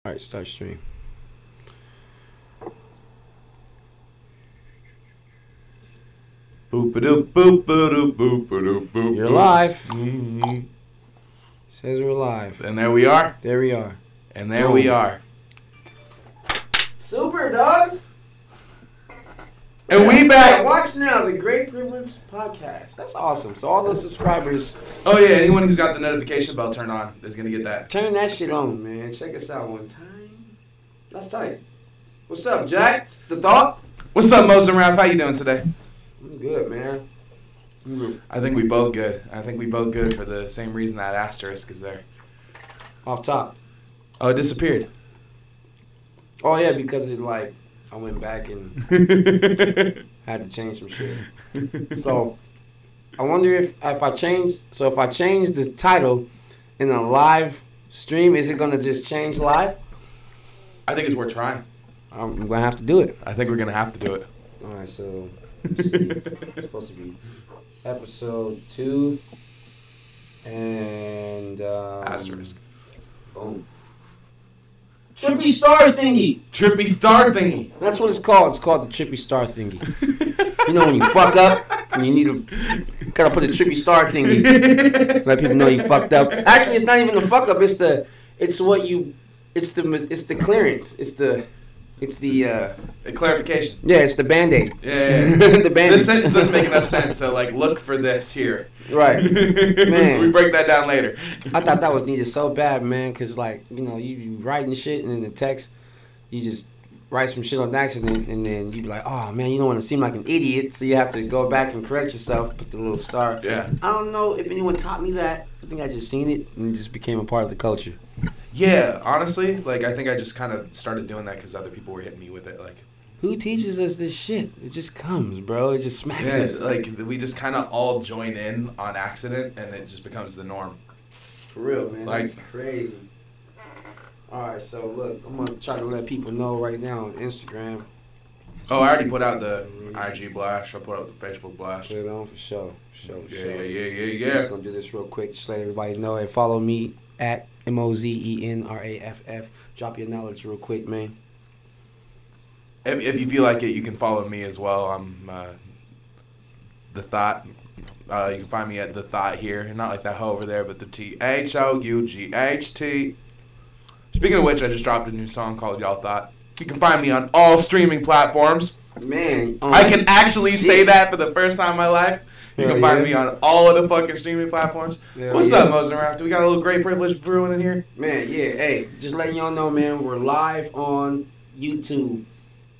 Alright, start stream. Boop-a-doop-boop-a-doop-boop-a-doop-boop. You're live. Mm-hmm. Says we're live. And there we are. There we are. And there we are. Super, dog. And we back. Watch now, the Great Privilege Podcast. That's awesome. So all the subscribers. Oh yeah, anyone who's got the notification bell turned on is gonna get that. Turn that shit on, man. Check us out one time. That's tight. What's up, Jack? The thought? What's up, Mozenraff? How you doing today? I'm good, man. I think we both good. I think we both good for the same reason that asterisk is there. Off top. Oh, it disappeared. Oh yeah, because it I went back and had to change some shit. So I wonder if I change the title in a live stream, is it gonna just change live? I think it's worth trying. I'm gonna have to do it. I think we're gonna have to do it. All right, so let's see. It's supposed to be episode 2 and Asterisk. Boom. Trippy star thingy. Trippy star thingy. That's what it's called. It's called the trippy star thingy. You know when you fuck up and you gotta put a trippy star thingy. Let people know you fucked up. Actually, it's not even the fuck up. It's the clearance. It's the clarification. Yeah, it's the Band-Aid. Yeah. The Band-Aid. This sentence doesn't make enough sense. So look for this here. Right. Man. We break that down later. I thought that was needed so bad, man, because, you writing shit, and in the text, you just write some shit on accident, and then you be like, oh, man, you don't want to seem like an idiot, so you have to go back and correct yourself, put the little star. Yeah. I don't know if anyone taught me that. I think I just seen it, and it just became a part of the culture. Yeah, honestly, I think I just kind of started doing that because other people were hitting me with it, Who teaches us this shit? It just comes, bro. It just smacks us. We just kind of all join in on accident, and it just becomes the norm. For real, man. That's crazy. All right, so look, I'm going to try to let people know right now on Instagram. Oh, I already put out the IG blast. I'll put out the Facebook blast. Put it on for sure. Yeah. I'm just going to do this real quick. Just let everybody know. And follow me at Mozenraff. Drop your knowledge real quick, man. If you feel like it, you can follow me as well. I'm The Thought. You can find me at The Thought here. Not like that hoe over there, but the THOUGHT. Speaking of which, I just dropped a new song called Y'all Thought. You can find me on all streaming platforms. Man. I can actually say that for the first time in my life. You can find me on all of the fucking streaming platforms. What's up, Mozenraff? Do we got a little Great Privilege brewing in here? Man, yeah. Hey, just letting y'all know, man, we're live on YouTube.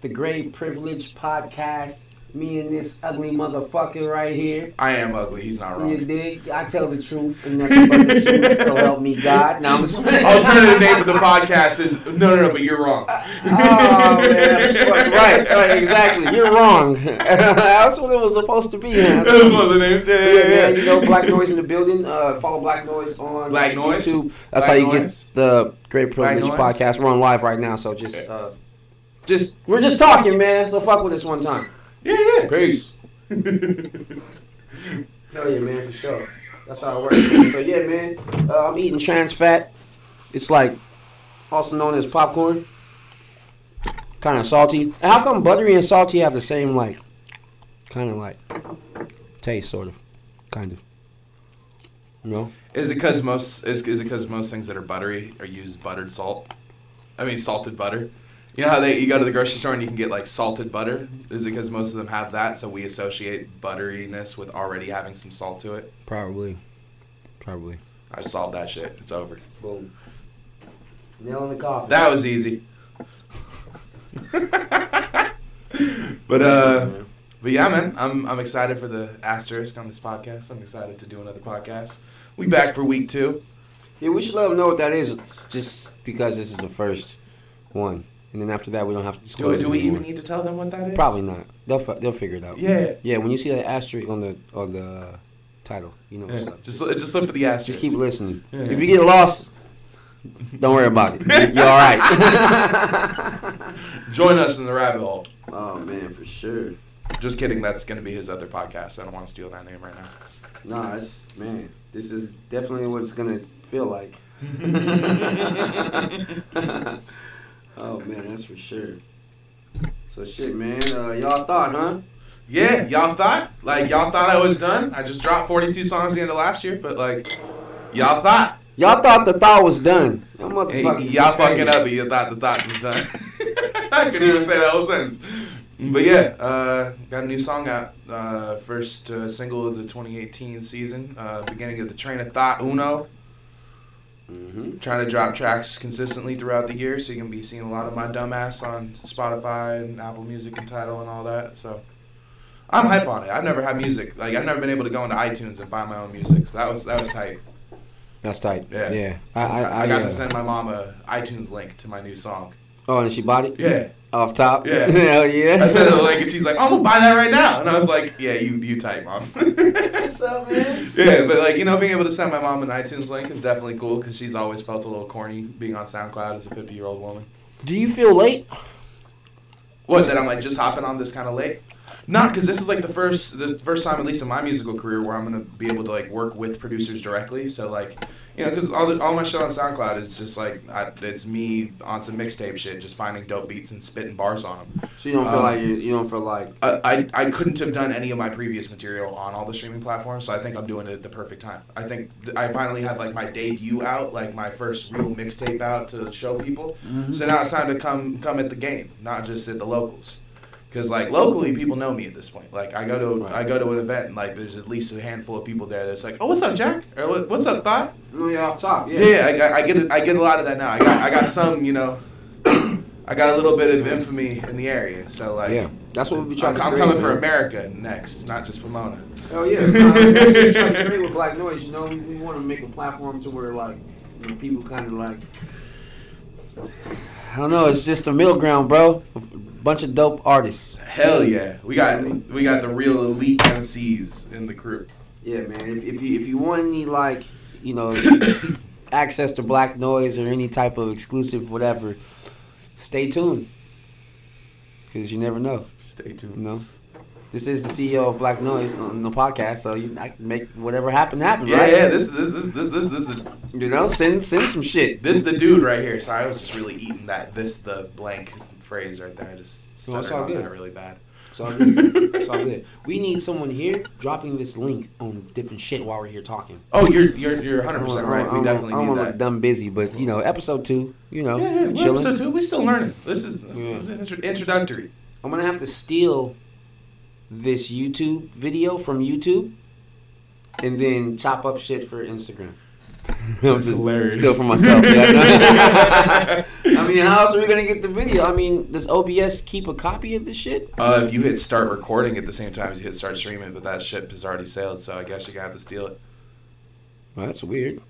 The Great Privilege Podcast. Me and this ugly motherfucker right here. I am ugly. He's not wrong. You dig? I tell the truth and nothing but the truth. So help me God. Now I'm just alternative name of the podcast is no, but you're wrong. Oh man, that's right, exactly. You're wrong. That's what it was supposed to be. That was one of the names. Yeah. You know, Black Noise in the building. Follow Black Noise on Black Noise? YouTube. That's Black how you Noise? get the Great Privilege Podcast. We're on live right now, so we're just talking, man. So fuck with us one time. Yeah. Peace. Hell yeah, man, for sure. That's how it works. So yeah, man, I'm eating trans fat. It's also known as popcorn. Kind of salty. And how come buttery and salty have the same taste, sort of, kind of? You know? Is it because most things that are buttery are used buttered salt? I mean salted butter. You know how you go to the grocery store and you can get salted butter? Is it because most of them have that, so we associate butteriness with already having some salt to it? Probably. I solved that shit. It's over. Boom. Nail in the coffin. That was easy. But yeah, man, I'm excited for the asterisk on this podcast. I'm excited to do another podcast. We back for week 2. Yeah, we should let them know what that is. It's just because this is the first one. And then after that, we don't have to disclose it. Do we even need to tell them what that is? Probably not. They'll figure it out. Yeah. Yeah, when you see that asterisk on the title, you know what's up. Just look for the asterisk. Just keep listening. Yeah. If you get lost, don't worry about it. You're all right. Join us in the rabbit hole. Oh, man, for sure. Just kidding. That's going to be his other podcast. I don't want to steal that name right now. Nah, this is definitely what it's going to feel like. Oh man, that's for sure. So shit, man. Y'all thought, huh? Yeah, y'all thought? Like, y'all thought I was done? I just dropped 42 songs the end of last year, but, like, y'all thought. Y'all thought the thought was done. Y'all fucking up, but you thought the thought was done. I couldn't even say that whole sentence. But yeah, got a new song out. First single of the 2018 season. Beginning of the train of thought, Uno. Mm-hmm. Trying to drop tracks consistently throughout the year, so you can be seeing a lot of my dumbass on Spotify and Apple Music and Tidal and all that. So I'm hype on it. I've never had music. Like, I've never been able to go into iTunes and find my own music. So that was tight. That's tight. Yeah. I got to send my mom a iTunes link to my new song. Oh, and she bought it? Yeah. Off top? Yeah. Hell yeah. I sent her the link and she's like, I'm going to buy that right now. And I was like, yeah, you tight, Mom. What's up, man? Yeah, but like, you know, being able to send my mom an iTunes link is definitely cool because she's always felt a little corny being on SoundCloud as a 50-year-old woman. Do you feel late? What, that I'm like just hopping on this kind of late? Not because this is like the first time, at least in my musical career, where I'm going to be able to like work with producers directly. So like, you know, because all my shit on SoundCloud is just like, it's me on some mixtape shit, just finding dope beats and spitting bars on them. So you don't feel like you don't feel like I couldn't have done any of my previous material on all the streaming platforms, so I think I'm doing it at the perfect time. I think I finally have like my debut out, like my first real mixtape out to show people. Mm-hmm. So now it's time to come at the game, not just at the locals. Because like locally, people know me at this point. Like I go to an event and like there's at least a handful of people there that's like, oh, what's up, Jack? Or what's up, Thought? Oh yeah, off top. Yeah. Yeah, I get a lot of that now. I got some, you know, I got a little bit of infamy in the area. So like, yeah, that's what we be trying to. I'm coming for America next, not just Pomona. Oh yeah, that's what we're trying to create with Black Noise. You know, we want to make a platform to where like, you know, people kind of like, I don't know, it's just a middle ground, bro. Bunch of dope artists. Hell yeah, we got the real elite MCs in the crew. Yeah, man. If you want any like, you know, access to Black Noise or any type of exclusive whatever, stay tuned. Because you never know. Stay tuned. You know, this is the CEO of Black Noise on the podcast, so I can make whatever happen, right? Yeah. This you know, send some shit. This is the dude right here. Sorry, I was just really eating the blank phrase right there. I just stuttered on that really bad. It's all good. It's all good. We need someone here dropping this link on different shit while we're here talking. Oh, you're 100% right. We definitely need that. I'm dumb busy, but you know, episode 2. You know, yeah, episode 2. We still learning. This is introductory. I'm gonna have to steal this YouTube video from YouTube and then chop up shit for Instagram. That's hilarious. Still for myself. Yeah. I mean, how else are we gonna get the video? I mean, does OBS keep a copy of this shit? If you hit start recording at the same time as you hit start streaming, but that shit has already sailed, so I guess you're gonna have to steal it. Well, that's weird.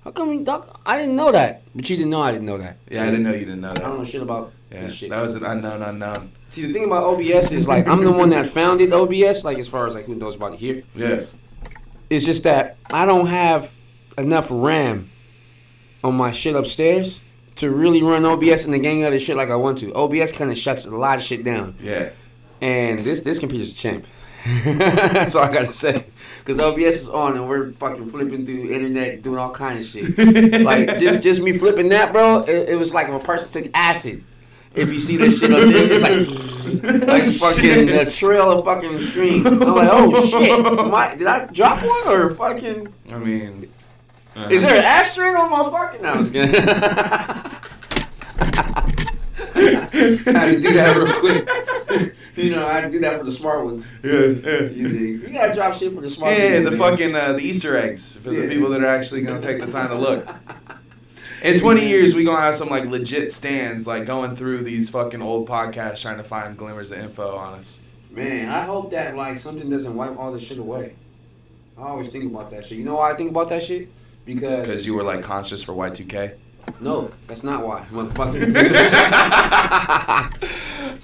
How come I didn't know that? But you didn't know I didn't know that. Yeah, I didn't know you didn't know that. I don't know shit about this shit. That was an unknown. See, the thing about OBS is like I'm the one that founded OBS. Like as far as like who knows about it here. Yeah. It's just that I don't have enough RAM on my shit upstairs to really run OBS and the gang other shit like I want to. OBS kind of shuts a lot of shit down. Yeah. And this computer's a champ. That's all I gotta say. Because OBS is on and we're fucking flipping through the internet doing all kind of shit. Like just me flipping that, bro. It was like if a person took acid. If you see this shit up there, it's like fucking a trail of fucking stream. I'm like, oh shit, did I drop one or fucking? I mean. Is there an asterisk on my fucking? No, I'm just kidding. I had to do that real quick. You know, I had to do that for the smart ones. Yeah. You gotta drop shit for the smart ones. Yeah, the fucking the Easter eggs for the people that are actually gonna take the time to look. In 20 years, we gonna have some like legit stands like going through these fucking old podcasts trying to find glimmers of info on us. Man, I hope that like something doesn't wipe all this shit away. I always think about that shit. You know why I think about that shit? Because you were like conscious for Y2K? No, that's not why, motherfucker.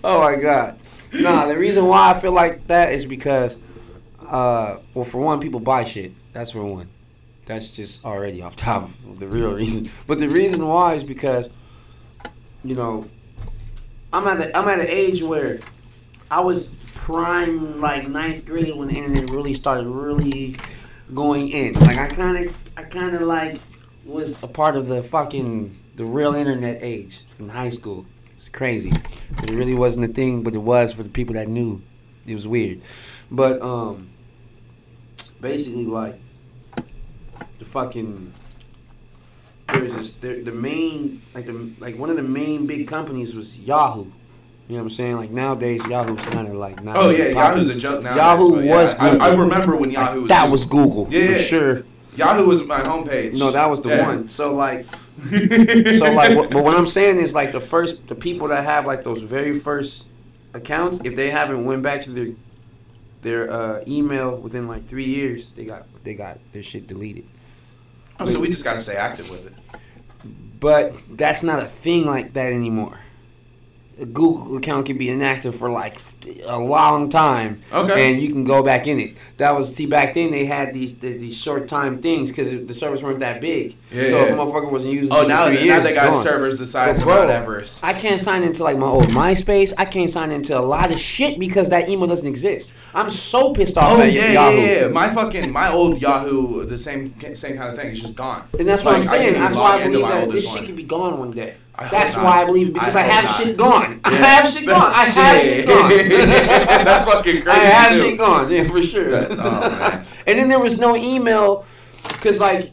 Oh my god. Nah, the reason why I feel like that is because, well, for one, people buy shit. That's for one. That's just already off top of the real reason. But the reason why is because, you know, I'm at an age where I was prime like 9th grade when the internet really started really going in. Like I kind of like was a part of the real internet age in high school. It's crazy. 'Cause it really wasn't a thing, but it was for the people that knew. It was weird. But basically like the fucking the main one of the main big companies was Yahoo. You know what I'm saying? Like nowadays, Yahoo's kind of like not. Oh yeah, Yahoo's a joke now. Yahoo was Google. I remember when Yahoo was that Google. was Google Yeah, for sure. Yahoo was my homepage. No, that was the one. So like, but what I'm saying is like the people that have like those very first accounts, if they haven't went back to their email within like 3 years, they got their shit deleted. Oh, so we just gotta stay active with it. But that's not a thing like that anymore. A Google account can be inactive for like a long time, and you can go back in it. That was back then they had these short time things because the servers weren't that big. Yeah, so if a motherfucker wasn't using. Oh, now they got servers the size of Mount Everest. I can't sign into like my old MySpace. I can't sign into a lot of shit because that email doesn't exist. I'm so pissed off at Yahoo. Yeah. My old Yahoo, the same kind of thing. It's just gone. And that's what I'm saying. That's why I believe that this shit could be gone one day. That's why I believe it, because I have shit gone. I have shit gone. I have shit gone. That's fucking crazy. I have shit gone. Yeah, for sure. Oh man. And then there was no email, cause like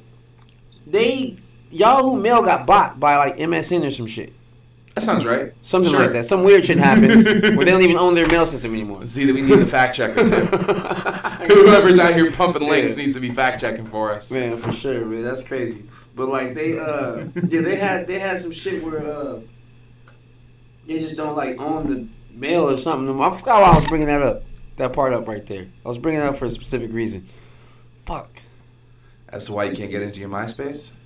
Yahoo Mail got bought by like MSN or some shit. That sounds right. Something like that. Some weird shit happened where they don't even own their mail system anymore. See, that we need the fact checker too. Whoever's out here pumping links needs to be fact checking for us. Man, for sure, man. That's crazy. But like they had some shit where they just don't like own the mail or something. I forgot why I was bringing that part up right there. I was bringing it up for a specific reason. Fuck. That's why you can't get into your MySpace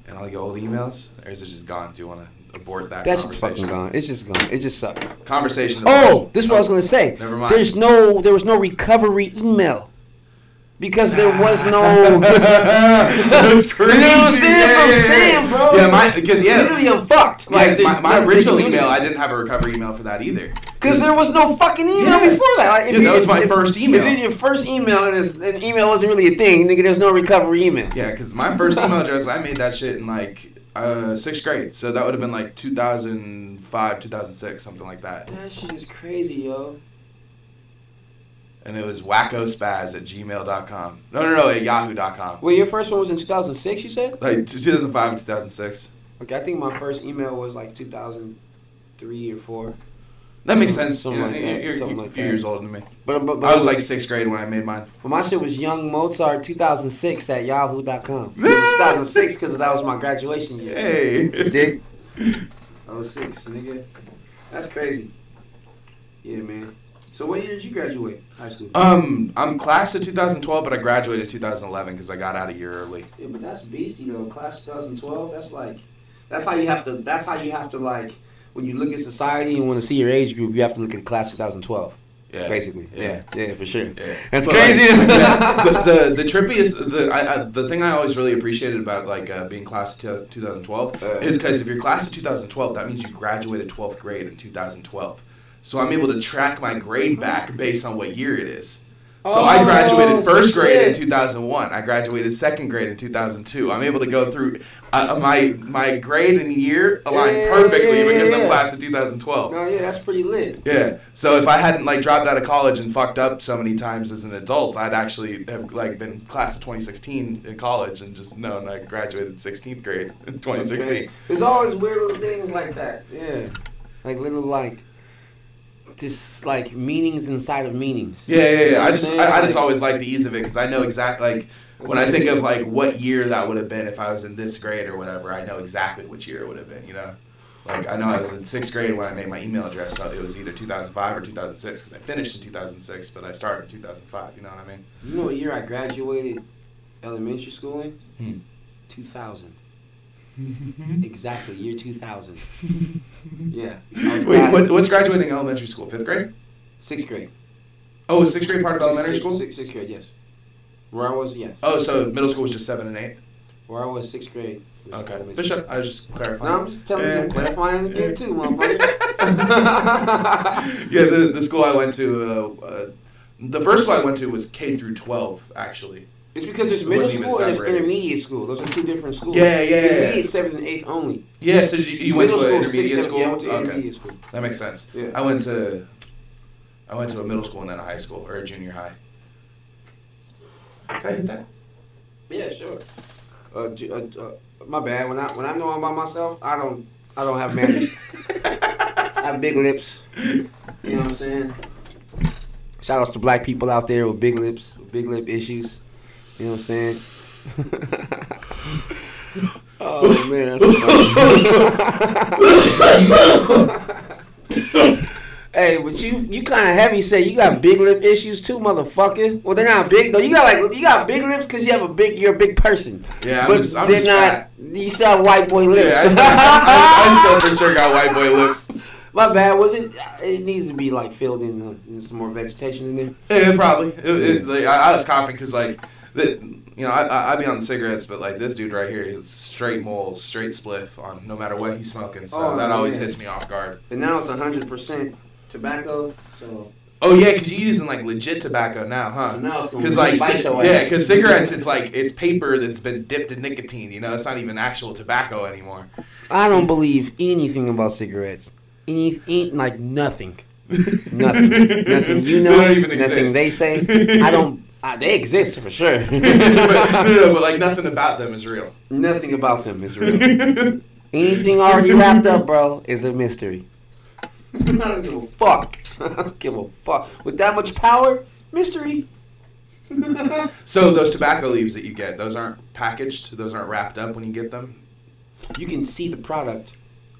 and all your old emails, or is it just gone? Do you want to abort that? That's just fucking gone. It's just gone. It just sucks. Conversation. Oh, this is what I was gonna say. Never mind. There was no recovery email. Because there was no. That's crazy. You know what I'm saying? That's what I'm saying, bro. Yeah, literally, I'm fucked. Like my original email, I didn't have a recovery email for that either. Because there was no fucking email before that. Like, that was my first email. If your first email and email wasn't really a thing, nigga, there's no recovery email. Yeah, because my first email address, I made that shit in like 6th grade, so that would have been like 2005, 2006, something like that. That shit is crazy, yo. And it was wackospaz@gmail.com. No, at yahoo.com. Wait, your first one was in 2006, you said? Like 2005 and 2006. Okay, I think my first email was like 2003 or 4. That makes sense. Something like that. You're a few years older than me. But I was like 6th grade when I made mine. But my shit was Young Mozart 2006 at yahoo.com. 2006 because that was my graduation year. Hey. Dick. 06, nigga. That's crazy. Yeah, man. So what year did you graduate high school? I'm class of 2012, but I graduated 2011 because I got out a year early. Yeah, but that's beastie though. Class 2012. That's how you have to like when you look at society and want to see your age group, you have to look at class 2012. Yeah, basically. Yeah, for sure. Yeah. That's crazy. But the trippiest, the thing I always really appreciated about like being class of 2012 is because if you're class of 2012, that means you graduated 12th grade in 2012. So I'm able to track my grade back based on what year it is. So I graduated 1st grade in 2001. I graduated 2nd grade in 2002. I'm able to go through my grade and year align perfectly because I'm class of 2012. Oh yeah, that's pretty lit. Yeah. So if I hadn't like dropped out of college and fucked up so many times as an adult, I'd actually have like been class of 2016 in college and just known I graduated 16th grade in 2016. Okay. There's always weird little things like that. Yeah. Like little like. Just like meanings inside of meanings. Yeah. I just always like the ease of it because I know exactly like when I think of like what year that would have been if I was in this grade or whatever. I know exactly which year it would have been. You know, like I know I was in 6th grade when I made my email address, so it was either 2005 or 2006 because I finished in 2006, but I started in 2005. You know what I mean? You know what year I graduated elementary school in? 2000. Exactly, year 2000. Yeah. Wait, what's graduating elementary school? 5th grade? 6th grade. Oh, was 6th grade part of elementary school? 6th grade, yes. Where I was, yes. Oh, so middle school was just 7 and 8? Where I was 6th grade. Okay. Fish up. I was just clarifying. No, I'm just telling you, clarifying again too, motherfucker. Yeah, the school I went to, the first school I went to was K through 12, actually. It's because there's middle school and there's intermediate school. Those are two different schools. Yeah. Intermediate 7th and 8th only. Yeah, so you went to an intermediate 6th, school? Yeah, I went to intermediate school. That makes sense. Yeah. I went to a middle school and then a high school, or a junior high. Can I hit that? Yeah, sure. My bad. When I know I'm by myself, I don't have manners. I have big lips. You know what I'm saying? Shout outs to black people out there with big lips, with big lip issues. You know what I'm saying? Oh man, that's funny. Hey, but you kind of heavy. Say you got big lip issues too, motherfucker. Well, they're not big though. You got big lips because you're a big person. Yeah, but I'm just fat. You still have white boy lips. Yeah, I still for sure got white boy lips. My bad. Was it? It needs to be like filled in some more vegetation in there. Yeah, probably. I was coughing because I be on the cigarettes, but like this dude right here is straight mold, straight spliff on no matter what he's smoking. So that always hits me off guard. But now it's 100% tobacco. So. Oh yeah, because you're using like legit tobacco now, huh? So now it's because cigarettes, it's paper that's been dipped in nicotine. You know, it's not even actual tobacco anymore. I don't believe anything about cigarettes. Like nothing. Nothing. You know, they don't even nothing exist. They say. I don't. They exist for sure. but like nothing about them is real. Nothing about them is real. Anything already wrapped up, bro, is a mystery. I don't give a fuck. I don't give a fuck. With that much power, mystery. So those tobacco leaves that you get, those aren't packaged, those aren't wrapped up when you get them? You can see the product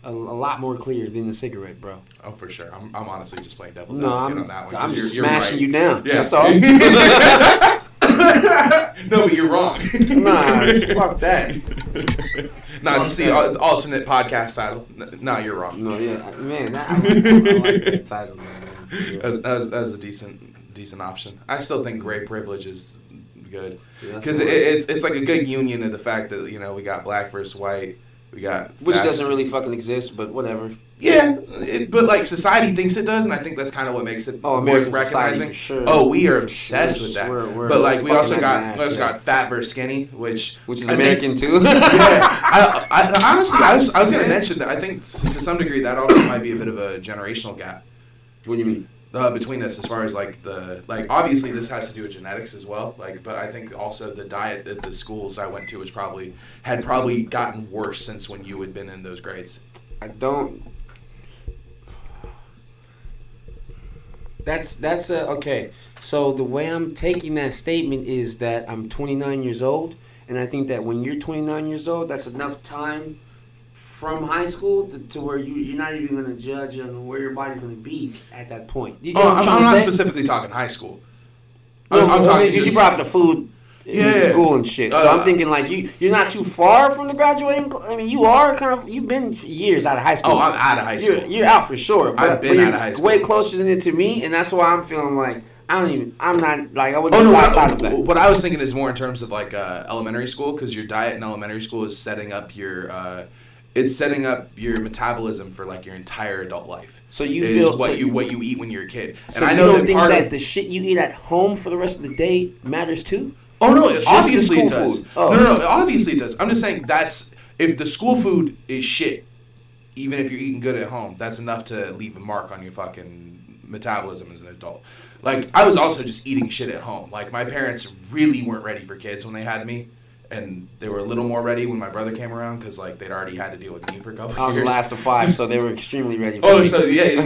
a lot more clear than the cigarette, bro. Oh, for sure. I'm honestly just playing devil's advocate on that one. I'm just you're smashing right. you down. Yeah. That's all. No, but you're wrong. Nah, fuck that. Nah, just the alternate podcast title. Nah, you're wrong. No, yeah, man, I like that title, man. That's a decent option. I still think gray privilege is good because it's like a good union of the fact that we got black versus white. We got which doesn't really fucking exist, but whatever. Yeah, but like society thinks it does, and I think that's kind of what makes it American worth recognizing. Society, for sure. Oh, we are obsessed with that. But like we also got fat versus skinny, which is American too. Yeah, I honestly, I was going to mention that I think to some degree that also might be a bit of a generational gap. What do you mean? Between us, as far as obviously this has to do with genetics as well. But I think also the diet at the schools I went to had probably gotten worse since when you had been in those grades. I don't. That's okay. So the way I'm taking that statement is that I'm 29 years old, and I think that when you're 29 years old, that's enough time from high school to where you're not even going to judge on where your body's going to be at that point. You I'm not specifically talking high school. I'm talking because you brought up the food in school and shit. So I'm thinking like you're not too far from the graduating. I mean, you are you've been years out of high school. Oh, I'm out of high school. You're out for sure. But I've been out of high school. Way closer than it to me, and that's why I'm feeling like I wouldn't What I was thinking is more in terms of like elementary school, because your diet in elementary school is setting up your metabolism for like your entire adult life. So you feel what you eat when you're a kid. So and I know you don't think that the shit you eat at home for the rest of the day matters too? Oh no, obviously it does. Oh. No, obviously it does. I'm just saying if the school food is shit, even if you're eating good at home, that's enough to leave a mark on your fucking metabolism as an adult. Like, I was also just eating shit at home. Like, my parents really weren't ready for kids when they had me. And they were a little more ready when my brother came around because, like, they'd already had to deal with me for a couple years. I was the last of 5, so they were extremely ready for me. Oh, so, yeah.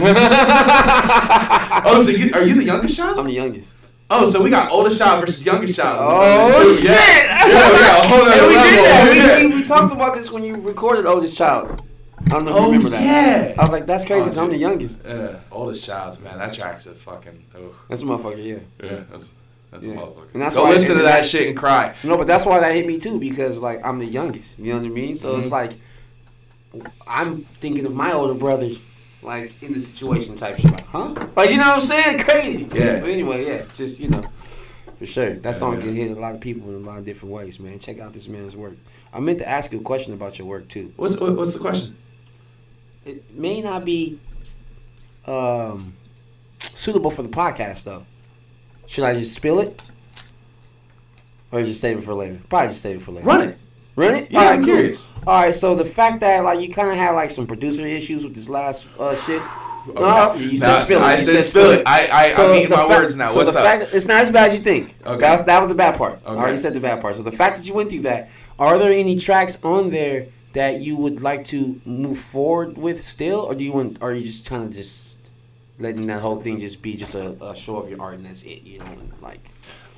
Are you the youngest child? I'm the youngest. Oh, so we got oldest child versus youngest child. Oh, shit! Yeah, we got a whole nother we level. did that. We talked about this when you recorded oldest child. I don't know if you remember that. Yeah. I was like, that's crazy because I'm the youngest. Oldest child, man. That track's a fucking... Oh. That's a motherfucker, yeah. Yeah, that's a motherfucker. And that's Go why listen to that shit and cry. No, but that's why that hit me too, because like I'm the youngest. You know what I mean? So it's like I'm thinking of my older brother, like in the situation type shit. Like, huh? Like, you know what I'm saying? Crazy. Yeah. But anyway, yeah, just for sure. That song can hit a lot of people in a lot of different ways, man. Check out this man's work. I meant to ask you a question about your work too. What's the question? It may not be suitable for the podcast though. Should I just spill it? Or just save it for later? Probably just save it for later. Run it. Run it? Yeah, All right, I'm curious. All right, so the fact that like you kind of had like some producer issues with this last shit. Okay. No, you said spill it. I said spill it. I'm eating my words now. What's up? It's not as bad as you think. Okay. That was the bad part. Okay. All right, you said the bad part. So the fact that you went through that, are there any tracks on there that you would like to move forward with still, or are you just kind of just letting that whole thing just be just a show of your art and that's it? You know, like.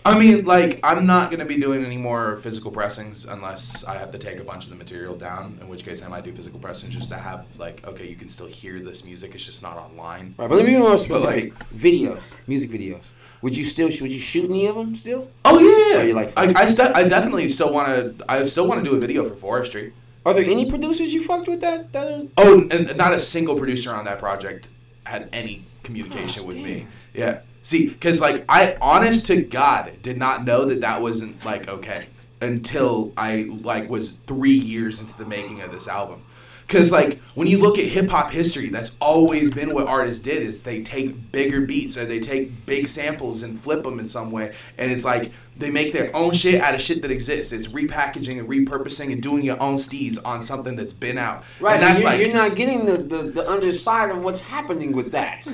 I mean, like, I'm not going to be doing any more physical pressings unless I have to take a bunch of the material down, in which case I might do physical pressings just to have, like, okay, you can still hear this music, it's just not online. Right, but let me be more specific. Videos, music videos. Would you shoot any of them still? Oh, yeah. Or are you like, I definitely still want to do a video for Forestry. Are there any producers you fucked with that are... Oh, and not a single producer on that project had any communication with me. Yeah. See, because, like, I, honest to God, did not know that wasn't, like, okay until I, like, was 3 years into the making of this album. Because, like, when you look at hip-hop history, that's always been what artists did, is they take bigger beats or they take big samples and flip them in some way. And it's like they make their own shit out of shit that exists. It's repackaging and repurposing and doing your own steez on something that's been out. Right, and that's you're not getting the underside of what's happening with that.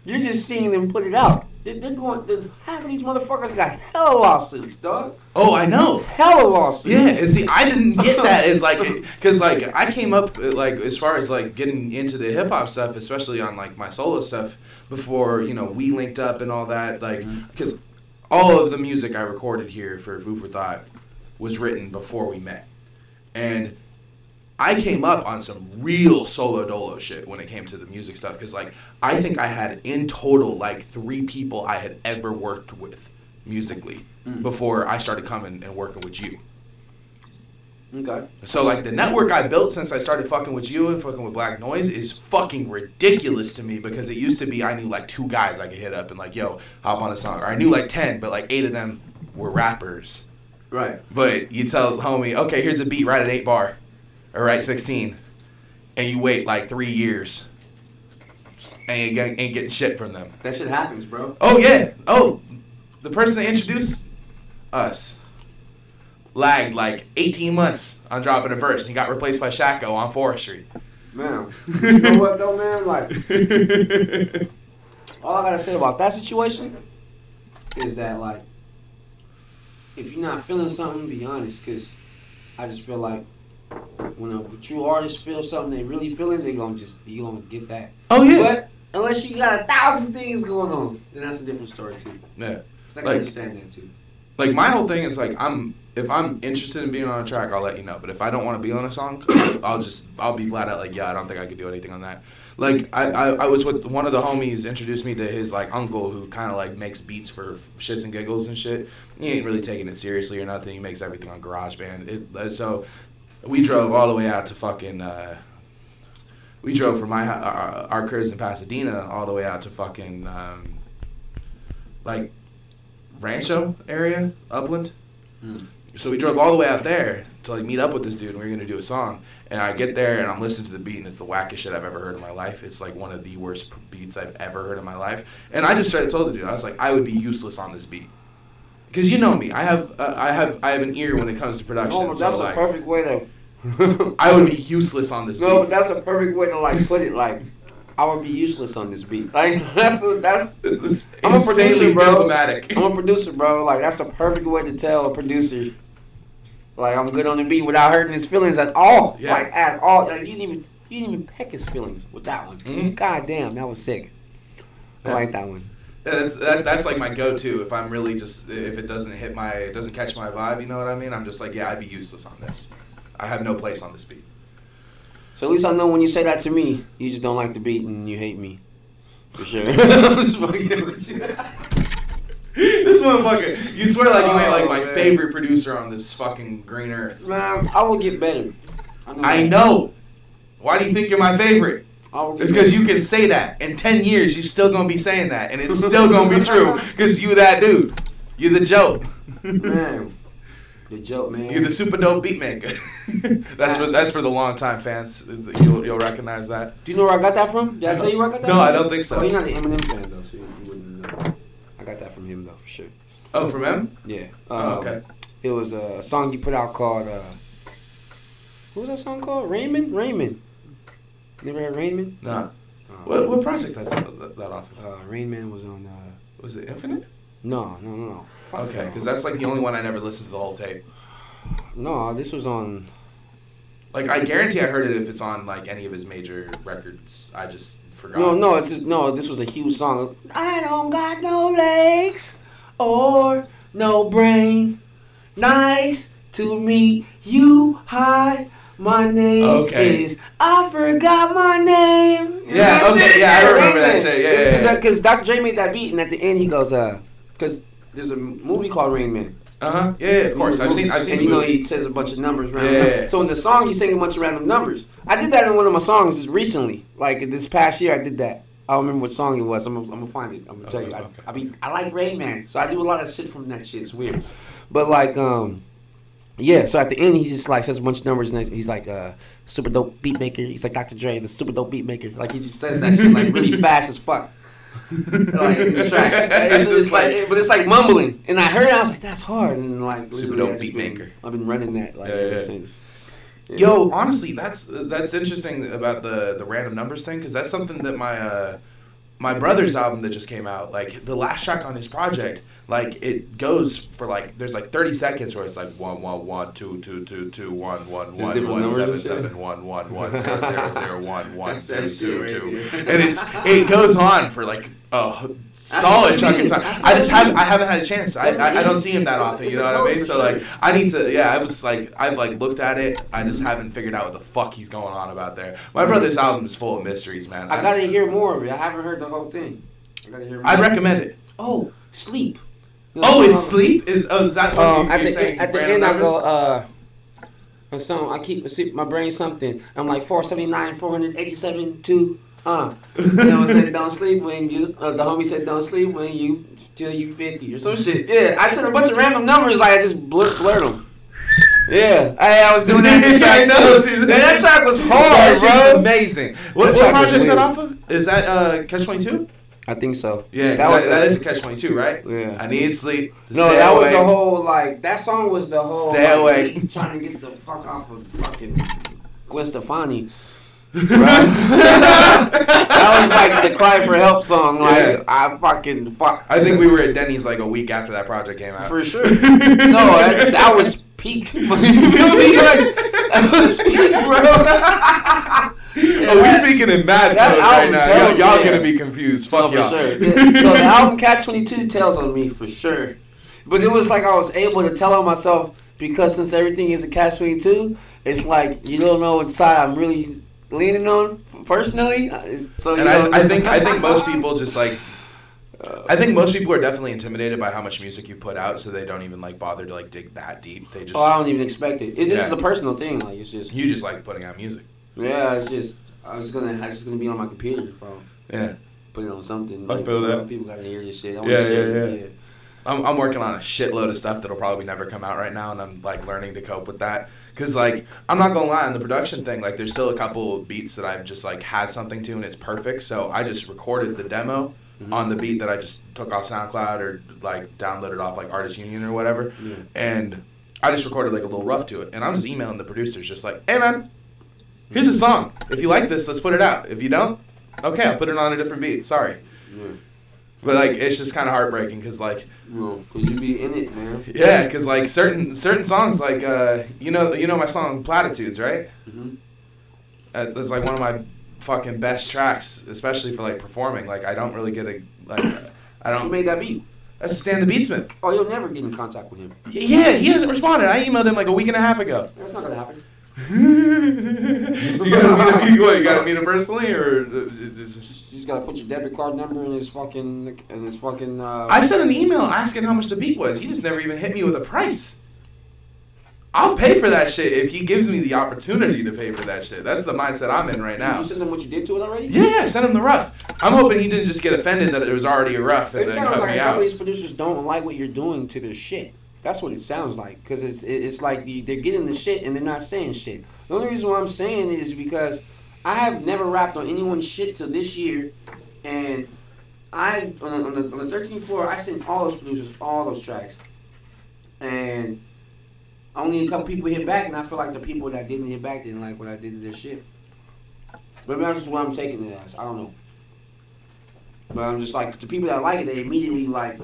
You're just seeing them put it out. Half of these motherfuckers got hella lawsuits, dog. Oh, I know. Hella lawsuits. Yeah, and see, I didn't get that as, like, because, like, I came up, like, as far as, like, getting into the hip-hop stuff, especially on, like, my solo stuff, before, you know, we linked up and all that, like, because all of the music I recorded here for Food for Thought was written before we met. And I came up on some real solo dolo shit when it came to the music stuff, because, like, I think I had in total like 3 people I had ever worked with musically before I started coming and working with you. Okay. So, like, the network I built since I started fucking with you and fucking with Black Noise is fucking ridiculous to me, because it used to be I knew like 2 guys I could hit up and like, yo, hop on a song. Or I knew like 10, but like 8 of them were rappers. Right. But you tell homie, okay, here's a beat, write at 8 bar. Or write 16. And you wait like 3 years. And you ain't getting shit from them. That shit happens, bro. Oh, yeah. Oh, the person that introduced us lagged like 18 months on dropping a verse. He got replaced by Shacko on Forestry. Man, you know what though, man? Like, all I gotta say about that situation is that, like, if you're not feeling something, be honest. Because I just feel like when a true artist feels something they really feeling, you gonna get that. Oh, yeah. But unless you got 1,000 things going on, then that's a different story too. Yeah. I can understand that too. Like, my whole thing is, like, if I'm interested in being on a track, I'll let you know. But if I don't want to be on a song, I'll be flat out like, yeah, I don't think I could do anything on that. Like, I was with one of the homies, introduced me to his, like, uncle who kind of, like, makes beats for shits and giggles and shit. He ain't really taking it seriously or nothing. He makes everything on GarageBand. So we drove all the way out to fucking, we drove from our cribs in Pasadena all the way out to fucking, like, Rancho area, Upland. So we drove all the way out there to, like, meet up with this dude, and we were going to do a song. And I get there, and I'm listening to the beat, and it's the wackest shit I've ever heard in my life. It's, like, one of the worst beats I've ever heard in my life. And I just straight told the dude, I was like, I would be useless on this beat. Because you know me. I have an ear when it comes to production. Oh, but that's a perfect way to... I would be useless on this beat. No, but that's a perfect way to, like, put it, like... I would be useless on this beat. Like, it's I'm a producer, bro. Diplomatic. I'm a producer, bro. Like, that's a perfect way to tell a producer, like, I'm good on the beat without hurting his feelings at all. Yeah. Like, at all. Like, you didn't even peck his feelings with that one. Mm-hmm. God damn, that was sick. I like that one. That's like my go-to. If I'm really just, if it doesn't catch my vibe, you know what I mean? I'm just like, yeah, I'd be useless on this. I have no place on this beat. So at least I know when you say that to me, you just don't like the beat and you hate me. For sure. I'm just fucking with you. This motherfucker, you swear like you ain't like my favorite producer on this fucking green earth. Man, I will get better. I know. Why do you think you're my favorite? It's because you can say that. In 10 years, you're still going to be saying that. And it's still going to be true. Because you that dude. You're the joke. Man. The joke, man. You're the super dope beat maker. That's for the long time fans. You'll recognize that. Do you know where I got that from? Did I tell you where I got that from? No, I don't think so. Oh, you're not an Eminem fan, though, so you wouldn't know. I got that from him, though, for sure. Oh, from him? Yeah. Okay. It was a song you put out called, what was that song called? Raymond? Raymond. You ever heard Raymond? No. What project that off of? Raymond was on, Was it Infinite? No. Okay, because that's like the only one I never listened to the whole tape. No, this was on... Like, I guarantee I heard it if it's on, like, any of his major records. I just forgot. No, this was a huge song. I don't got no legs or no brain. Nice to meet you. Hi, my name is... I forgot my name. Yeah, okay, yeah, I remember that shit. Yeah. Because Dr. Dre made that beat, and at the end he goes, because there's a movie called Rain Man. Yeah, of course. I've seen. And the you know movie. he says a bunch of numbers. So in the song, he's saying a bunch of random numbers. I did that in one of my songs just recently. Like this past year, I did that. I don't remember what song it was. I'm gonna find it. I'm gonna tell you. Okay. I like Rain Man, so I do a lot of shit from that shit. It's weird, but like yeah. So at the end, he just like says a bunch of numbers, and he's like super dope beat maker. He's like Dr. Dre, the super dope beat maker. Like he just says that shit like really fast as fuck. Like in the track, it's like mumbling, and I heard it, I was like, "That's hard." And like, super dope beat maker. I've been running that like ever since. Yeah. Yo, honestly, that's interesting about the random numbers thing, because that's something that my brother's album that just came out, like the last track on his project, like it goes for like there's like 30 seconds where it's like 1 1 1 2 2 2 2 1 1 1 1 7 7 1 1 1 0 0 0 1 1 7 2 2, and it goes on for like a solid chunk of time. I haven't had a chance. I don't see him that often. You know what I mean? So like I need to. Yeah, I was like I've like looked at it. I just haven't figured out what the fuck he's going on about there. My brother's album is full of mysteries, man. I gotta hear more of it. I haven't heard the whole thing. I gotta hear more. I'd recommend it. Oh, Sleep. It's Sleep? Is that what you're saying? At the end, I go, I keep my brain something. I'm like 479, 487, 2. You know what I'm saying? Don't sleep when you. The homie said, "Don't sleep when you till you 50" or some shit. Yeah, I said a bunch of random numbers. Like I just blurred them. Yeah, I was doing that in the track too. Dude, that track was hard, bro. Amazing. What project is that off of? Is that Catch-22? I think so. Yeah, that is a Catch-22, right? Yeah. I need sleep. No, that was the whole like that song was the whole stay away. Trying to get the fuck off of fucking Gwen Stefani. Right? That was like the cry for help song. Like I fucking fuck. I think we were at Denny's like a week after that project came out. For sure. No, that was peak. You feel me? Like, that was peak, bro. We're speaking in mad code right now. Y'all gonna be confused. Fuck y'all. For sure. No, the album Catch-22 tells on me for sure. But it was like I was able to tell on myself because since everything is a Catch-22, it's like you don't know what side I'm really leaning on personally. So and I think most people just like. I think most people are definitely intimidated by how much music you put out, so they don't even like bother to like dig that deep. They just. I don't even expect it. This is a personal thing. Like it's just. You just like putting out music. Yeah, it's just. I was just gonna be on my computer phone. Yeah. Put it on something. I feel that. People gotta hear this shit. Yeah. I'm working on a shitload of stuff that'll probably never come out right now, and I'm like learning to cope with that. Cause like I'm not gonna lie, on the production thing, like there's still a couple beats that I've just like had something to and it's perfect. So I just recorded the demo on the beat that I just took off SoundCloud or like downloaded off like Artist Union or whatever, and I just recorded like a little rough to it, and I'm just emailing the producers just like, hey man, here's a song. If you like this, let's put it out. If you don't, okay, I'll put it on a different beat. Sorry. Yeah. But like it's just kind of heartbreaking because like. Well, cause you be in it, man. Yeah, cause like certain songs, like you know my song Platitudes, right? Mm-hmm. That's like one of my fucking best tracks, especially for like performing. Like I don't really get I don't. Who made that beat? That's Stan the Beatsmith. Oh, you'll never get in contact with him. Yeah, he hasn't responded. I emailed him like a week and a half ago. That's not gonna happen. You gotta meet him personally, or you just gotta put your debit card number in his fucking. I sent an email asking how much the beat was. He just never even hit me with a price. I'll pay for that shit if he gives me the opportunity to pay for that shit. That's the mindset I'm in right now. You sent him what you did to it already? Yeah, I sent him the rough. I'm hoping he didn't just get offended that it was already a rough and then cut me out. It sounds like a couple of these producers don't like what you're doing to their shit. That's what it sounds like, because it's like they're getting the shit and they're not saying shit. The only reason why I'm saying it is because I have never rapped on anyone's shit till this year, and I've on the 13th floor. I sent all those producers all those tracks, and only a couple people hit back, and I feel like the people that didn't hit back didn't like what I did to their shit. But that's just what I'm taking it as. I don't know. But I'm just like, the people that like it, they immediately like,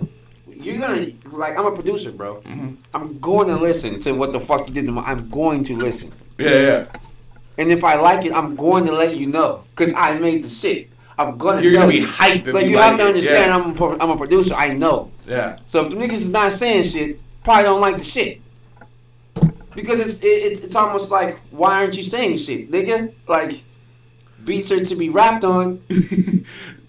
you're gonna, like, I'm a producer, bro. Mm-hmm. I'm going to listen to what the fuck you did to me. I'm going to listen. Yeah. And if I like it, I'm going to let you know. Because I made the shit. I'm going to You're tell gonna you. be hype if like, you have like to understand, yeah. I'm a producer. I know. Yeah. So if the niggas is not saying shit, probably don't like the shit. Because it's almost like, why aren't you saying shit, nigga? Like, beats are to be rapped on.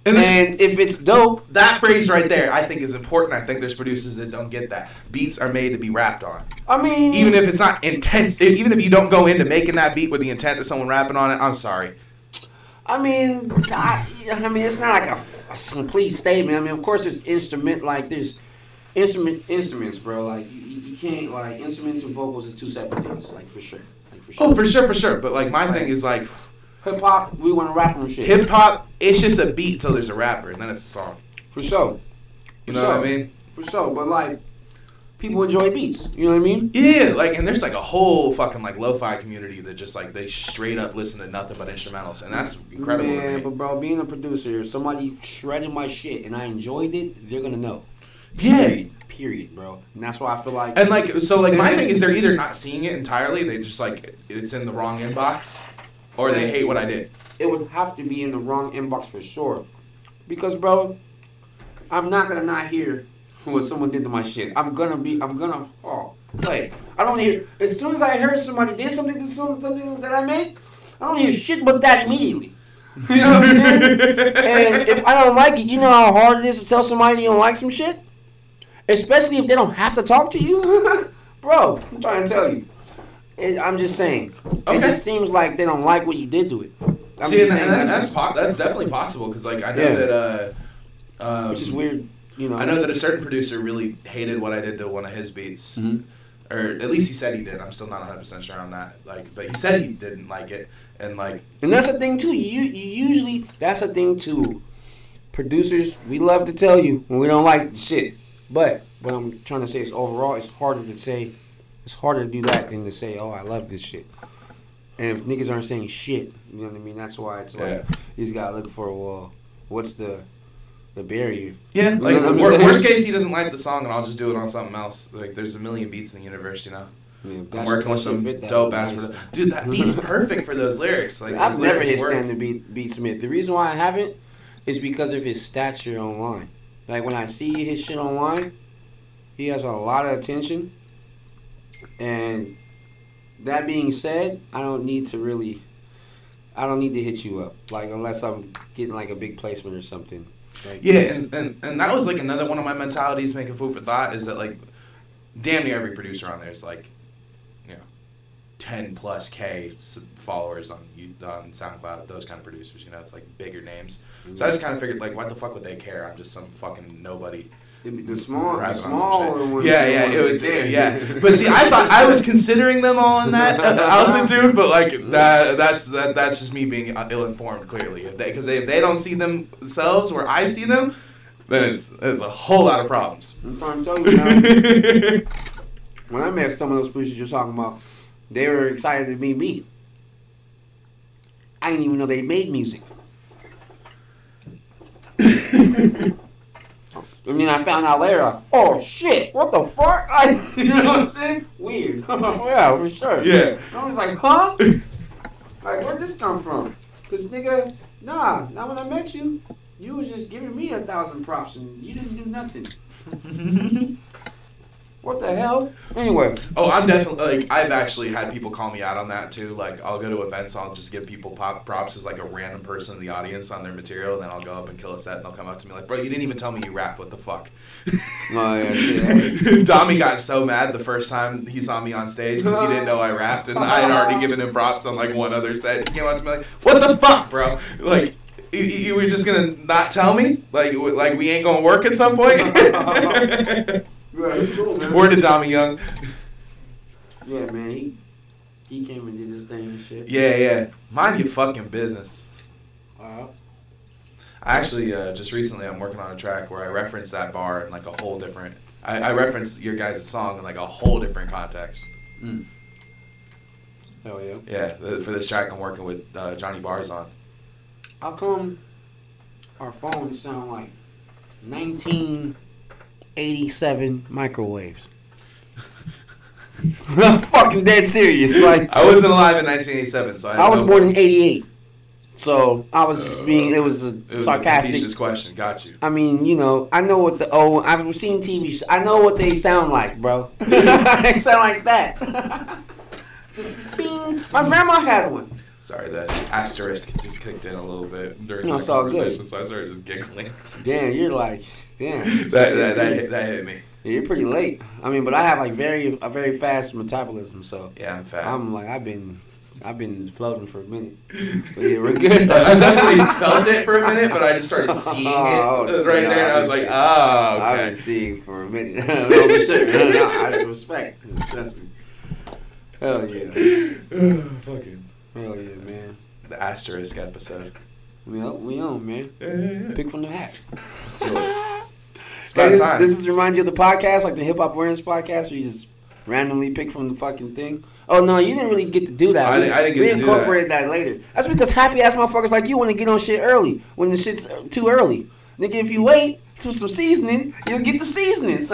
And if it's dope, that phrase right there, I think is important. I think there's producers that don't get that. Beats are made to be rapped on. I mean, even if it's not intent, even if you don't go into making that beat with the intent of someone rapping on it, I'm sorry. I mean, it's not like a complete statement. I mean, of course, there's there's instruments, bro. Like you can't like instruments and vocals is two separate things, like for sure. Oh, for sure. But like my thing is like. Hip hop, we want to rap on shit. Hip hop, it's just a beat till there's a rapper, and then it's a song. For sure. You know what I mean? For sure, but like, people enjoy beats. You know what I mean? Yeah, like, and there's like a whole fucking like lo-fi community that just like they straight up listen to nothing but instrumentals, and that's incredible. Man, but bro, being a producer, if somebody shredded my shit and I enjoyed it, they're gonna know. Yeah. Period, bro. And that's why I feel like. And like, so like my thing is they're either not seeing it entirely, they just like it's in the wrong inbox. Or they hate what I did. It would have to be in the wrong inbox for sure. Because, bro, I'm not going to not hear what someone did to my shit. I don't hear, as soon as I heard somebody did something that I made, I don't hear shit but that immediately. You know what I'm saying? And if I don't like it, you know how hard it is to tell somebody you don't like some shit? Especially if they don't have to talk to you? Bro, I'm trying to tell you. I'm just saying. Okay. It just seems like they don't like what you did to it. That's definitely possible because, like, I know that. Which is weird, you know. I know that a certain producer really hated what I did to one of his beats, or at least he said he did. I'm still not 100% sure on that. Like, but he said he didn't like it, and like. And that's the thing too. You usually that's the thing too. Producers, we love to tell you when we don't like the shit, but what I'm trying to say is overall, it's harder to say. It's harder to do that than to say, "Oh, I love this shit." And if niggas aren't saying shit, you know what I mean. That's why it's like you just gotta look for what's the barrier? Yeah, like worst case, he doesn't like the song, and I'll just do it on something else. Like there's a million beats in the universe, you know. Yeah, I'm working with some dope ass. Dude, that beat's perfect for those lyrics. Like I've never hit Stan to beat Smith. The reason why I haven't is because of his stature online. Like when I see his shit online, he has a lot of attention. And that being said, I don't need to hit you up, like unless I'm getting like a big placement or something. Like, yeah, and that was like another one of my mentalities making food for thought is that like damn near every producer on there is like, you know, 10+K followers on SoundCloud, those kind of producers, you know, it's like bigger names. Mm-hmm. So I just kind of figured like, what the fuck would they care? I'm just some fucking nobody. The smaller ones. Yeah, it was yeah. But see, I thought I was considering them all in that altitude, but like that's just me being ill-informed. Clearly, because if they don't see themselves where I see them, then it's a whole lot of problems. I'm trying to tell you now. When I met some of those producers you're talking about, they were excited to meet me. I didn't even know they made music. And then I found out later, oh shit, what the fuck? You know what I'm saying? Weird. Yeah, for sure. Yeah. I was like, huh? Like, where'd this come from? Because, nigga, not when I met you. You was just giving me 1,000 props and you didn't do nothing. What the hell? Anyway. Oh, I'm definitely, like, I've actually had people call me out on that, too. Like, I'll go to events, I'll just give people props as, like, a random person in the audience on their material, and then I'll go up and kill a set, and they'll come up to me like, bro, you didn't even tell me you rap, what the fuck? Oh, yeah, Dami got so mad the first time he saw me on stage because he didn't know I rapped, and I had already given him props on, like, one other set. He came up to me like, what the fuck, bro? Like, you were just gonna not tell me? Like we ain't gonna work at some point? Right, cool, man. Word to Dami Young. Yeah, man, he came and did his thing and shit. Yeah. Mind your fucking business. I Actually, just recently I'm working on a track where I reference that bar in like a whole different. I reference your guys' song in like a whole different context. Mm. Hell yeah. Yeah, for this track I'm working with Johnny Bars on. How come our phones sound like 1987 microwaves? I'm fucking dead serious. Like I wasn't alive in 1987, so I was born in '88. So I was just being. It was a sarcastic. Facetious question. Got you. I mean, you know, I know what I've seen TV shows. I know what they sound like, bro. They sound like that. Just bing. My grandma had one. Sorry, that asterisk just kicked in a little bit during the it's all conversation, good. so I started just giggling. Damn, you're like, damn. that hit me. Yeah, you're pretty late. I mean, but I have like a very fast metabolism, so Yeah, I'm fat. I'm like I've been floating for a minute. But yeah, we're good. I definitely felt it for a minute, but I just started seeing it right there, and I was like, oh, okay. I've been seeing for a minute. No, for sure. No, I respect. Trust me. Hell yeah. Fucking. Hell yeah, man. The asterisk episode. We on, man. Yeah. Pick from the hat. Let's do it. It's about time. This is remind you of the podcast, like the Hip Hop Awareness podcast, where you just randomly pick from the fucking thing. Oh no, you didn't really get to do that. I didn't get to do that. We incorporated that later. That's because happy ass motherfuckers like you want to get on shit early when the shit's too early. Nigga, if you wait for some seasoning, you'll get the seasoning.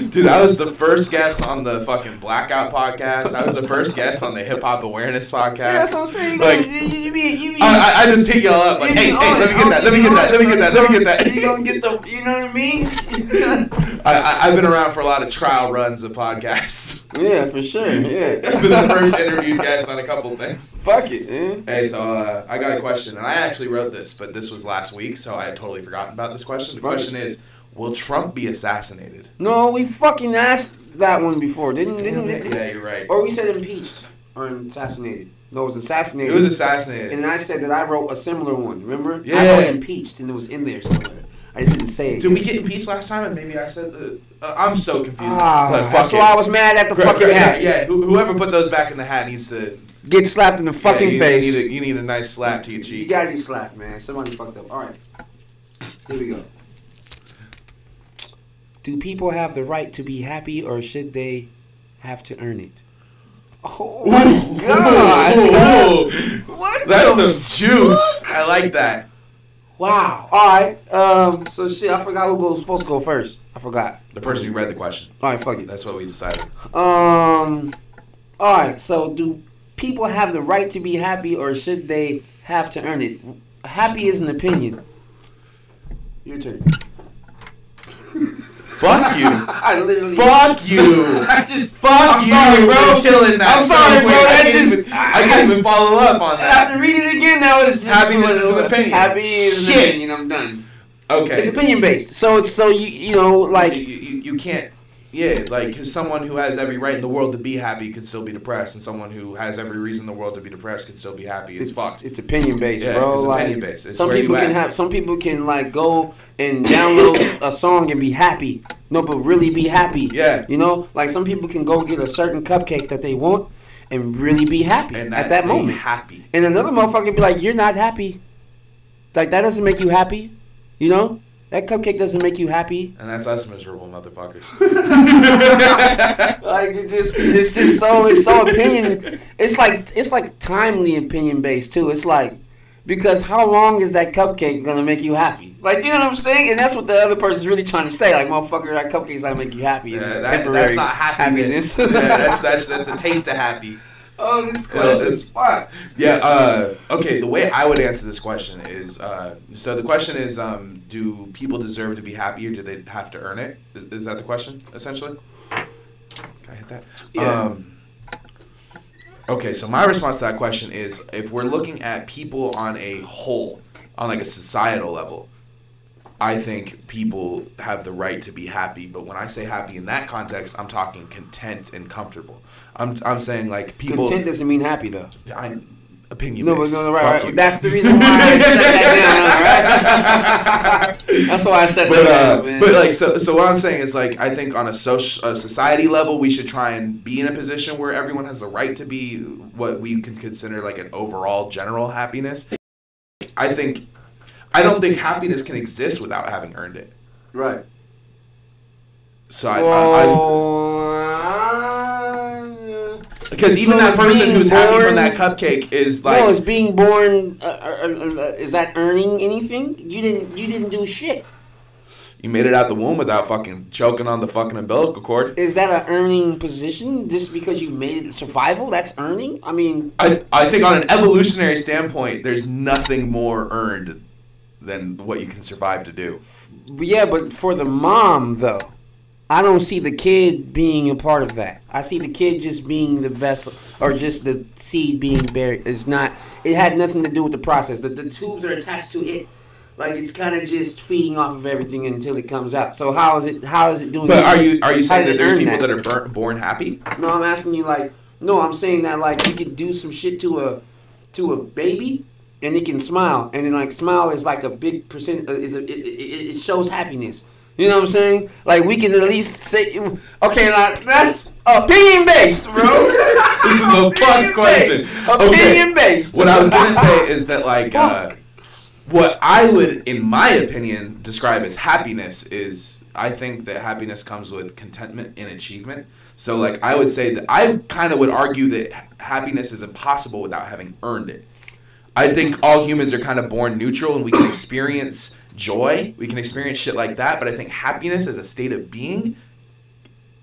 Dude, I was the first guest on the fucking Blackout podcast. I was the first guest on the Hip Hop Awareness podcast. Yeah, that's what I'm saying. Like, you be I just hit y'all up like, hey, let me get that. You gonna get the, you know what I mean? I've been around for a lot of trial runs of podcasts. Yeah, for sure. Yeah, I've been the first interviewed guest on a couple things. Fuck it, man. Hey, so I got a question, and I actually wrote this, but this was last week, so I had totally forgotten about this question. The question is, will Trump be assassinated? No, we fucking asked that one before, didn't we? Yeah, you're right. Or we said impeached or assassinated. No, it was assassinated. It was assassinated. And I said that I wrote a similar one, remember? Yeah. I wrote impeached, and it was in there somewhere. I just didn't say it. Did we get impeached last time? And maybe I said I'm so confused. That's why I was mad at the fucking hat. Yeah, whoever put those back in the hat needs to get slapped in the fucking face. You need a nice slap to your cheek. You gotta get slapped, man. Somebody fucked up. All right, here we go. Do people have the right to be happy, or should they have to earn it? Oh my God! What? That's some juice. I like that. Wow. All right. So shit, I forgot who was supposed to go first. I forgot. The person who read the question. All right, fuck it. That's what we decided. All right. So do people have the right to be happy, or should they have to earn it? Happy is an opinion. Your turn. Fuck you. I literally. Fuck you. I'm sorry, bro. Killing that. I'm sorry, bro. I can't even follow up on that. I have to read it again now. It's just Happiness is an opinion. Happy is an opinion. I'm done. Okay. It's opinion based. So you know like you can't. Yeah, like someone who has every right in the world to be happy could still be depressed, and someone who has every reason in the world to be depressed could still be happy. It's fucked. It's opinion based, yeah, bro. It's like, opinion based. It's some people can like go and download a song and be happy. No, but really be happy. Yeah. You know, like some people can go get a certain cupcake that they want and really be happy and at that moment. Happy. And another motherfucker be like, "You're not happy. Like that doesn't make you happy. You know." That cupcake doesn't make you happy. And that's us miserable motherfuckers. Like it's just so opinion. It's like timely opinion based too. It's like because how long is that cupcake gonna make you happy? Like you know what I'm saying? And that's what the other person's really trying to say. Like motherfucker, that cupcake's not make you happy. It's just temporary. That's not happiness. Yeah, that's a taste of happy. Oh, this question is fun. Yeah. Okay. The way I would answer this question is, so the question is, do people deserve to be happy, or do they have to earn it? Is that the question essentially? Can I hit that? Yeah. Okay. So my response to that question is, if we're looking at people on a whole, on like a societal level, I think people have the right to be happy. But when I say happy in that context, I'm talking content and comfortable. I'm saying like people. Content doesn't mean happy though. Opinion. No, but no, right. That's the reason why I said that down. Right? That's why I said that down. Man. But like, so what I'm saying is like, I think on a society level, we should try and be in a position where everyone has the right to be what we can consider like an overall general happiness. I don't think happiness can exist without having earned it. Right. So because even that person who's happy from that cupcake is like, no, it's being born. Is that earning anything? You didn't do shit. You made it out the womb without fucking choking on the fucking umbilical cord. Is that an earning position? Just because you made it survival, that's earning? I mean, I think on an evolutionary standpoint, there's nothing more earned than what you can survive to do. Yeah, but for the mom though, I don't see the kid being a part of that. I see the kid just being the vessel, or just the seed being buried. It's not. It had nothing to do with the process. The tubes are attached to it. Like, it's kind of just feeding off of everything until it comes out. So how is it doing? But are you saying that there's people that are born happy? No, I'm asking you like, no, I'm saying that like you could do some shit to a baby and it can smile, and then like smile is like a big percent. It shows happiness. You know what I'm saying? Like, we can at least say, okay, now that's opinion based, bro. This is a fucked question. Opinion based. What I was gonna say is that like. What I would, in my opinion, describe as happiness is, I think that happiness comes with contentment and achievement. So, like, I would say that I kind of would argue that happiness is impossible without having earned it. I think all humans are kind of born neutral, and we can experience joy. We can experience shit like that. But I think happiness as a state of being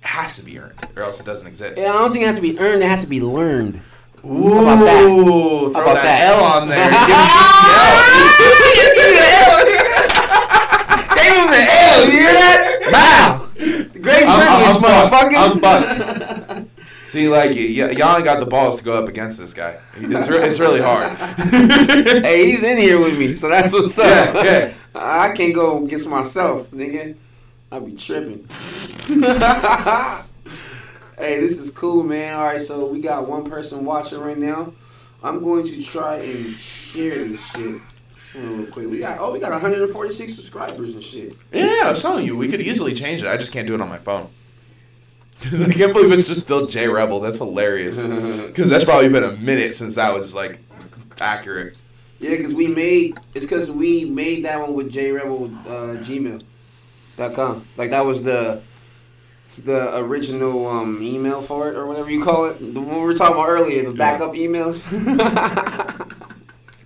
has to be earned, or else it doesn't exist. Yeah, I don't think it has to be earned. It has to be learned. Ooh, how about that? Throw How about that L on there. Give him the L. You hear that? Wow. Great privilege, motherfucker. I'm fucked. See, like, y'all ain't got the balls to go up against this guy. It's really hard. Hey, he's in here with me, so that's what's up. Yeah. I can't go against myself, nigga. I be tripping. Hey, this is cool, man. All right, so we got one person watching right now. I'm going to try and share this shit real quick. We got 146 subscribers and shit. Yeah, I was telling you, we could easily change it. I just can't do it on my phone. I can't believe it's just still J Rebel. That's hilarious. Because that's probably been a minute since that was, like, accurate. Yeah, because we made that one with jrebel@gmail.com. Like, that was the original email for it, or whatever you call it. The one we were talking about earlier, the backup emails.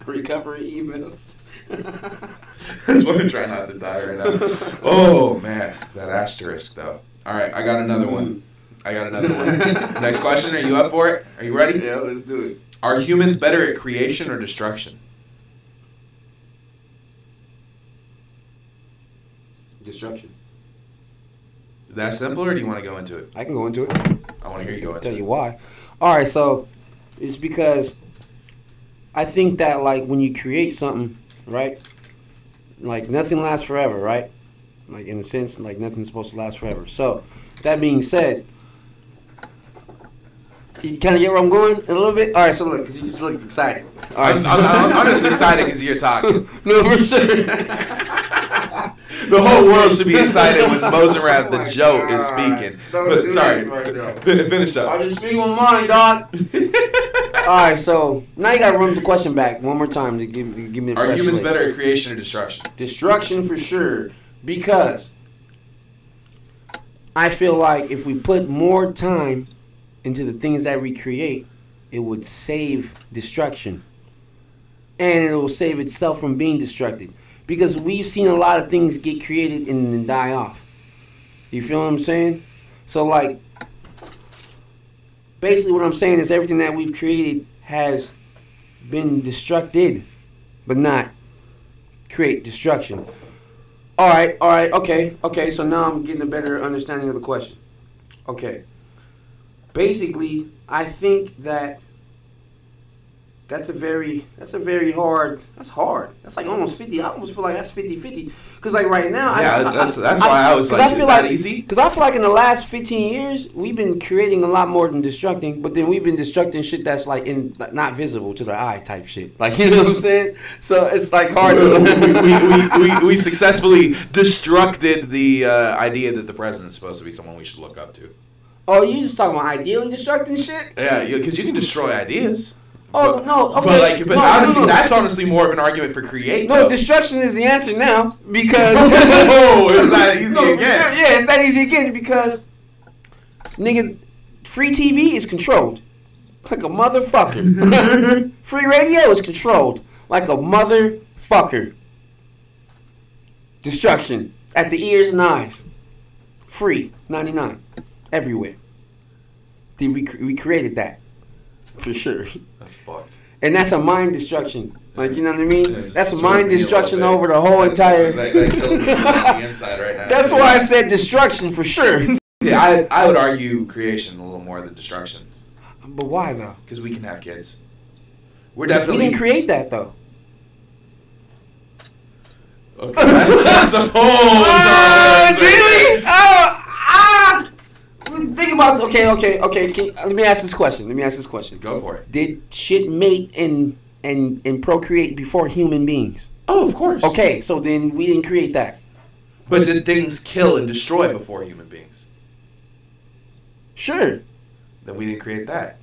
Recovery emails. That's why I'm trying not to die right now. Oh, man. That asterisk, though. All right, I got another one. Next question. Are you up for it? Are you ready? Yeah, let's do it. Are humans better at creation or destruction? Destruction. That simple, or do you want to go into it? I can go into it. I want to hear you go into it. Tell you why. All right, so it's because I think that, like, when you create something, right, like, nothing lasts forever, right? Like, in a sense, like, nothing's supposed to last forever. So, that being said, you kind of get where I'm going a little bit? All right, so look, because you just look excited. All right, I'm just excited because you're talking. No, for sure. The whole world should be excited when Mozenraff the joke is speaking. But sorry, finish up. I just speak my mind, dog. All right, so now you gotta run the question back one more time to give me the Are fresh humans slate. better at creation or destruction? Destruction for sure, because I feel like if we put more time into the things that we create, it would save destruction, and it will save itself from being destructed. Because we've seen a lot of things get created and then die off. You feel what I'm saying? So, like, basically what I'm saying is everything that we've created has been destructed, but not create destruction. All right, okay. So now I'm getting a better understanding of the question. Okay. Basically, I think that that's hard. That's like almost 50. I almost feel like that's 50-50. Because, like, right now... Yeah, that's why I was like, is that easy? Because I feel like in the last 15 years, we've been creating a lot more than destructing, but then we've been destructing shit that's, like, not visible to the eye type shit. Like, you know what I'm saying? So it's, like, hard to... we successfully destructed the idea that the president's supposed to be someone we should look up to. Oh, you just talking about ideally destructing shit? Yeah, because you can destroy ideas. Oh, no, okay. But honestly, that's honestly more of an argument for create. No, destruction is the answer now because. Oh, it's that easy again. Sure, yeah, it's that easy again because, nigga, free TV is controlled like a motherfucker. Free radio is controlled like a motherfucker. Destruction at the ears and eyes. Free 99 everywhere. We created that for sure. That's fucked. And that's a mind destruction. Like, you know what I mean? Yeah, that's a mind destruction over the whole entire. That killed me on the inside right now. That's why I said destruction for sure. Yeah, I would argue creation a little more than destruction. But why though? Because we can have kids. We didn't create that though. Okay, that's a whole. Did we? Think about okay. Let me ask this question. Go for it. Did shit mate and procreate before human beings? Oh, of course. Okay, so then we didn't create that. But did things kill and destroy before human beings? Sure. Then we didn't create that.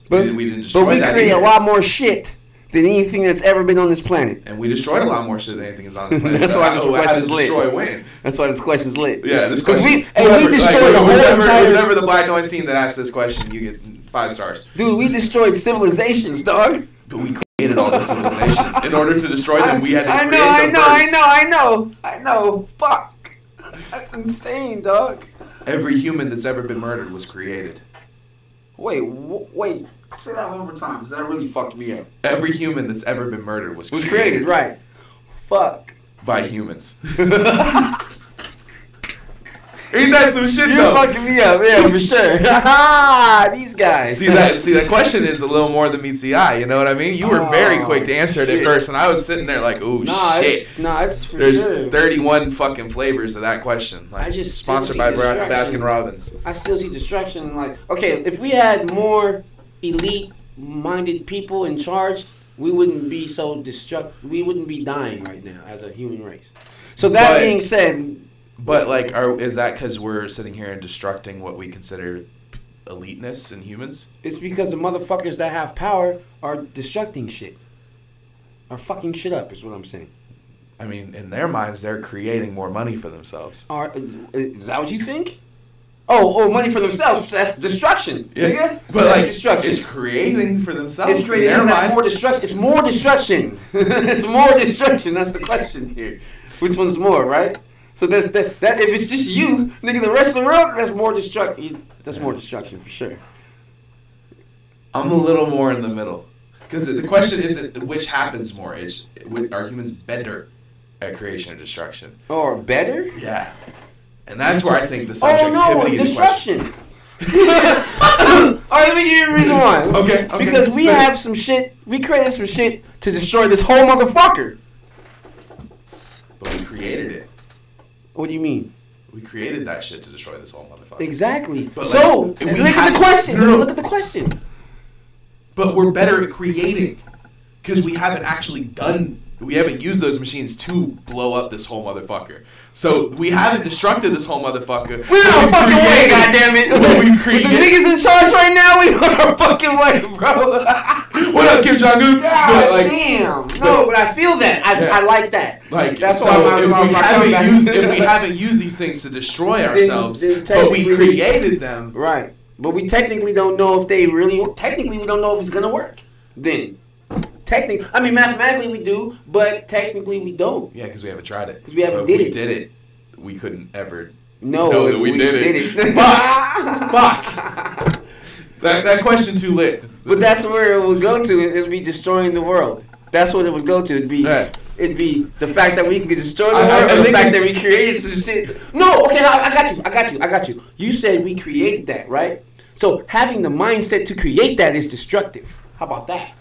But we didn't destroy that. But we create a lot more shit than anything that's ever been on this planet. And we destroyed a lot more shit than anything that's on this planet. That's why this question's lit. Win. That's why this question's lit. Yeah, this question. We destroyed the whole entire. Whichever the Black Noise team that asked this question, you get 5 stars. Dude, we destroyed civilizations, dog. But we created all the civilizations. In order to destroy them, we had to create them I know. Fuck. That's insane, dog. Every human that's ever been murdered was created. Wait. Say that one more time, because that really fucked me up. Every human that's ever been murdered was created, right. Fuck. By humans. Ain't that some shit, You're fucking me up, yeah, for sure. These guys. See that question is a little more than meets the eye, you know what I mean? You were very quick to answer it at first, and I was sitting there like, ooh, shit. It's for There's sure. 31 fucking flavors of that question. Like, I just sponsored by Baskin Robbins. I still see destruction. Like, okay, if we had more elite-minded people in charge, we wouldn't be so we wouldn't be dying right now as a human race. So that being said... But, like, is that because we're sitting here and destructing what we consider eliteness in humans? It's because the motherfuckers that have power are destructing shit. Are fucking shit up, is what I'm saying. I mean, in their minds, they're creating more money for themselves. Is that what you think? Oh, money for themselves. That's destruction. Yeah. But, that's like, destruction. It's creating for themselves. It's creating. That's more destruction. It's more destruction. It's more destruction. That's the question here. Which one's more, right? So that if it's just you, nigga, the rest of the world, that's more destruction. That's more destruction for sure. I'm a little more in the middle, because the question isn't which happens more. It's are humans better at creation or destruction? Or better? Yeah, and that's where I think the subjectivity of the question. Destruction. All right, let me give you a reason why. Okay. Because we have some shit. We created some shit to destroy this whole motherfucker. But we created it. What do you mean? We created that shit to destroy this whole motherfucker. Exactly. But so, look at the question. Look at the question. But we're better at creating, because we haven't used those machines to blow up this whole motherfucker. So we haven't destructed this whole motherfucker. We're on our fucking way, goddammit. We created. The niggas in charge right now, we on our fucking way, bro. What up, Kim Jong-un? Damn. No, but I feel that. I like that. Like, that's so why if we haven't used these things to destroy ourselves, but we created them. Right. But we technically don't know if they really... Technically, we don't know if it's going to work. Then... Technically, I mean, mathematically we do, but technically we don't. Yeah, because we haven't tried it. Because we haven't did it. If we did it, we couldn't ever know that we did it. Fuck. That question too lit. But that's where it would go to. It would be destroying the world. That's what it would go to. It'd be the fact that we can destroy the world, and the fact that we created some shit. No, okay, I got you. You said we created that, right? So having the mindset to create that is destructive. How about that?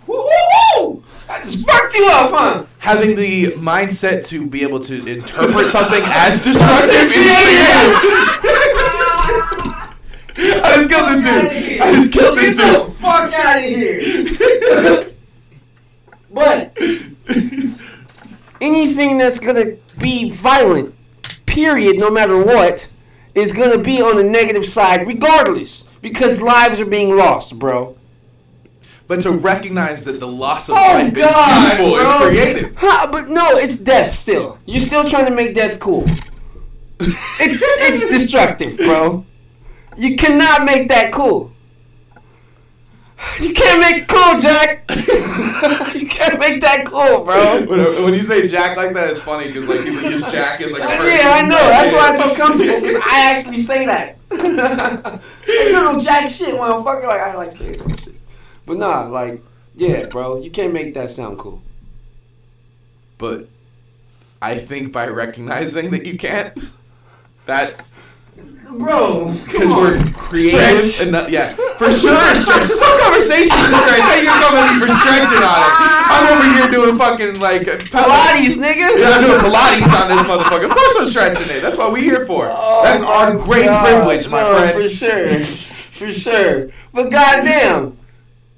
Woo! I just fucked you up, huh? Having the mindset to be able to interpret something as destructive is creative. I just killed this dude. Get the fuck out of here. But anything that's gonna be violent, period, no matter what, is gonna be on the negative side regardless. Because lives are being lost, bro. But to recognize that the loss of Oh, life God, is useful bro. is creative. But no, it's death still. You're still trying to make death cool. It's destructive, bro. You cannot make that cool. You can't make it cool, Jack. You can't make that cool, bro. When you say Jack like that, it's funny because like people use Jack as like a person. Yeah, I know. That's why it's so comfortable because I actually say that. You know, Jack shit, motherfucker. Like I like saying that shit. But nah, like, yeah, bro. You can't make that sound cool. But I think by recognizing that you can't, that's. Bro, because we're creative Stretch. enough. Yeah, for sure. Stretch. This whole conversation is stretch. How you come at me for stretching on it? I'm over here doing fucking like Pilates, nigga. Yeah, I'm doing Pilates on this motherfucker. Of course I'm stretching it. That's what we're here for. That's our great privilege, my friend. For sure, for sure. But goddamn,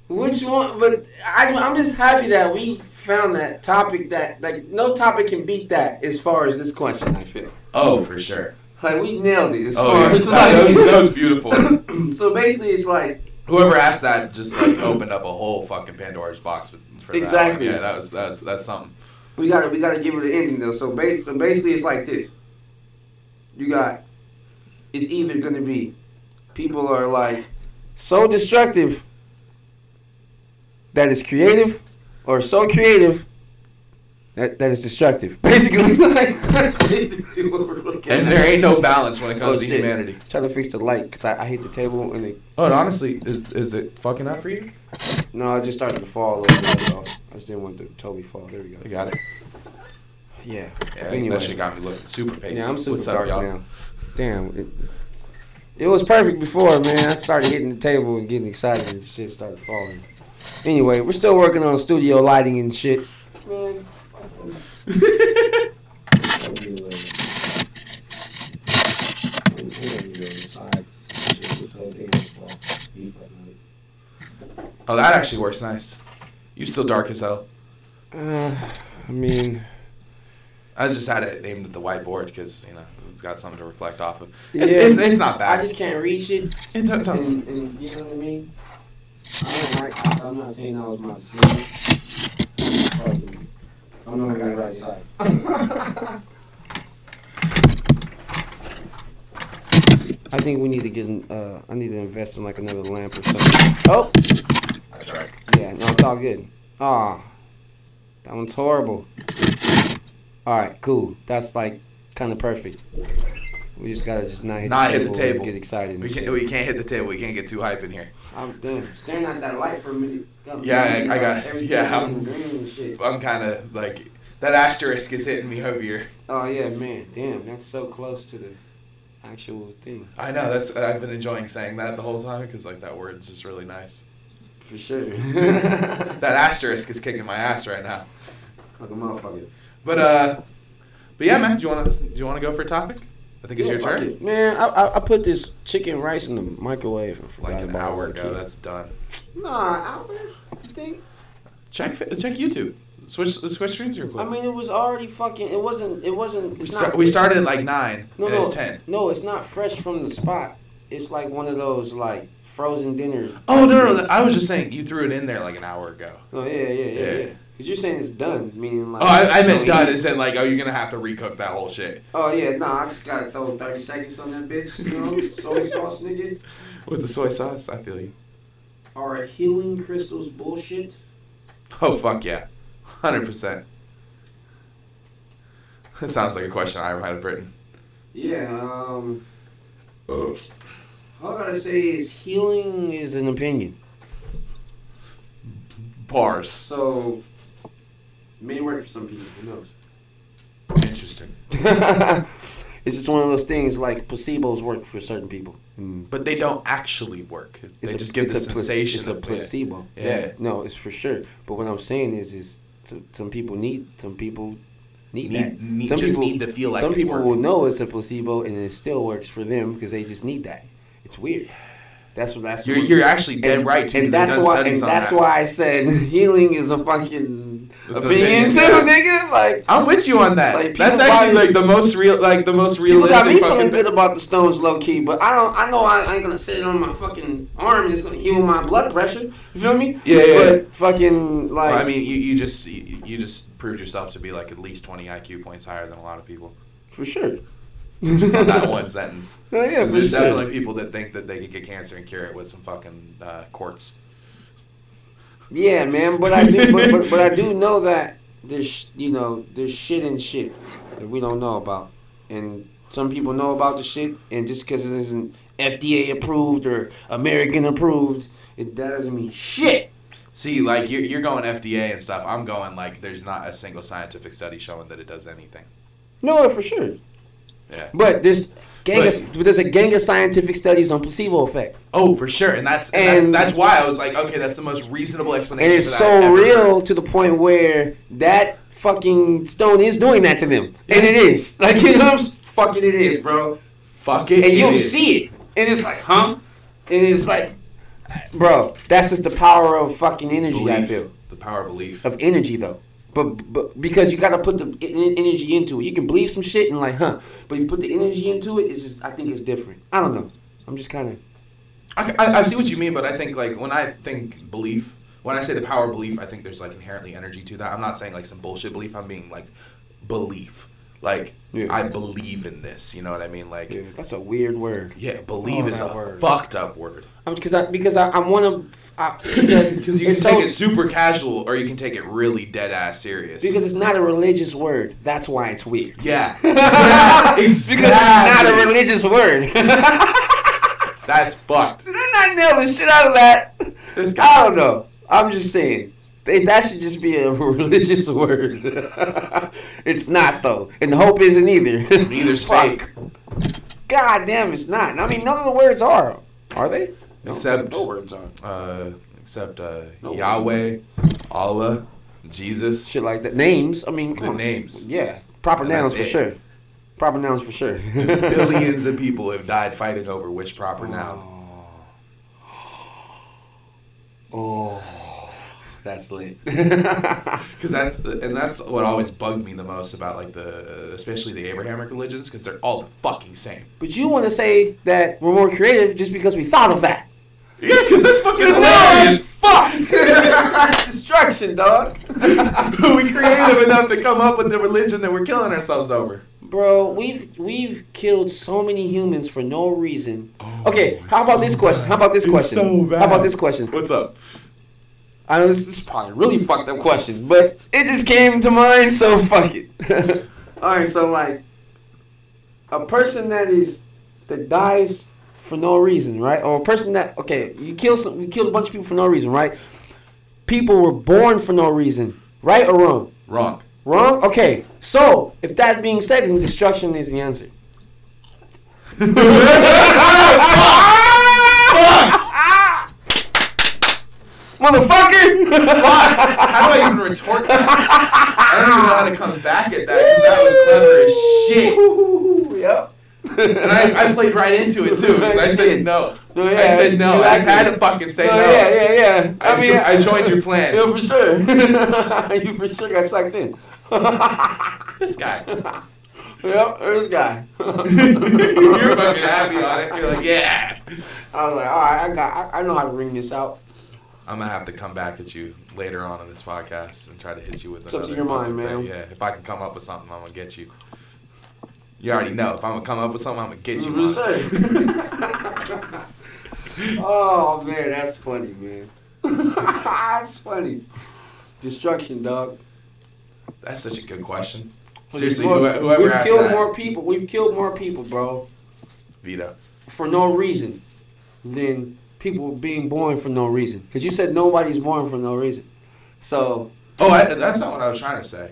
which one? But I'm just happy that we found that topic that like no topic can beat that as far as this question. I feel. Oh, for sure. Like we nailed it as Oh, far yeah. as that was beautiful. So basically, it's like whoever asked that just like opened up a whole fucking Pandora's box for exactly. That. Yeah, that's something. We gotta give it an ending though. So basically, it's like this. You got. It's either gonna be, people are like, so destructive. That is creative, or so creative. That is destructive. Basically, like, that's basically what we're looking at. And there ain't no balance when it comes to humanity. Try to fix the light because I hit the table and it. Oh, and honestly, is it fucking up for you? No, it just started to fall a little bit. So I just didn't want it to totally fall. There we go. You got it. Yeah. Yeah, Anyway. that shit got me looking super pasty. Yeah, I'm super What's dark up, y'all? now. Damn. It was perfect before, man. I started hitting the table and getting excited and shit started falling. Anyway, we're still working on studio lighting and shit. Man. Oh, that actually works nice. You still dark as hell. I mean, I just had it aimed at the whiteboard because it's got something to reflect off of. yeah, It's not bad. I just can't reach it. It's And you know what I mean? I'm not saying that was my decision. I'm not gonna right side. I think we need to get. I need to invest in like another lamp or something. Oh. That's right. Yeah, no, it's all good. Ah, that one's horrible. All right, cool. That's like kind of perfect. We just gotta just not hit the table. And get excited. We can't hit the table. We can't get too hype in here. I'm staring at that light for a minute. Yeah, I got. everything Yeah, in green and shit. I'm kind of like that asterisk is hitting me heavier. Oh yeah, man. Damn, that's so close to the actual thing. I know. I've been enjoying saying that the whole time because like that word's just really nice. For sure. That asterisk is kicking my ass right now. Like a motherfucker. But yeah, man. Do you wanna go for a topic? I think it's your turn. It. Man, I put this chicken rice in the microwave and forgot Like an about hour it. ago, that's done. Nah, hour? You think? Check YouTube. Switch screens real quick. I mean, it was already fucking. It wasn't. We started at like 9. No, and it's 10. No, it's not fresh from the spot. It's like one of those like frozen dinner. Oh no! I was just saying you threw it in there like an hour ago. Oh yeah. Because you're saying it's done, meaning like. Oh, I meant done. As in like, you're gonna have to recook that whole shit. Oh yeah, I just gotta throw 30 seconds on that bitch. You know, soy sauce, nigga. With the soy sauce, I feel you. Are healing crystals bullshit? Oh fuck yeah, 100%. That sounds like a question I might have written. Yeah. All I gotta say is healing is an opinion. Bars. So, it may work for some people. Who knows? Interesting. It's just one of those things like placebos work for certain people. But they don't actually work. They just give the sensation. It's a placebo. Yeah. No, it's for sure. But what I'm saying is some people need that. Some people need to feel like some it's people working. will know it's a placebo and it still works for them because they just need that. It's weird. You're actually dead right too. And that's why I said healing is a fucking opinion too, nigga. Like, I'm with you on that. Like, that's actually like the most realistic. People got me feeling good about the stones, low key, but I know I ain't gonna sit it on my fucking arm and it's gonna heal my blood pressure. You feel me? Yeah. But fucking like, well, I mean, you just proved yourself to be like at least 20 IQ points higher than a lot of people. For sure. Just in that one sentence. Yeah, for there's sure. definitely people that think that they could get cancer and cure it with some fucking quartz. Yeah, man, but I do, but I do know that there's shit and shit that we don't know about, and some people know about the shit, and just because it isn't FDA approved or American approved, that doesn't mean shit. See, like you're going FDA and stuff. I'm going like there's not a single scientific study showing that it does anything. No, for sure. Yeah. But there's a gang of scientific studies on placebo effect. Oh, for sure, and that's why I was like, okay, that's the most reasonable explanation. And it's so real to the point where that fucking stone is doing that to them, and it is like, you know, fucking it is, bro. Fuck it, and you'll see it, and it's like, huh? And it's like, bro, that's just the power of fucking energy. Belief. I feel The power of belief. Of energy, though. But because you gotta put the energy into it. You can believe some shit and like, huh? But you put the energy into it, it's just, I think it's different. I don't know. I'm just kind of. I see what you mean, but I think like when I think belief, when I say the power of belief, I think there's like inherently energy to that. I'm not saying like some bullshit belief. I'm being like belief. Like, I believe in this. You know what I mean? Like, that's a weird word. Yeah, believe is a fucked up word. Because I'm one of. Because you can take it super casual or you can take it really dead ass serious. Because it's not a religious word. That's why it's weird. Yeah. Exactly. Because it's not a religious word. That's fucked. Did I not nail the shit out of that? I don't know. I'm just saying. That should just be a religious word. It's not, though. And hope isn't either. Neither's fake. God damn, it's not. I mean, none of the words are. Are they? Except no words are. Except Yahweh, Allah, Jesus. Shit like that. Names. I mean, come on. Names. Yeah. Proper nouns for sure. Proper nouns for sure. Billions of people have died fighting over which proper noun. Oh. That's lit. Because that's what always bugged me the most about like especially the Abrahamic religions, because they're all the fucking same. But you want to say that we're more creative just because we thought of that. Yeah, because that's fucking hilarious. Fuck. Destruction, dog. We creative enough to come up with the religion that we're killing ourselves over. Bro, we've killed so many humans for no reason. Okay, how about this question? How about this question? So bad. How about this question? What's up? I know this is probably a really fucked up question, but it just came to mind, so fuck it. Alright, so like a person that dies for no reason, right? Or a person that you killed a bunch of people for no reason, right? People were born for no reason, right or wrong? Wrong. Wrong? Okay. So, if that being said, then destruction is the answer. Motherfucker! How do I even retort that? I don't even know how to come back at that, because that was clever as shit. Yep. And I played right into it too, because I said no. No, yeah, I said no. I had to fucking say no. Yeah. I joined your plan. Yeah, for sure. You for sure got sucked in. This guy. Yep, this guy. You're fucking happy on it. You're like, yeah. I was like, all right, I know how to ring this out. I'm gonna have to come back at you later on in this podcast and try to hit you with another. It's up to your mind, man. Yeah, if I can come up with something, I'm gonna get you. You already know. If I'm gonna come up with something, I'm gonna get you. Oh man, that's funny, man. That's funny. Destruction, dog. That's such a good question. Seriously, whoever asked that. We've killed more people, bro. Vito. For no reason than people being born for no reason. Because you said nobody's born for no reason. So. Oh, that's not what I was trying to say.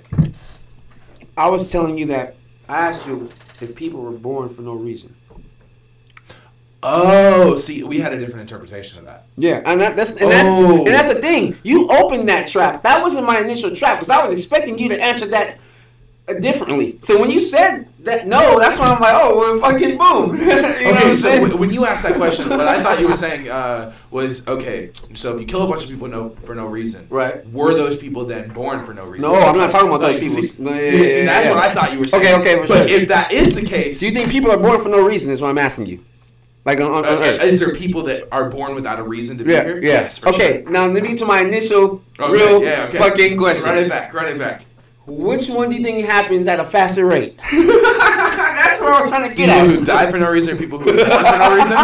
I was telling you that I asked you if people were born for no reason. Oh, see, we had a different interpretation of that. Yeah, and that's the thing. You opened that trap. That wasn't my initial trap, because I was expecting you to answer that differently. So when you said that, no, that's why I'm like, oh, well, fucking boom. You know what I'm saying? When you asked that question, what I thought you were saying was, okay, so if you kill a bunch of people for no reason, right? Were those people then born for no reason? No, I'm not talking about those people. See, that's what I thought you were saying. Okay, but sure. If that is the case, do you think people are born for no reason? Is what I'm asking you. Like on Earth. Is there people that are born without a reason to be here? Yeah. Yes. Okay. Sure. Now let me to my initial fucking question. Run it back. Which one do you think happens at a faster rate? That's what I was trying to get at. People who die for no reason or people who are born for no reason?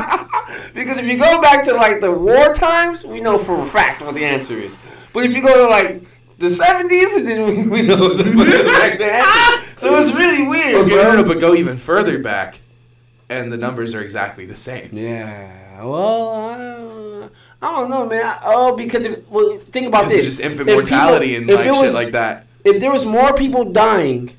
Because if you go back to like the war times, we know for a fact what the answer is. But if you go to like the 70s, then we know the answer. So it's really weird. Okay, but go even further back, and the numbers are exactly the same. Yeah. Well, I don't know, man. Because think about this. It's just infant mortality and shit like that. If there was more people dying,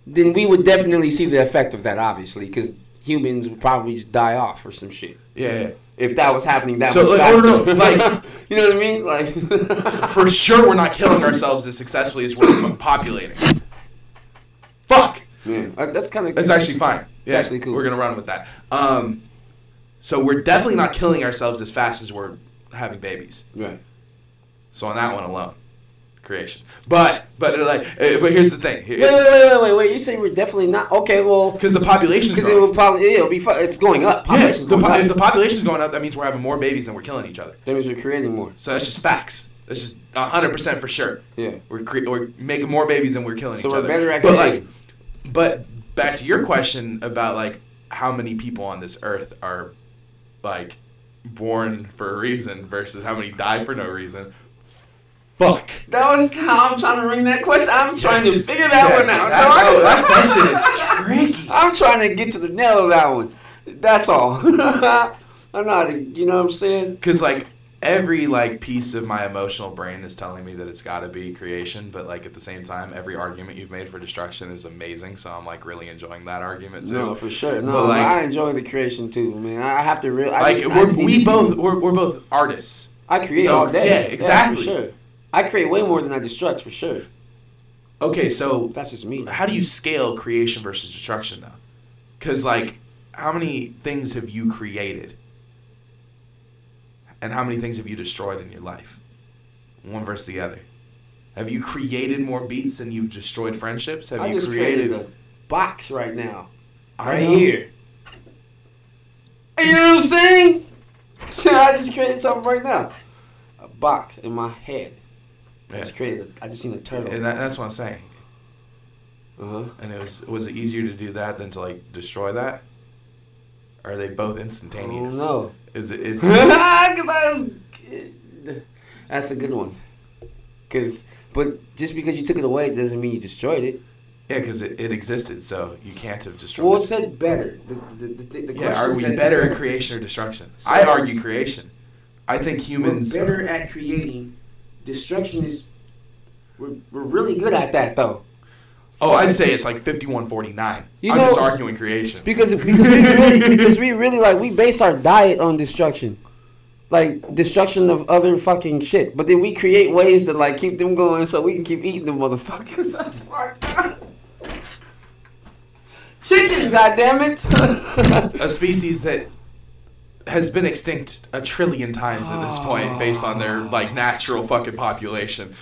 then we would definitely see the effect of that, obviously, because humans would probably just die off or some shit. Yeah. If that was happening much faster. You know what I mean? Like, for sure we're not killing ourselves as successfully as we're populating. Fuck! Yeah, that's kind of... That's actually fine. It's actually cool. We're going to run with that. So we're definitely not killing ourselves as fast as we're having babies. Right. So on that one alone. Creation, but here's the thing. Wait! You say we're definitely not okay. Well, because the population's because it'll be it's going up. If the population's going up, that means we're having more babies than we're killing each other. That means we're creating more. So that's just facts. That's just 100% for sure. Yeah, we're making more babies than we're killing each other. So we're better at creating. But back to your question about like how many people on this earth are like born for a reason versus how many die for no reason. Fuck. That was how I'm trying to ring that question. I'm trying to figure that one out. That question is tricky. I'm trying to get to the nail of that one. That's all. I'm not, you know what I'm saying? Because like every like piece of my emotional brain is telling me that it's got to be creation, but like at the same time, every argument you've made for destruction is amazing. So I'm like really enjoying that argument too. No, for sure. No, like, I enjoy the creation too, man. I have to realize. We're both artists. I create all day. Yeah, exactly. Yeah, for sure. I create way more than I destruct, for sure. Okay, so... That's just me. How do you scale creation versus destruction, though? Because, like, how many things have you created? And how many things have you destroyed in your life? One versus the other. Have you created more beats than you've destroyed friendships? Have you created a box right now. Right here. You know what I'm saying? So I just created something right now. A box in my head. Yeah. I just seen a turtle. And that's what I'm saying. Uh-huh. And was it easier to do that than to like destroy that? Or are they both instantaneous? I don't know. Is That's a good one. But just because you took it away doesn't mean you destroyed it. Yeah, because it existed, so you can't have destroyed it. It said better. The are we better at creation or destruction? So I argue creation. I think humans... We're better at creating. Destruction is... We're really good at that, though. Oh, I'd say it's like 51-49. I'm just arguing creation. Because we really like, we base our diet on destruction. Like, destruction of other fucking shit. But then we create ways to, like, keep them going so we can keep eating them motherfuckers. That's fucked up. Chicken, goddammit. A species that has been extinct 1 trillion times at this point based on their, like, natural fucking population.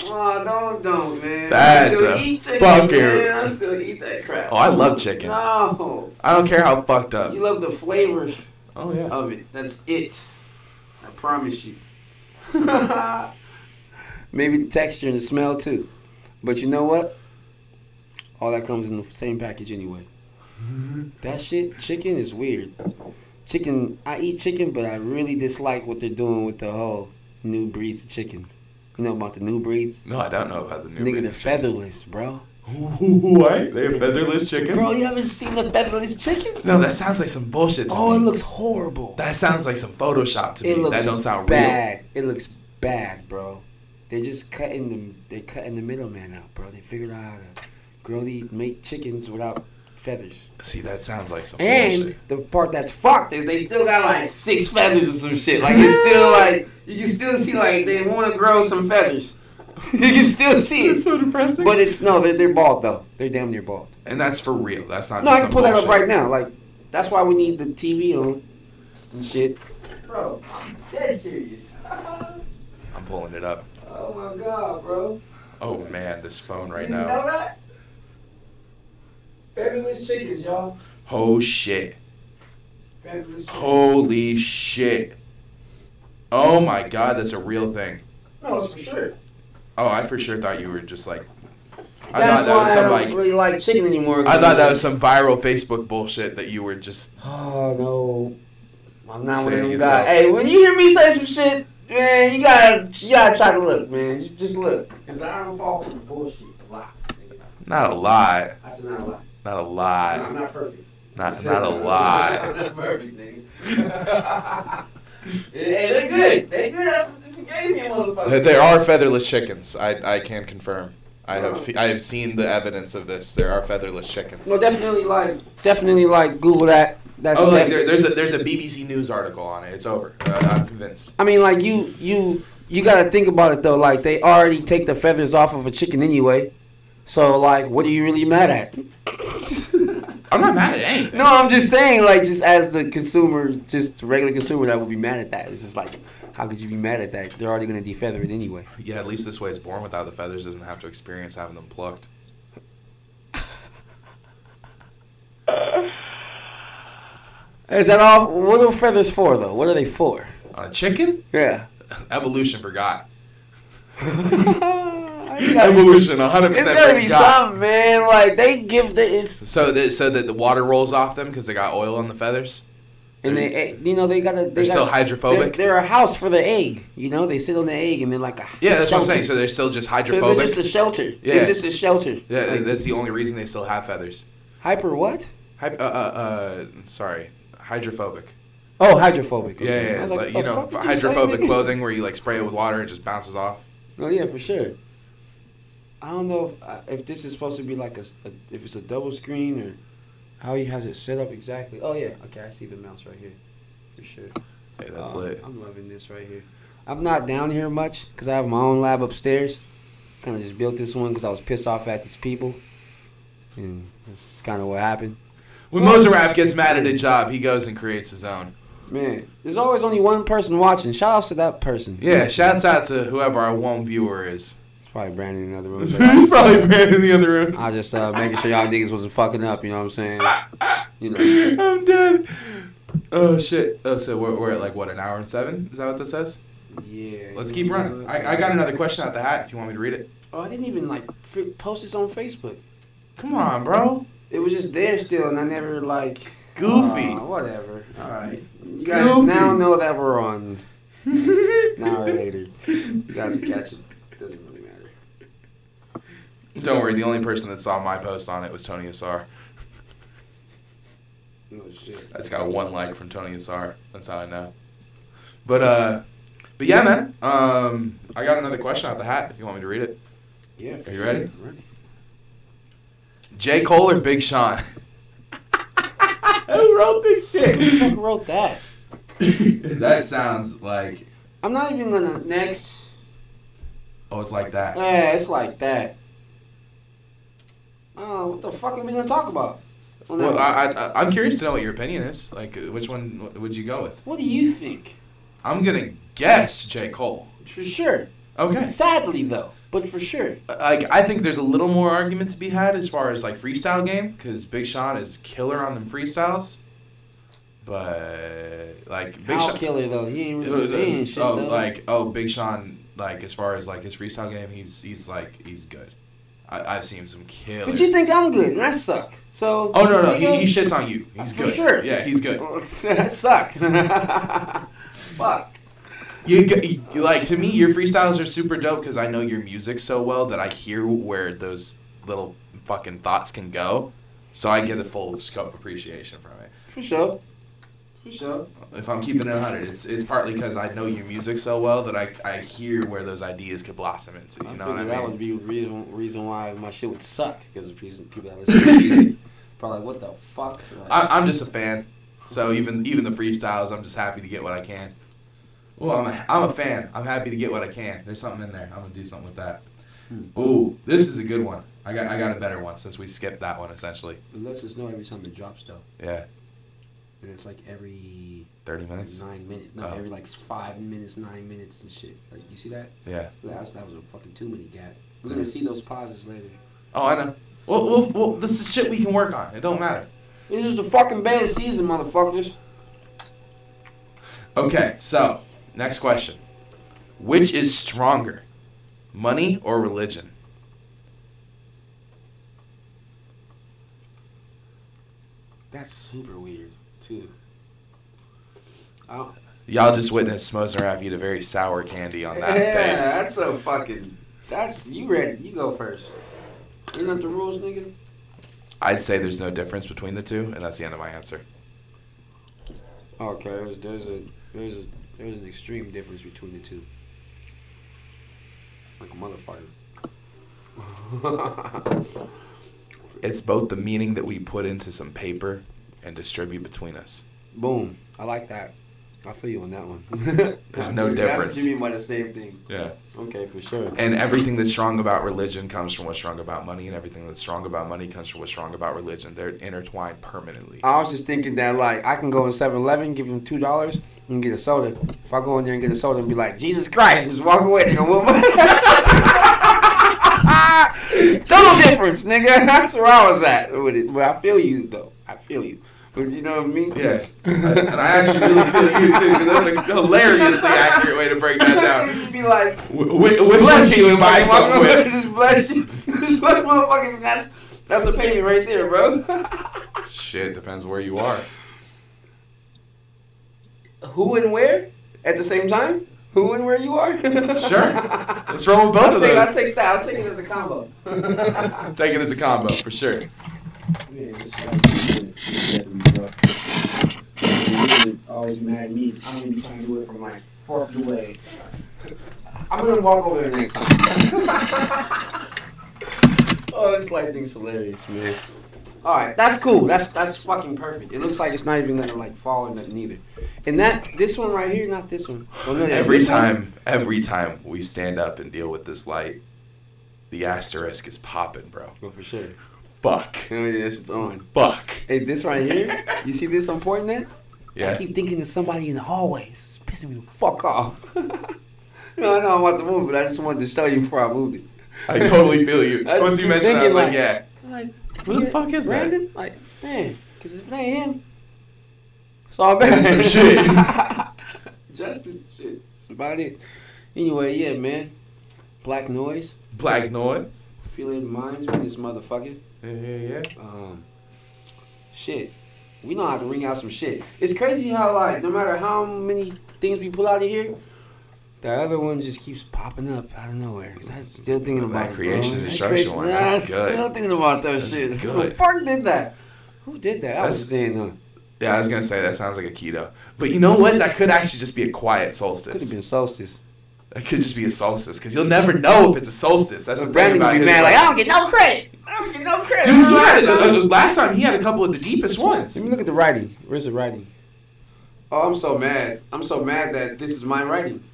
Oh, don't, man. That's I still eat that crap. Oh, I love chicken. No. I don't care how fucked up. You love the flavor of it. That's it. I promise you. Maybe the texture and the smell, too. But you know what? All that comes in the same package anyway. That shit, chicken is weird. Chicken, I eat chicken, but I really dislike what they're doing with the whole new breeds of chickens. You know about the new breeds? No, I don't know about the new breeds. Nigga, they're featherless, bro. What? They have featherless chickens? Bro, you haven't seen the featherless chickens? No, that sounds like some bullshit to me. It looks horrible. That sounds like some Photoshop to me. That don't sound bad. real. It looks bad, bro. They're just cutting the middleman out, bro. They figured out how to make chickens without feathers. See, that sounds like some bullshit. And the part that's fucked is they still got like 6 feathers or some shit. Like it's still like you can still see like they want to grow some feathers. You can still see it. It's so depressing. But they're bald though. They're damn near bald. And that's for real. That's not. No, just I can pull that up bullshit. right now. Like, that's why we need the TV on and shit. Bro, I'm dead serious. I'm pulling it up. Oh my god, bro. Oh man, this phone right You now. know that? Fabulous chickens, y'all. Oh shit. Fabulous chickens. Holy shit. Oh my god, that's a real thing. No, it's for sure. Oh, I for sure thought you were just like. I That's thought that was why some I don't like. really like chicken anymore. I thought that was some viral Facebook bullshit that you were just. Oh no, I'm not one of Saying them yourself. guys. Hey, when you hear me say some shit, man, you gotta try to look, man. Just look, cause I don't fall for the bullshit a lot. Not a lot. I said not a lot. Not a lot. I'm not perfect. Not a lot. I'm not perfect, nigga. Hey, they're good. They're good. Motherfuckers. There are featherless chickens. I can confirm. I have seen the evidence of this. There are featherless chickens. Well, definitely like Google that. That's like there's a BBC News article on it. It's over. I'm convinced. I mean, like you gotta think about it though. Like they already take the feathers off of a chicken anyway. So like, what are you really mad at? I'm not mad at anything. No, I'm just saying, like, just as the consumer, just the regular consumer that would be mad at that. It's just like, how could you be mad at that? They're already gonna defeather it anyway. Yeah, at least this way it's born without the feathers. Doesn't have to experience having them plucked. Is that all? What are feathers for, though? What are they for? On a chicken? Yeah. Evolution forgot. Evolution 100% It's gotta be something, man. Like they give so that the water rolls off them because they got oil on the feathers. And they're still hydrophobic. They're a house for the egg. You know, they sit on the egg and they're like a That's shelter. what I'm saying. So they're still just So hydrophobic. they're just a shelter. Yeah. It's just a shelter. Yeah, Like, that's the only reason they still have feathers. hyper what? Sorry, hydrophobic. Oh, hydrophobic. Yeah. I was like, You know, what the fuck did you say, hydrophobic nigga? clothing where you like spray it with water and it just bounces off. Oh yeah, for sure. I don't know if this is supposed to be like if it's a double screen or how he has it set up exactly. Oh yeah, okay, I see the mouse right here, for sure. Hey, that's lit. I'm loving this right here. I'm not down here much because I have my own lab upstairs. Kind of just built this one because I was pissed off at these people, and this is kind of what happened. When Mozenraff gets mad at a job, he goes and creates his own. Man, there's always only one person watching. Shout out to that person. Yeah, shouts out to whoever our one viewer is. It's probably Brandon in the other room. He's probably Brandon in the other room. I just making sure y'all niggas wasn't fucking up. You know what I'm saying? You know. I'm dead. Oh shit. Oh, so we're at like what, an hour and 7? Is that what that says? Yeah. Let's keep running. I got another question out the hat if you want me to read it. Oh, I didn't even post this on Facebook. Come on, bro. It was just there still, and I never Goofy. Whatever. All right. You guys Goofy. now know that we're on. An hour later, you guys can catch it. Doesn't really matter. Don't worry. The only person that saw my post on it was Tony Asar. No shit. That's got 1 like from Tony Asar. That's how I know. But yeah, man. I got another question out the hat if you want me to read it. Yeah. Are you ready? I'm ready. J. Cole or Big Sean? Who wrote this shit? Who the fuck wrote that? That sounds like. I'm not even gonna next. Oh, it's like that. Yeah, it's like that. Oh, what the fuck are we gonna talk about? On that Well, one? I'm curious to know what your opinion is. Like, which one would you go with? What do you think? I'm gonna guess J. Cole. For sure. Okay. Sadly, though, but for sure. Like, I think there's a little more argument to be had as far as like freestyle game, because Big Sean is killer on them freestyles. But like Big How Sean, killer though? He ain't really saying shit though. Big Sean, like as far as like his freestyle game, he's good. I've seen some killer. But you think I'm good, and I suck. So. Oh no, nigga, he shits on you. He's for good. sure. Yeah, he's good. I suck. Fuck. You like, to me, your freestyles are super dope because I know your music so well that I hear where those little fucking thoughts can go, so I get a full scope appreciation from it. For sure. For sure. If I'm keeping it 100, it's partly because I know your music so well that I hear where those ideas could blossom into. You know what I mean? That would be reason why my shit would suck, because the people that listen to music probably like, what the fuck? Like, I'm just a fan, so even the freestyles, I'm just happy to get what I can. Well, I'm a fan. I'm happy to get what I can. There's something in there. I'm gonna do something with that. Ooh, this is a good one. I got a better one since we skipped that one essentially. It lets us know every time it drops though. Yeah. And it's like every 30 minutes? 9 minutes. No, every like 5 minutes, 9 minutes and shit. Like, you see that? Yeah. That was a fucking 2 minute gap. We're gonna see those pauses later. Oh, I know. Well, this is shit we can work on. It don't matter. This is the fucking bad season, motherfuckers. Okay, so next question: which is stronger, money or religion? That's super weird, too. Y'all just witnessed Mozenraff eat a very sour candy on that face. That's a fucking... You ready. You go first. Isn't that the rules, nigga? I'd say there's no difference between the two, and that's the end of my answer. Okay, there's an extreme difference between the two. Like a motherfucker. It's both the meaning that we put into some paper and distribute between us. Boom. I like that. I feel you on that one. There's no difference. That's what you mean by the same thing. Yeah. Okay, for sure. And everything that's strong about religion comes from what's strong about money, and everything that's strong about money comes from what's strong about religion. They're intertwined permanently. I was just thinking that, like, I can go in 7-Eleven, give them $2, and get a soda. If I go in there and get a soda and be like, Jesus Christ, just walk away, nigga. Total difference, nigga. That's where I was at with it. But I feel you, though. I feel you. But you know what I mean? Yeah. And I actually really feel you, too, because that's a hilariously accurate way to break that down. You'd be like, which one can you buy something with? Just bless you. Motherfuckers, that's a payment right there, bro. Shit, depends where you are. Who and where? At the same time? Who and where you are? Sure. What's wrong with both of those? I'll take that. I'll take it as a combo. Take it as a combo, for sure. Yeah, always mad at me. I'm gonna be trying to do it from like 4 feet away. I'm gonna walk over there next time. Oh, this lightning's hilarious, man. Alright, that's cool. That's fucking perfect. It looks like it's not even gonna like fall or nothing either. And this one right here, not this one. Oh, no, every time we stand up and deal with this light, the asterisk is popping, bro. Oh, for sure. Fuck. Oh, yeah, it's on. Fuck. Hey, this right here, you see this I'm pointing at? Yeah. I keep thinking of somebody in the hallway. It's pissing me the fuck off. No, I know I'm about to move it. I just wanted to show you before I moved it. I totally feel you. Once you mentioned it, I was like, yeah. Like, who the fuck is Brandon? that? Like, man, because if it ain't him, it's all bad. Some shit. Justin, shit. That's about it. Anyway, yeah, man. Black noise. Black noise. Feeling minds, man, this motherfucker. Yeah. Shit. We know how to ring out some shit. It's crazy how, like, no matter how many things we pull out of here, the other one just keeps popping up out of nowhere. Cause I'm still thinking about that creation and destruction one. I'm That's good. still thinking about that shit. Good. Who the fuck did that? Who did that? I was saying, yeah, I was gonna say that sounds like a keto. But you know what? That could actually just be a quiet solstice. Could have been solstice. That could just be a solstice, because you'll never know if it's a solstice. That's the Brandon thing about would be his mad, like, life. I don't get no credit. Dude, last time he had a couple of the deepest ones. Let me look at the writing. Where's the writing? Oh, I'm so mad. I'm so mad that this is my writing.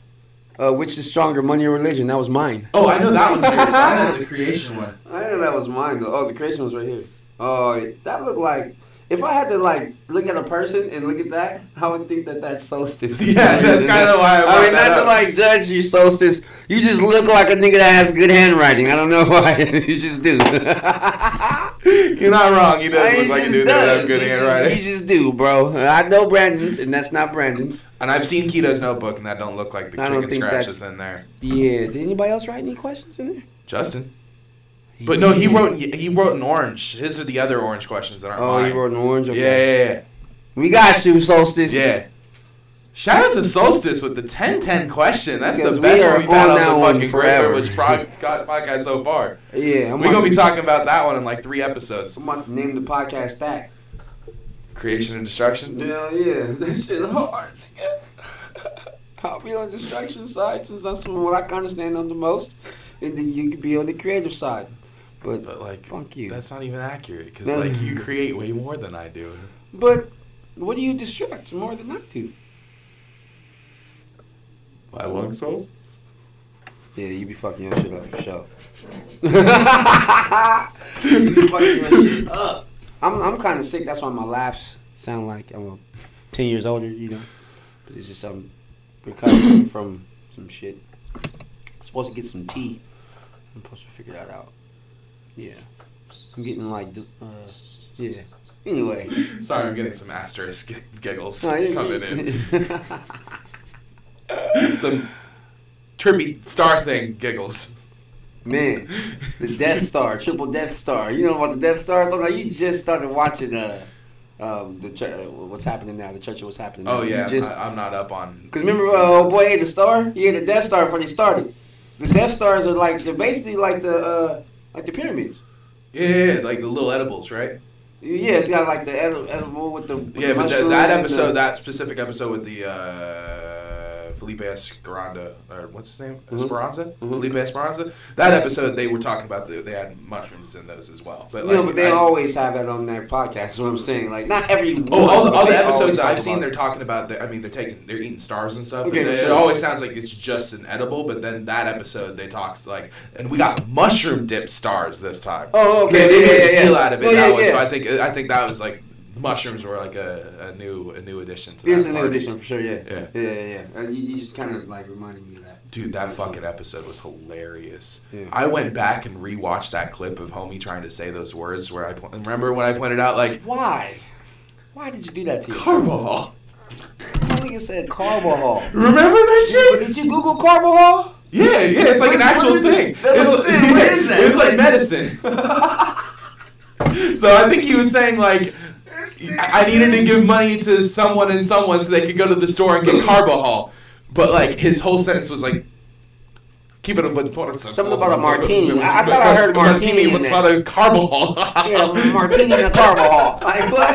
Which is stronger, money or religion? That was mine. Oh, I know that one's yours, but I had the creation one. I know that was mine, though. Oh, the creation was right here. Oh, that looked like... If I had to, like, look at a person and look at that, I would think that that's solstice. Yeah, that's kind of why I mean, not to, like, judge you, solstice. You just look like a nigga that has good handwriting. I don't know why. You just do. You're not wrong. He does look like a dude that has good handwriting. You just do, bro. I know Brandon's, and that's not Brandon's. And I've seen Keto's notebook, and that don't look like the chicken scratches in there. Yeah. Did anybody else write any questions in there? Justin. But no, he wrote in orange. His are the other orange questions that aren't mine. Oh, he wrote in orange? Okay. Yeah. We got you, Solstice. Yeah. Shout out to Solstice with the 10-10 question. That's because the best one we've had on the fucking forever. Great podcast so far. Yeah. We're going to be talking about that one in like 3 episodes. I'm about to name the podcast that. Creation and Destruction? Hell yeah. That shit hard. I'll be on the destruction side since that's what I can understand on the most. And then you can be on the creative side. But like, fuck you. That's not even accurate, because like you create way more than I do. But what do you destruct more than I do? My lung cells? Yeah, you be fucking your shit up for sure. You be fucking your shit up. I'm kind of sick. That's why my laughs sound like I'm 10 years older, you know. But it's just I'm recovering from some shit. I'm supposed to get some tea. I'm supposed to figure that out. Yeah. I'm getting like, yeah. Anyway. Sorry, I'm getting some asterisk giggles No, coming in. Some trippy star thing giggles. Man, the Death Star, triple Death Star. You know about the Death Stars? Like you just started watching what's happening now. The Church of What's Happening Now. Oh yeah, I'm not up on. Because remember, old boy ate the star. He ate the Death Star before they started. The Death Stars are they're basically like the pyramids. Yeah, like the little edibles, right? Yeah, it's got like the edible with the but that episode, that specific episode with the Felipe Esperanza, or what's his name? Esperanza? Mm-hmm. Felipe Esperanza. That episode, they were talking about they had mushrooms in those as well. But but they always have that on their podcast. That's what I'm saying. Like not every one. All the episodes I've seen, they're talking about. They're eating stars and stuff. Okay, it always sounds like it's just an edible. But then that episode, they talked and we got mushroom dipped stars this time. Oh, okay. They made a deal out of it that way. So I think that was like. Mushrooms were like a new addition to that. It's a new addition for sure, yeah. You just kind of like reminded me of that. Dude, that fucking episode was hilarious. Yeah. I went back and rewatched that clip of homie trying to say those words where remember when I pointed out why did you do that to yourself? Carbahol. I think it said carbahol. Remember that shit? But did you Google carbahol? Yeah, it's like an actual thing. That's what I'm saying. What is that? It's like medicine. So I think he was saying I needed to give money to someone and someone so they could go to the store and get carbahol. But his whole sentence was keep it something about a martini. I thought I heard martini in about a carbahol. Yeah, martini and a carbahol. Like what?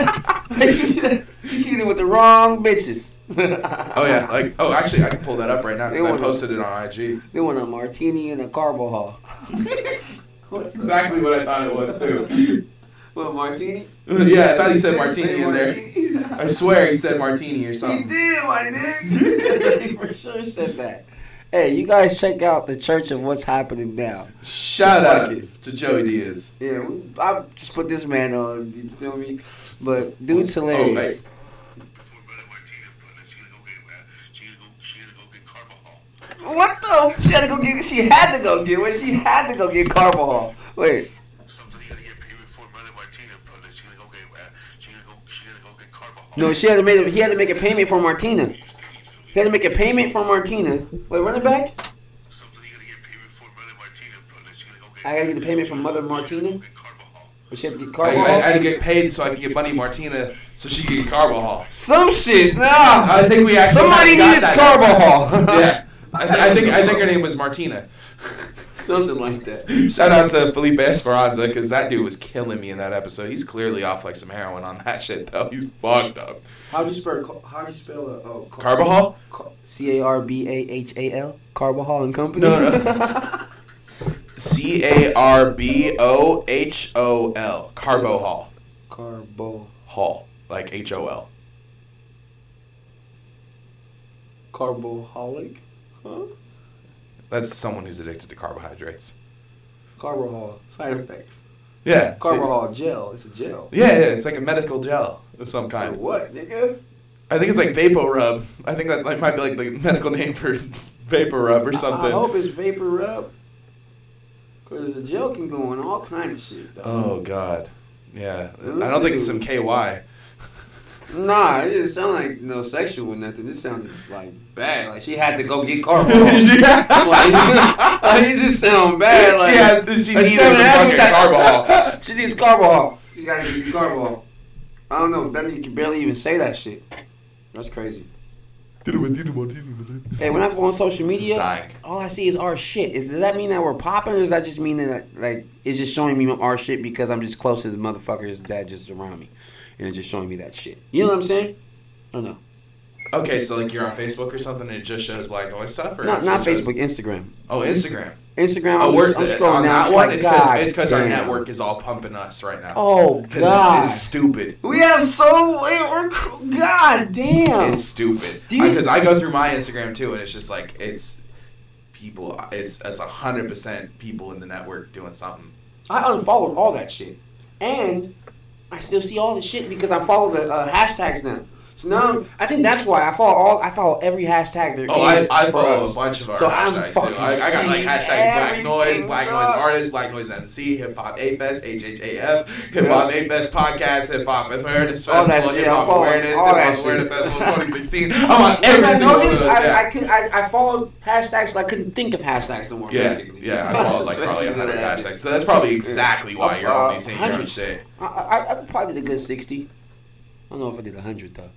You get it with the wrong bitches. Oh yeah, actually I can pull that up right now because I posted it on IG. They want a martini and a carbahol. That's exactly what I thought it was too. What, martini? Yeah, I thought he said martini in there. I swear he said martini or something. He did, my nigga. He for sure said that. Hey, you guys check out the Church of What's Happening Now. Shout out to Joey Diaz. Yeah, I just put this man on, you feel me? But dude's hilarious. What the? She had to go get carbahol. Wait. No, he had to make a payment for Martina. He had to make a payment for Martina. Wait, run it back. I gotta get the payment from Mother Martina. But she had to get carbahol. I had to get paid so I could get Bunny Martina so she could get carbahol. Some shit. Nah. I think we actually somebody needed carbahol. Yeah, I think her name was Martina. Something like that. Shout out to Felipe Esperanza because that dude was killing me in that episode. He's clearly off some heroin on that shit though. He's fucked up. How'd you spell Carbahol? Carbahal. Carbahol and Company. No. Carbohol. Carbohol. Carbohol. Like HOL. Carboholic? Huh? That's someone who's addicted to carbohydrates. Carbahol. Side effects. Yeah. Carbahol gel. It's a gel. Yeah, it's like a medical gel of some kind. Like what, nigga? I think it's like Vapor Rub. I think that might be like the medical name for Vapor Rub or something. I hope it's Vapor Rub. Because the gel can go on all kinds of shit, though. Oh, God. Yeah. I don't think it's some KY. Nah, it didn't sound like no sexual or nothing. It sounded like bad. Like she had to go get carbahol. It just sound bad. Like she needed some fucking carbahol. She needs carbahol. She gotta get carbahol. I don't know. That nigga can barely even say that shit. That's crazy. Hey, when I go on social media, all I see is our shit. Does that mean that we're popping, or does that just mean that it's just showing me our shit because I'm just close to the motherfuckers that just around me, and it's just showing me that shit? You know what I'm saying? I don't know. Okay, so you're on Facebook or something, and it just shows black noise stuff, or not Facebook, Instagram. Oh, Instagram. Instagram. I'm scrolling down. It's because our network is all pumping us right now. Oh God, it's stupid. We have God damn. It's stupid. Because I go through my Instagram too, and it's just it's people. It's 100% people in the network doing something. I unfollowed all that shit, and I still see all the shit because I follow the hashtags now. So now I think that's why I follow every hashtag there is. I follow us. a bunch of our So hashtags too. I got like hashtag Black Noise Artist, Black Noise MC, Hip Hop Apes, HHAF, Hip Hop Apes Podcast, Hip Hop Awareness Festival, Hip Hop Awareness, Hip Hop Awareness Festival 2016. I'm on every single one of those. I followed hashtags so I couldn't think of hashtags no more. Basically. I followed like probably 100 hashtags. So that's probably exactly why you're only seeing your own shit. I probably did a good 60. I don't know if I did 100 though.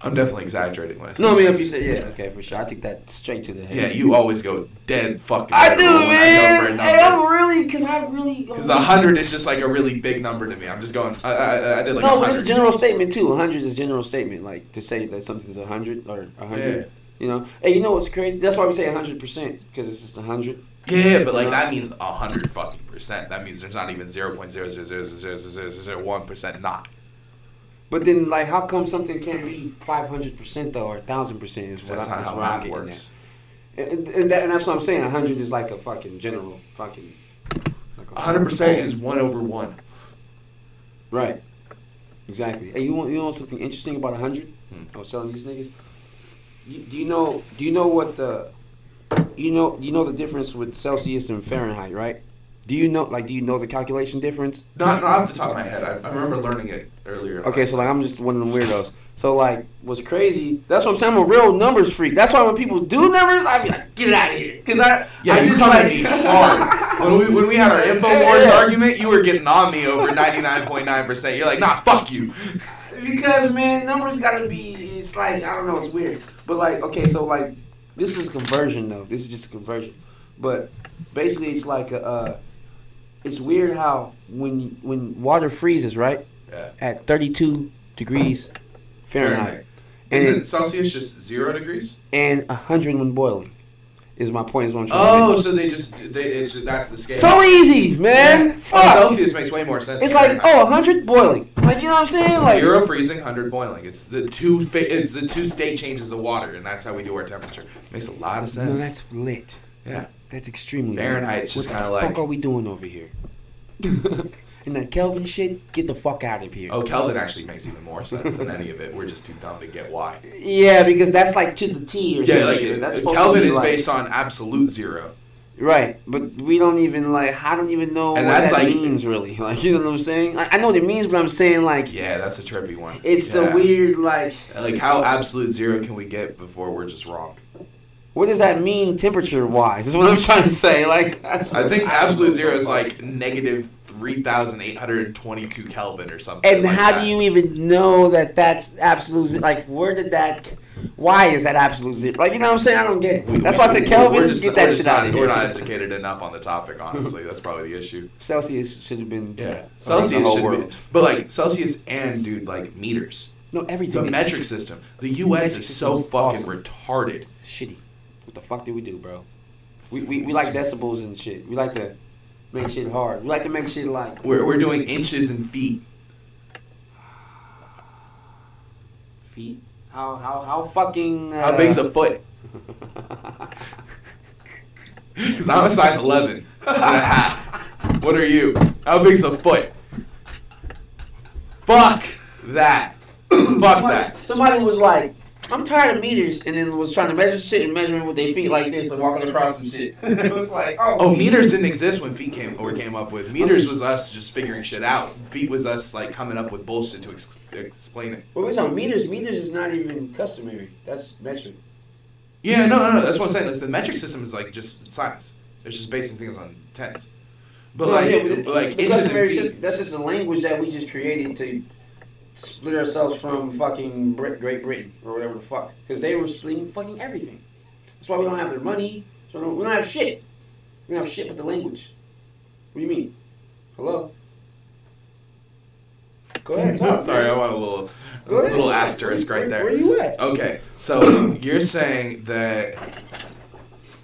I'm definitely exaggerating when I say No, I mean, if you said, yeah, okay, for sure. I took that straight to the head. Yeah, you always go dead fucking I do, man. Hey, I'm really, because 100 is just like a really big number to me. I'm just going, I did like 100. No, but it's a general statement, too. 100 is a general statement, like, to say that something's 100 or 100. Yeah. You know? Hey, you know what's crazy? That's why we say 100%, because it's just 100. Yeah, but like that means 100 fucking percent. That means there's not even 0.0000001% not. But then, like, how come something can't be 500% though, or 1,000% is that's not how math works. And that's what I'm saying. 100 is like a fucking general fucking. Like 100% is 1/1. Right. Exactly. Hey, you want something interesting about 100? I was telling these niggas. Do you know what the the difference with Celsius and Fahrenheit, right? Do you know the calculation difference? Not off the top of my head. I remember learning it earlier. Okay, so like I'm just one of them weirdos. So like, what's crazy? That's what I'm saying. I'm a real numbers freak. That's why when people do numbers, I be like, get out of here, because I you just come at me hard. When we had our InfoWars argument, you were getting on me over 99.9%. You're like, nah, fuck you. Because man, numbers gotta be. It's like I don't know. It's weird, but like okay, so like this is a conversion though. This is just a conversion, but basically it's like it's weird how when water freezes, right? Yeah. At 32 degrees Fahrenheit. Isn't Celsius just 0 degrees? And 100 when boiling. Is my point. Is what I'm trying to make. So that's the scale. So easy, man. Yeah. Fuck. Celsius makes way more sense. It's like 100 boiling. Like you know what I'm saying? Like 0 freezing, 100 boiling. It's the two state changes of water, and that's how we do our temperature. Makes a lot of sense. No, that's lit. Yeah. That's extremely Fahrenheit. It's just kind of like. What the fuck are we doing over here? And that Kelvin shit, get the fuck out of here. Oh, Kelvin actually makes even more sense than any of it. We're just too dumb to get why. Yeah, because that's like to the T or something. Yeah, Shit. That's Kelvin is based on absolute 0. Right, but we don't even I don't even know what that means really. Like, you know what I'm saying? I know what it means, but I'm saying like. Yeah, that's a trippy one. It's a weird like how absolute 0 can we get before we're just wrong? What does that mean temperature-wise? Is what I'm trying to say. Like, I think absolute 0 is like negative 3,822 Kelvin or something. And like how do you even know that that's absolute? Like, where did that? Why is that absolute 0? Like, you know what I'm saying? I don't get it. That's why I said Kelvin. Get that shit out of here. We're not educated enough on the topic. Honestly, that's probably the issue. Celsius should have been. Yeah, Celsius should be. But like Celsius and like meters. No, everything. The metric system. The U.S. is so fucking retarded. Shitty. What the fuck did we do, bro? We like decibels and shit. We like to make shit hard. We like to make shit like. We're doing inches and feet. Feet? How fucking. How big's a foot? Because I'm a size 11 and a half. What are you? How big's a foot? Fuck that. Fuck that. Somebody was like, I'm tired of meters, and then was trying to measure shit and measuring with their feet like this and walking across some shit. It was like, meters didn't exist when feet came up with. Meters was us just figuring shit out. Feet was us like coming up with bullshit to explain it. What are we talking meters? Meters is not even customary. That's metric. Yeah, no. That's what I'm saying. Like, the metric system is like just science. It's just basing things on tens. But the customary system, that's just a language that we just created to split ourselves from fucking Great Britain or whatever the fuck, because they were splitting fucking everything. That's why we don't have their money. So we don't have shit. We don't have shit but the language. What do you mean? Hello? Go ahead, talk. Sorry, I want a little asterisk right there. Where are you at? Okay, so you're saying that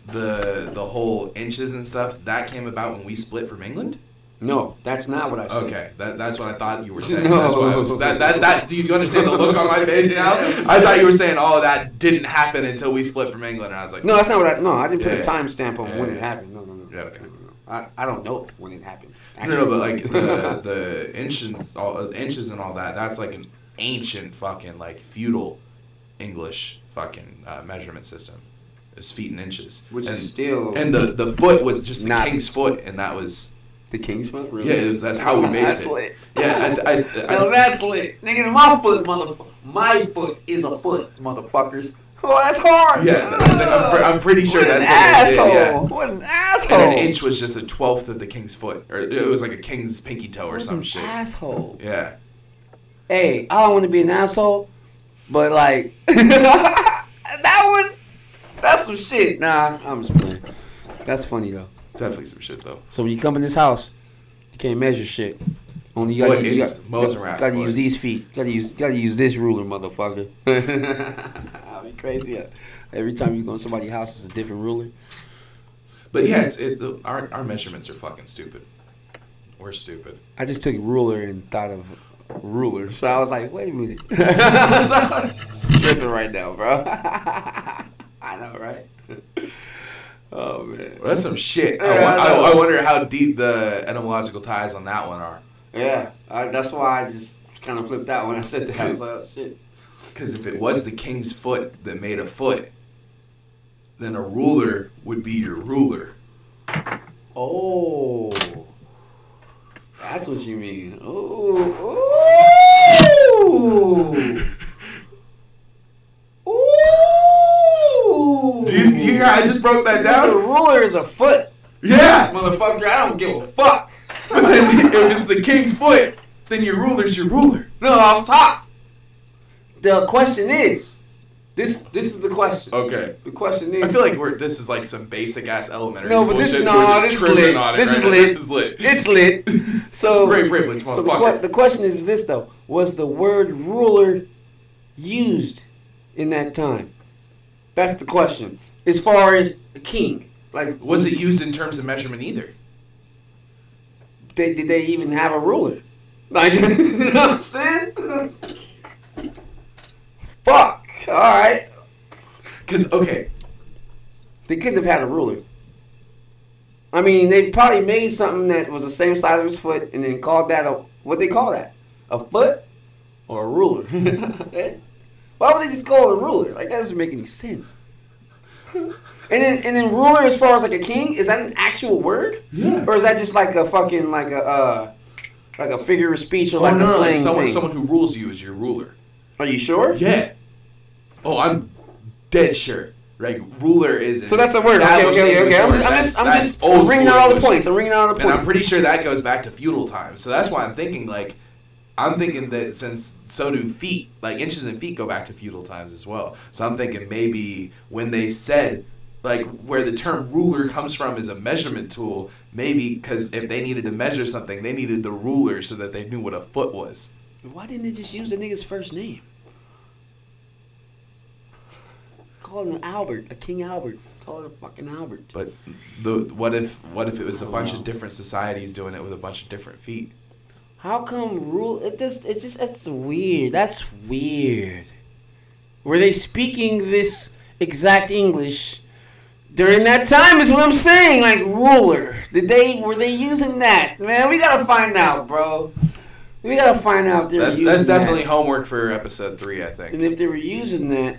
the whole inches and stuff that came about when we split from England? No, that's not what I said. Okay, that's what I thought you were saying. No. That's what I was, that. Do you understand the look on my face now? I thought you were saying, "Oh, that didn't happen until we split from England," and I was like, No, that's not what I didn't put a timestamp on when it yeah. happened. No. Yeah, okay. I don't know when it happened. No, but like the inches and all that. That's like an ancient fucking like feudal English fucking measurement system. It's feet and inches, Which is still... And the foot was just the not king's foot, and that was... The king's foot? Really? Yeah, that's how we based That's it. lit. Yeah, No, that's lit. Nigga, my foot, motherfucker. My foot is a foot, motherfuckers. Oh, that's hard. Yeah, I'm pretty sure what that's an what they did. asshole. Yeah. What an asshole. And an inch was just 1/12 of the king's foot. Or it was like a king's pinky toe or some shit. Asshole. Yeah. Hey, I don't want to be an asshole, but like... that one... That's some shit. Nah, I'm just playing. That's funny, though. Definitely some shit, though. So when you come in this house, you can't measure shit. Only you gotta, Mozenraff, gotta use these feet. Gotta use this ruler, motherfucker. I'll be crazy. Every time you go in somebody's house, it's a different ruler. But yeah, our measurements are fucking stupid. We're stupid. I just took ruler and thought of ruler, so I was like, wait a minute. I was tripping right now, bro. I know, right? Oh man, well, that's some shit. I wonder how deep the etymological ties on that one are. Yeah, that's why I just kind of flipped out when I said that. I was like, oh shit. Because if it was the king's foot that made a foot, then a ruler would be your ruler. Oh, that's what you mean. Ooh. Do you hear how I just broke that down? The ruler is a foot. Yeah. Motherfucker, I don't give a fuck. But then if it's the king's foot, then your ruler's your ruler. No, off top. The question is, this is the question. Okay. The question is. I feel like this is like some basic ass elementary no, school but this shit. is lit. This is lit. It's lit. So great privilege, motherfucker. So the question is this though: was the word ruler used in that time? That's the question. As far as a king, like was it used in terms of measurement either? Did they even have a ruler? Like, you know what I'm saying? Fuck. All right. Because okay, they couldn't have had a ruler. I mean, they probably made something that was the same size of his foot, and then called that what they call that? A foot or a ruler? Why would they just call it a ruler? Like that doesn't make any sense. And then ruler, as far as like a king, is that an actual word? Yeah. Or is that just like a fucking like a figure of speech or like a slang thing? Someone who rules you is your ruler. Are you sure? Yeah. Oh, I'm dead sure. Like ruler is. So that's the word. Okay. I'm just ringing out all the points. And I'm pretty sure that goes back to feudal times. So that's why I'm thinking that since so do feet, like inches and feet go back to feudal times as well. So I'm thinking maybe when they said, like, where the term ruler comes from is a measurement tool, maybe because if they needed to measure something, they needed the ruler so that they knew what a foot was. Why didn't they just use the nigga's first name? Call it an Albert, a King Albert. Call it a fucking Albert. But what if it was a bunch of different societies doing it with a bunch of different feet? How come that's weird. That's weird. Were they speaking this exact English during that time is what I'm saying, like ruler. Were they using that? Man, we gotta find out, bro. We gotta find out if they were using that. That's definitely homework for episode 3, I think. And if they were using that,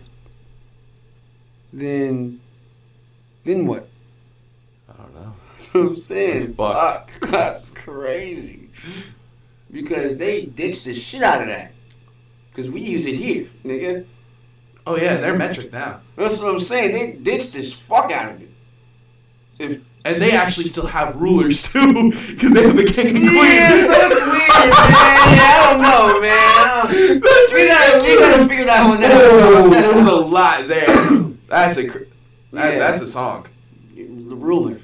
then what? I don't know. You know what I'm saying? It's fucked. Fuck, that's crazy. Because they ditched the shit out of that. Because we use it here, nigga. Oh yeah, they're metric now. That's what I'm saying. They ditched this fuck out of it. And they actually still have rulers too, because they have a king and queen. Yeah, so it's weird, man. Yeah, I don't know, man. We gotta figure that one out. There's a lot there. That's a song. The ruler.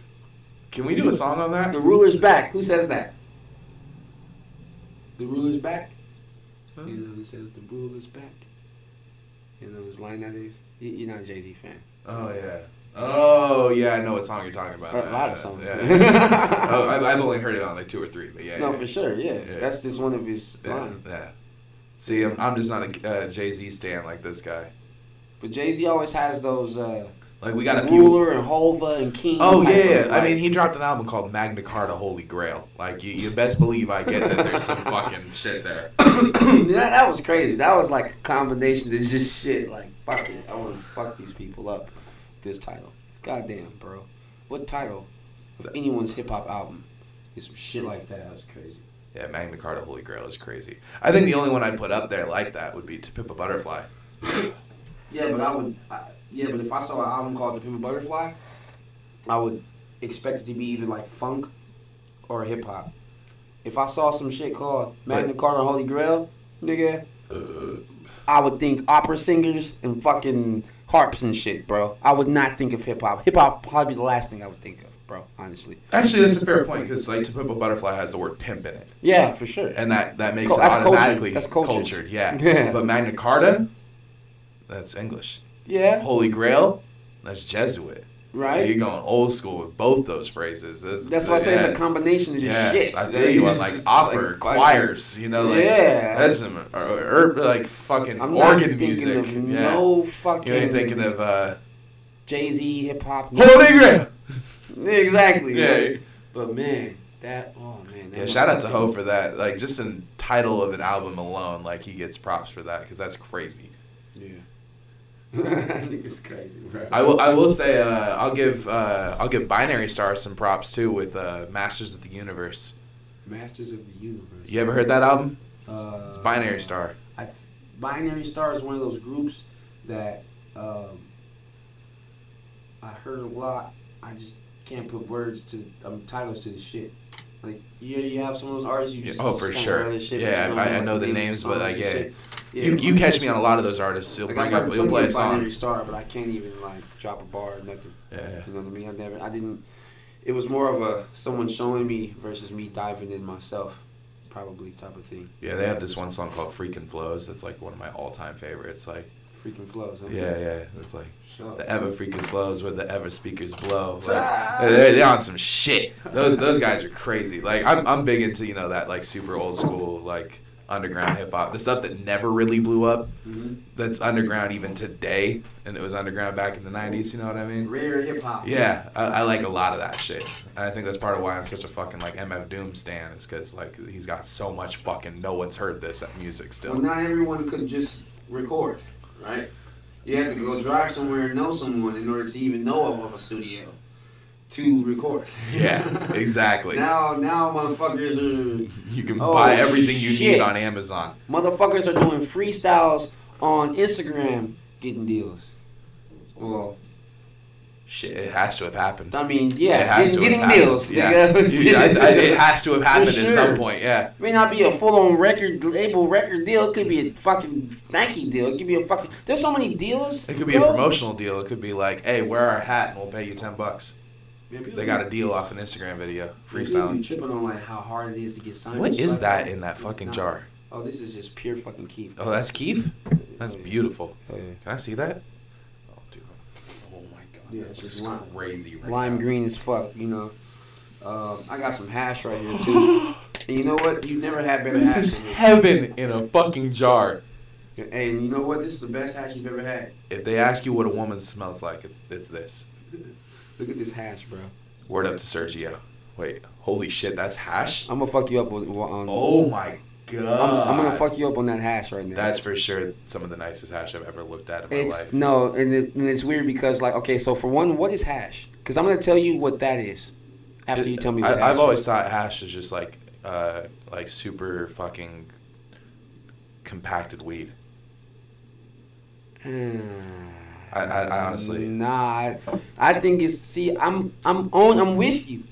Can we do a song on that? The ruler's back. Who says that? The ruler's back. Huh? You know who says the ruler's back? You know whose line that is? You're not a Jay-Z fan. Oh yeah. Oh, yeah, I know what song you're talking about. A lot of songs. Yeah. Oh, I've only heard it on like 2 or 3, but yeah. No, yeah. for sure, yeah. That's just one of his lines. Yeah. See, I'm just not a Jay-Z stan like this guy. But Jay-Z always has those, like, we got a few... Ruler and Hova and King. Oh, yeah. I mean, he dropped an album called Magna Carta Holy Grail. Like, you best believe I get that there's some fucking shit there. Yeah, that was crazy. That was like a combination of just shit. Like, fuck it. I want to fuck these people up. This title. Goddamn, bro. What title of anyone's hip-hop album is some shit like that? That was crazy. Yeah, Magna Carta Holy Grail is crazy. I think the only one I'd put up there like that would be To Pimp a Butterfly. Yeah, but but if I saw an album called To Pimp a Butterfly, I would expect it to be either like funk or hip hop. If I saw some shit called Magna Carta Holy Grail, nigga, I would think opera singers and fucking harps and shit, bro. I would not think of hip hop. Hip hop probably be the last thing I would think of, bro. Honestly. Actually, that's a fair point because like To Pimp a Butterfly has the word pimp in it. Yeah, for sure. And that makes it that's automatically cultured. Yeah. But Magna Carta, that's English. Yeah. Holy Grail, that's Jesuit. Right. You're going old school with both those phrases. That's why I say it's a combination of just shit. I feel you on like opera, choirs, you know, like that's some like fucking organ music. Of no fucking. You ain't thinking of Jay-Z hip hop. Holy Grail. Exactly. Yeah. Right? But man, that shout out to Ho for that. Like just in title of an album alone, like he gets props for that because that's crazy. Yeah. I think it's crazy, bro. I will say I'll give Binary Star some props too with Masters of the Universe. Masters of the Universe. You ever heard that album? It's Binary Star. Binary Star is one of those groups that I heard a lot. I just can't put words to titles to the shit. Like you have some of those artists you just for sure. Shit, yeah, I know the names, but like you catch me on a a lot of those artists. You'll play a song. Binary Star, but I can't even like drop a bar or nothing. Yeah. You know what I mean? It was more of someone showing me versus me diving in myself, probably type of thing. Yeah, they have this one song called Freakin' Flows. That's like one of my all-time favorites. Like Freakin' Flows, huh? Yeah. It's like the ever freaking flows where the ever speakers blow. Like, they're on some shit. Those guys are crazy. Like I'm big into that like super old school like underground hip hop, the stuff that never really blew up. Mm-hmm. That's underground even today, and it was underground back in the '90s. You know what I mean? Rare hip hop. Yeah, I like a lot of that shit. And I think that's part of why I'm such a fucking like MF Doom stan, is because like he's got so much fucking no one's heard this music still. Well, not everyone could just record, right? You have to go drive somewhere and know someone in order to even know of a studio to record. Yeah, exactly. Now motherfuckers are... You can buy everything you need on Amazon. Motherfuckers are doing freestyles on Instagram getting deals. Well... Shit, it has to have happened. I mean, yeah, getting deals. Yeah. It has to have happened at some point, yeah. It may not be a full-on record deal. It could be a fucking Nike deal. It could be a fucking... There's so many deals. It could be a promotional deal. It could be like, hey, wear our hat and we'll pay you $10. They got a deal off an Instagram video. Freestyling. People tripping on like how hard it is to get signed. What is that in that fucking jar? Oh, this is just pure fucking keef. Oh, that's keef? That's beautiful. Oh, yeah. Can I see that? Oh, dude. Oh, my God. Yeah, it's just crazy right lime now. Green as fuck, you know. I got some hash right here, too. And you know what? You never had better hash. This is heaven in a fucking jar. Hey, and you know what? This is the best hash you've ever had. If they ask you what a woman smells like, it's this. Look at this hash, bro. Word up to Sergio. Wait, holy shit, that's hash? I'm gonna fuck you up on... oh my God. I'm gonna fuck you up on that hash right now. That's for sure some of the nicest hash I've ever looked at in my life. No, and it's weird because, like, okay, so for one, what is hash? Because I'm gonna tell you what that is after you tell me what hash I've always thought hash is just like super fucking compacted weed. I honestly... Nah, I think it's... See, I'm with you.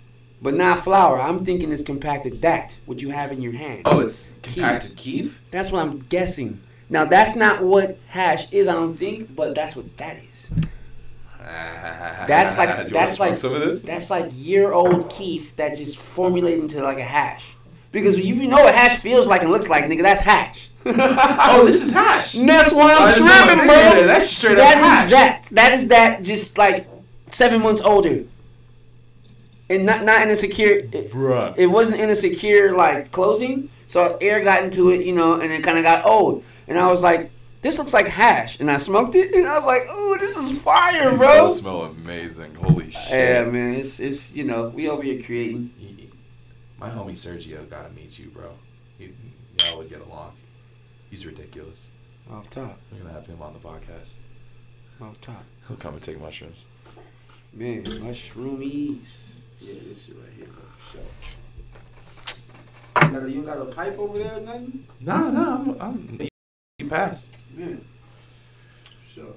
But not flour. I'm thinking it's compacted what you have in your hand. Oh, it's compacted keef? That's what I'm guessing. Now, that's not what hash is, I don't think, but that's what that is. That's like some of this? That's like year-old keef that just formulated into like a hash. Because if you know what hash feels like and looks like, nigga, that's hash. Oh, this is hash. That's why I'm tripping, bro. That's straight up hash. That is that just like 7 months older. And not in a secure. Bruh. It wasn't in a secure like closing. So air got into it, you know, and it kind of got old. And I was like, this looks like hash. And I smoked it, and I was like, oh, this is fire, These bro. both smell amazing. Holy shit. Yeah, man, it's you know, we over here creating. My homie Sergio gotta meet you, bro. Y'all would get along. He's ridiculous. Off top. We're gonna have him on the podcast. Off top. He'll come and take mushrooms. Man, mushroomies. Yeah, this shit right here, bro, for sure. You got a pipe over there or nothing? Nah, I'm he passed. Man. Sure.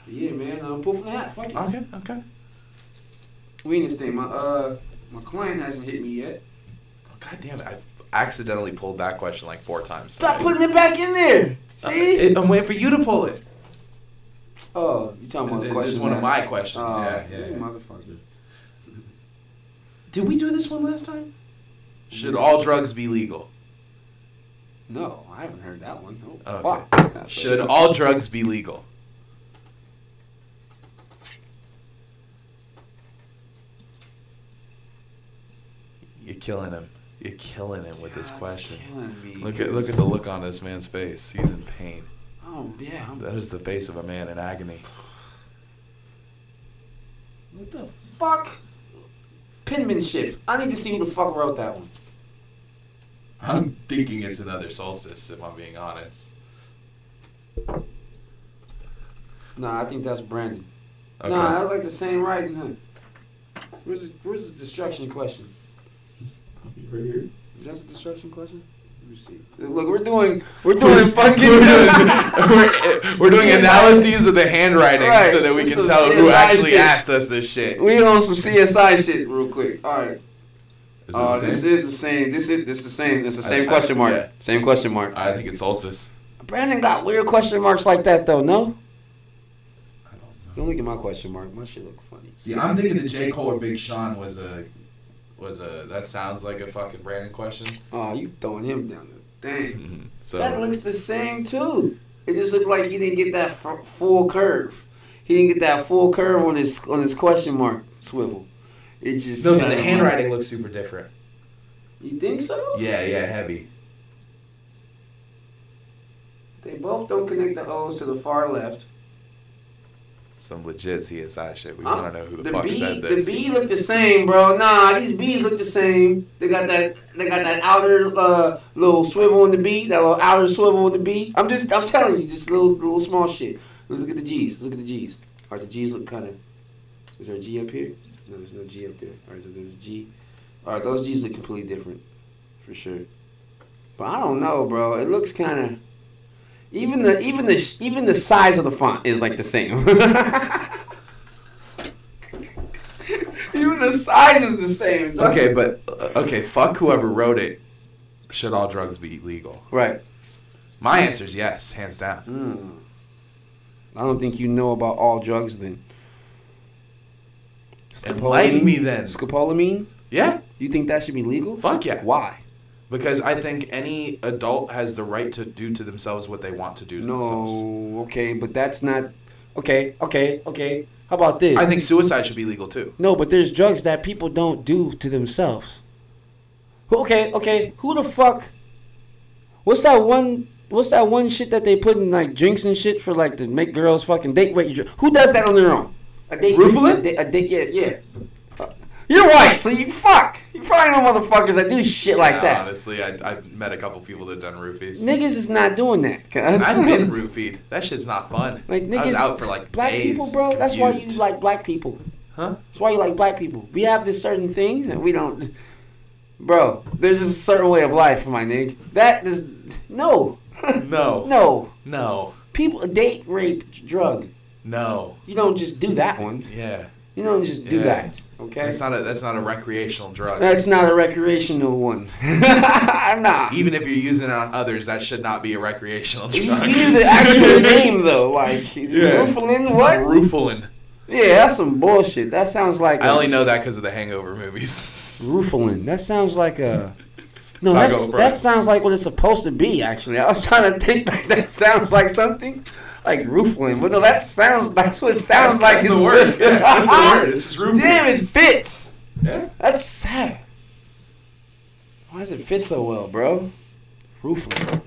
Yeah, man, I'm poofing the hat. Fuck it. Okay. We need to stay. My client hasn't hit me yet. Oh, God damn it. I've accidentally pulled that question like 4 times. Stop putting it back in there. See? I'm waiting for you to pull it. Oh, you talking about the question? This is one of my questions. Oh, yeah. Motherfucker. Did we do this one last time? Should all drugs be legal? No, I haven't heard that one. Oh, Okay. fuck. Should all drugs be legal? You're killing him. You're killing him with this question. Look at the look on this man's face. He's in pain. Oh yeah. That is the face of a man in agony. What the fuck? Penmanship. I need to see who the fuck wrote that one. I'm thinking it's another solstice, if I'm being honest. Nah, I think that's Brandon. Okay. Nah, I like the same writing, huh? Where's the destruction question? Right here. Is that the destruction question? Let me see. Look, we're doing fucking. we're doing analyses of the handwriting right. so that we can Some tell who CSI actually shit. asked us this shit. We on some CSI shit real quick. All right. Is it the same? This is the same. This is the same. It's the same question mark. Yeah. Same question mark. I think it's solstice. Brandon got weird question marks like that though. No. I don't know. Don't look at my question mark. My shit look funny. See, I'm thinking that J. Cole or Big Sean was a. That sounds like a fucking Brandon question. Oh, you throwing him down there. Dang. So That looks the same too. It just looks like he didn't get that full curve. He didn't get that full curve on his question mark swivel. It just no, but the handwriting looks super different. You think so? Yeah, heavy. They both don't connect the O's to the far left. Some legit CSI shit. We want to know who the fuck B, said this. The B look the same, bro. Nah, these B's look the same. They got that outer little swivel on the B, that little outer swivel on the B. I'm telling you, just little small shit. Let's look at the G's. All right, the G's look kind of. Is there a G up here? No, there's no G up there. All right, so there's a G. All right, those G's look completely different, for sure. But I don't know, bro. It looks kind of. Even the size of the font is like the same. Even the size is the same. Okay, but fuck whoever wrote it. Should all drugs be legal? Right. My answer is yes, hands down. I don't think you know about all drugs then. Enlighten me then. Scopolamine? Yeah. You think that should be legal? Fuck yeah. Why? Because I think any adult has the right to do to themselves what they want to do to themselves. No, okay, but that's not... Okay. How about this? I think suicide should be legal too. No, but there's drugs that people don't do to themselves. Okay, who the fuck... What's that one shit that they put in like drinks and shit for like to make girls fucking date rape? Who does that on their own? Rufalin? Yeah. You're white, so you fuck. You probably know motherfuckers that do shit like that. Honestly, I've met a couple people that done roofies. Niggas is not doing that. I've been roofied. That shit's not fun. Like niggas, I was out for like black days, people, bro. That's why confused. you like black people. Huh? That's why you like black people. We have this certain thing that we don't. Bro, there's just a certain way of life, my nigga. That is no. No. People date, rape, drug. No. You don't just do that one. Yeah. You don't just do that. Okay. That's not a recreational drug. That's not a recreational one. Nah. Even if you're using it on others, that should not be a recreational drug. You knew the actual name though, like Rufalin. What? Rufalin. Yeah, that's some bullshit. That sounds like. I only know that because of the Hangover movies. Rufalin. That sounds like a. No, that sounds like what it's supposed to be. Actually, I was trying to think. That sounds like something. Like roofling. Well, no, that's what it sounds like. That's the word. Yeah, that's the word. It's just roofling. Damn, it fits. Yeah. That's sad. Why does it fit so well, bro? Roofling.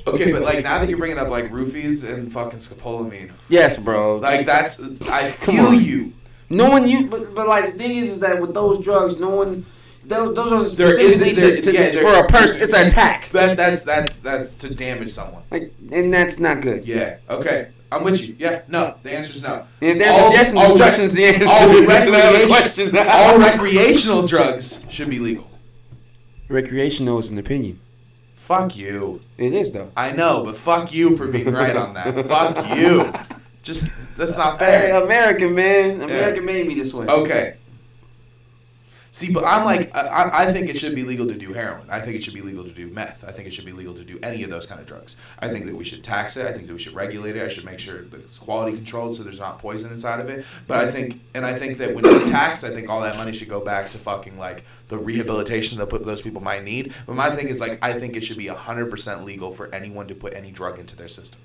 Okay, but like now that you're bringing up like roofies and fucking scopolamine. Yes, bro. Like that's I feel you. No one but like the thing is that with those drugs, no one. Those are There isn't for a person. It's an attack. That's to damage someone. Like, and that's not good. Yeah. Okay. I'm with you. Yeah. No. The answer is no. If the answer is yes, and destruction is the answer. All recreational drugs should be legal. Recreational is an opinion. Fuck you. It is though. I know, but fuck you for being right on that. Fuck you. Just that's not fair. Hey, America, man. America made me this way. Okay. See, but I'm like, I think it should be legal to do heroin. I think it should be legal to do meth. I think it should be legal to do any of those kind of drugs. I think that we should tax it. I think that we should regulate it. I should make sure that it's quality controlled so there's not poison inside of it. But I think that when it's taxed, I think all that money should go back to fucking like the rehabilitation that those people might need. But my thing is like, I think it should be 100% legal for anyone to put any drug into their system,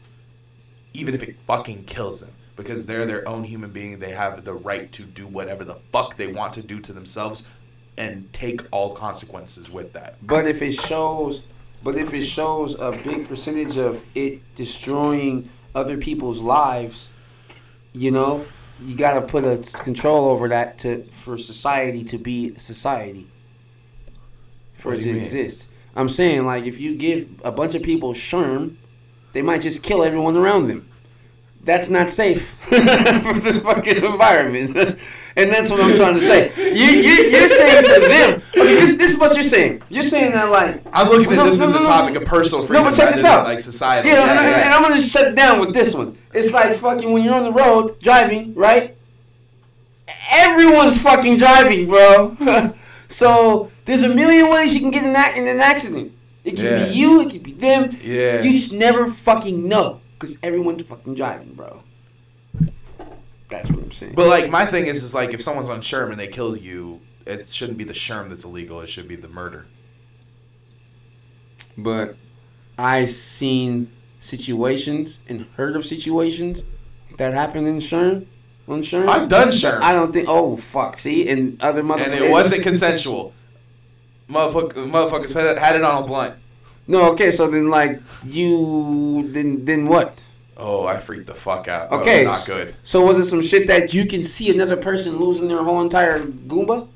even if it fucking kills them. Because they're their own human being. They have the right to do whatever the fuck they want to do to themselves and take all consequences with that. But if it shows a big percentage of it destroying other people's lives, you know, you gotta put a control over that for society to be society. For it to exist. I'm saying, like, if you give a bunch of people sherm, they might just kill everyone around them. That's not safe for the fucking environment. And that's what I'm trying to say. You're saying to them, okay, this is what you're saying. You're saying that, like... I'm looking at this as a topic of personal freedom. No, but check this out. Like society. Yeah, and I'm going to shut it down with this one. It's like fucking when you're on the road driving, right? Everyone's fucking driving, bro. So there's a million ways you can get in an accident. It can be you, it can be them. Yeah. You just never fucking know. Because everyone's fucking driving, bro. That's what I'm saying. But, like, my thing is like, if someone's on sherm and they kill you, it shouldn't be the sherm that's illegal. It should be the murder. But I've seen situations and heard of situations that happened in sherm. On sherm. I've done sherm. I don't think... Oh, fuck. See? And other motherfuckers... And it wasn't consensual. Motherfuckers had it on a blunt. No, okay, so then, like, then what? Oh, I freaked the fuck out. Okay. That was not good. So was it some shit that you can see another person losing their whole entire Goomba?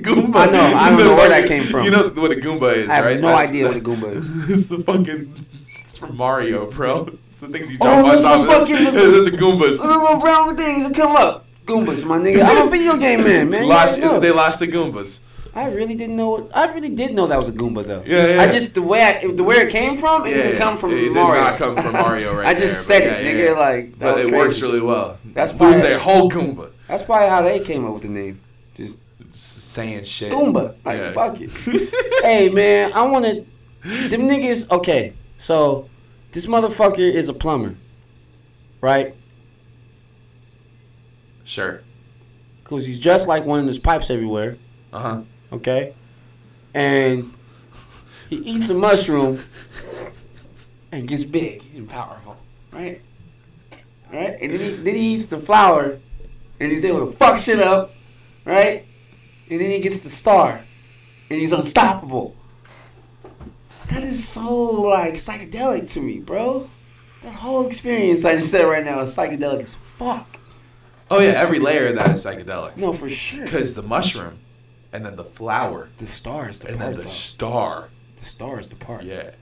Goomba? I don't know where that came from. You know what a Goomba is, right? I have no idea what a Goomba is. It's the fucking... It's from Mario, bro. It's the things you jump on top of. Those are Goombas. The little brown things that come up. Goombas, my nigga. I'm a video game man. They lost the Goombas. I really did know that was a Goomba though. Yeah. I just the way it came from, it didn't come from Mario. It did not come from Mario, right? I just said it, nigga. Like, but it works really well. That's probably their whole Goomba. That's probably how they came up with the name. Just saying shit. Goomba, like fuck it. Hey man, I want to. Them niggas. Okay, so this motherfucker is a plumber, right? Sure. Cause he's dressed like one and there's pipes everywhere. Okay, and he eats a mushroom and gets big and powerful, right? Right, and then he eats the flower and he's able to fuck shit up, right? And then he gets the star and he's unstoppable. That is so like psychedelic to me, bro. That whole experience I just said right now is psychedelic as fuck. Oh yeah, every layer of that is psychedelic. No, for sure. Because the mushroom. And then the flower. The star is the part. And then the star. The star is the part. Yeah.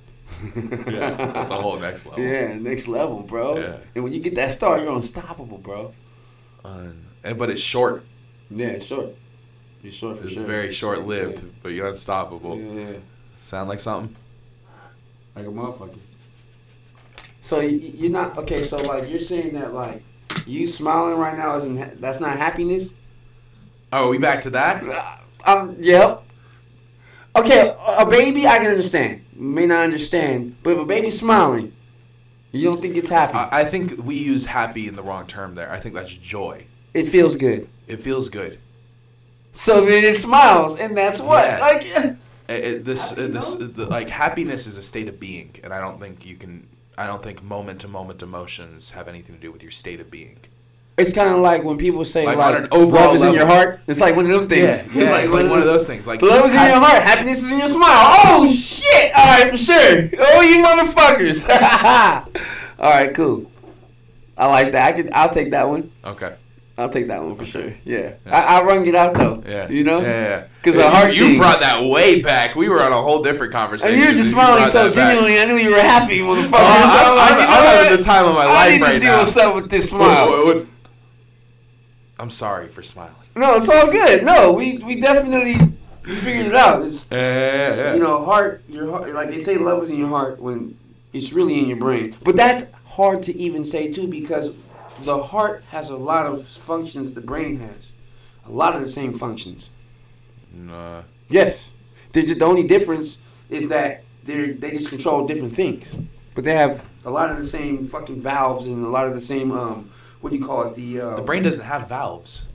Yeah. That's a whole next level. Yeah, next level, bro. Yeah. And when you get that star, you're unstoppable, bro. But it's short. Yeah, it's short. It's short for sure. It's very short-lived, but you're unstoppable. Yeah. Sound like something? Like a motherfucker. So you're not... Okay, so, like, you're saying that, like, you smiling right now that's not happiness? Oh, are we back to that? Yep. Okay, a baby, I can understand. May not understand, but if a baby's smiling, you don't think it's happy. I think we use happy in the wrong term there. I think that's joy. It feels good. It feels good. So then it smiles, and that's what? Yeah. Like, like happiness is a state of being, and I don't think you can. I don't think moment-to-moment emotions have anything to do with your state of being. It's kind of like when people say, Like, like on an overall love is in your heart. It's like one of those things. Yeah, it's like one of those things. Like, love is in your heart. Happiness is in your smile. Oh, shit. All right, for sure. Oh, you motherfuckers. All right, cool. I like that. I'll take that one. Okay. I'll take that one for sure. Yeah. I'll run it out, though. Yeah. You know? Yeah. Because the heart you brought that way back. We were on a whole different conversation. And you were just smiling so genuinely. I knew you were happy, motherfucker. I'm having the time of my life right now. I need to see what's up with this smile. I'm sorry for smiling. No, it's all good. No, we definitely figured it out. It's you know, your heart, like they say, love is in your heart when it's really in your brain. But that's hard to even say too, because the heart has a lot of functions the brain has, a lot of the same functions. Nah. Yes, the only difference is that they just control different things, but they have a lot of the same fucking valves and a lot of the same what do you call it? The brain doesn't have valves.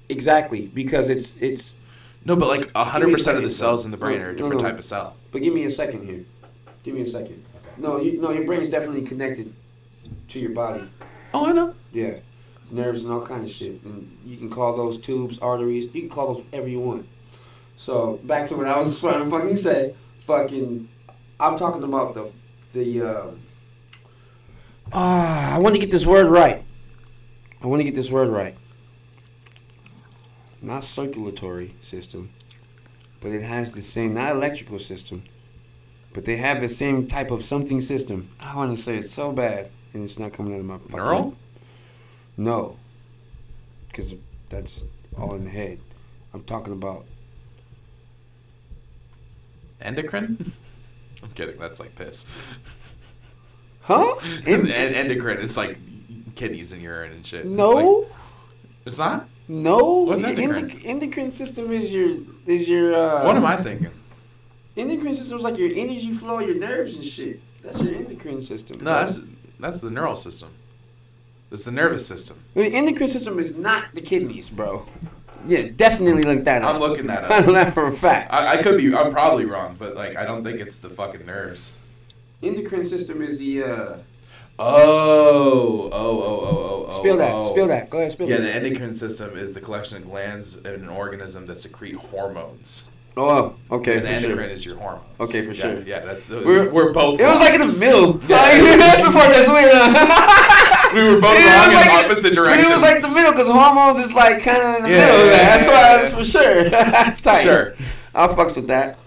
Exactly, because it's no, but like 100% of the cells in the brain are a different type of cell. But give me a second here. Give me a second. Okay. No, your brain is definitely connected to your body. Oh, I know. Yeah, nerves and all kind of shit, and you can call those tubes arteries. You can call those whatever you want. So back to what I was trying to fucking say. I'm talking about I want to get this word right. Not circulatory system, but it has the same, not electrical system, but they have the same type of something system. I want to say it so bad, and it's not coming out of my fucking... Neural? No, because that's all in the head. I'm talking about... Endocrine? I'm kidding, that's like piss. Huh? Endocrine, it's like kidneys and urine and shit. No. It's not? No. What's endocrine? Endocrine system is your what am I thinking? Endocrine system is like your energy flow, your nerves and shit. That's your endocrine system. No, that's the neural system. That's the nervous system. The endocrine system is not the kidneys, bro. Yeah, definitely look that up. I'm looking that up. I know that for a fact. I could be. I'm probably wrong, but like I don't think it's the fucking nerves. Endocrine system is the. Spill that. Go ahead, spill that. Yeah, the endocrine system is the collection of glands in an organism that secrete hormones. Oh, okay. And the endocrine is your hormones. Okay, for sure. Yeah, that's we're both. It was like in the middle. Yeah. Like, that's the part that's weird. We were both wrong in opposite directions. But it was like the middle because hormones is like kind of in the middle. That's why that's for sure. That's tight. Sure. I'll fucks with that.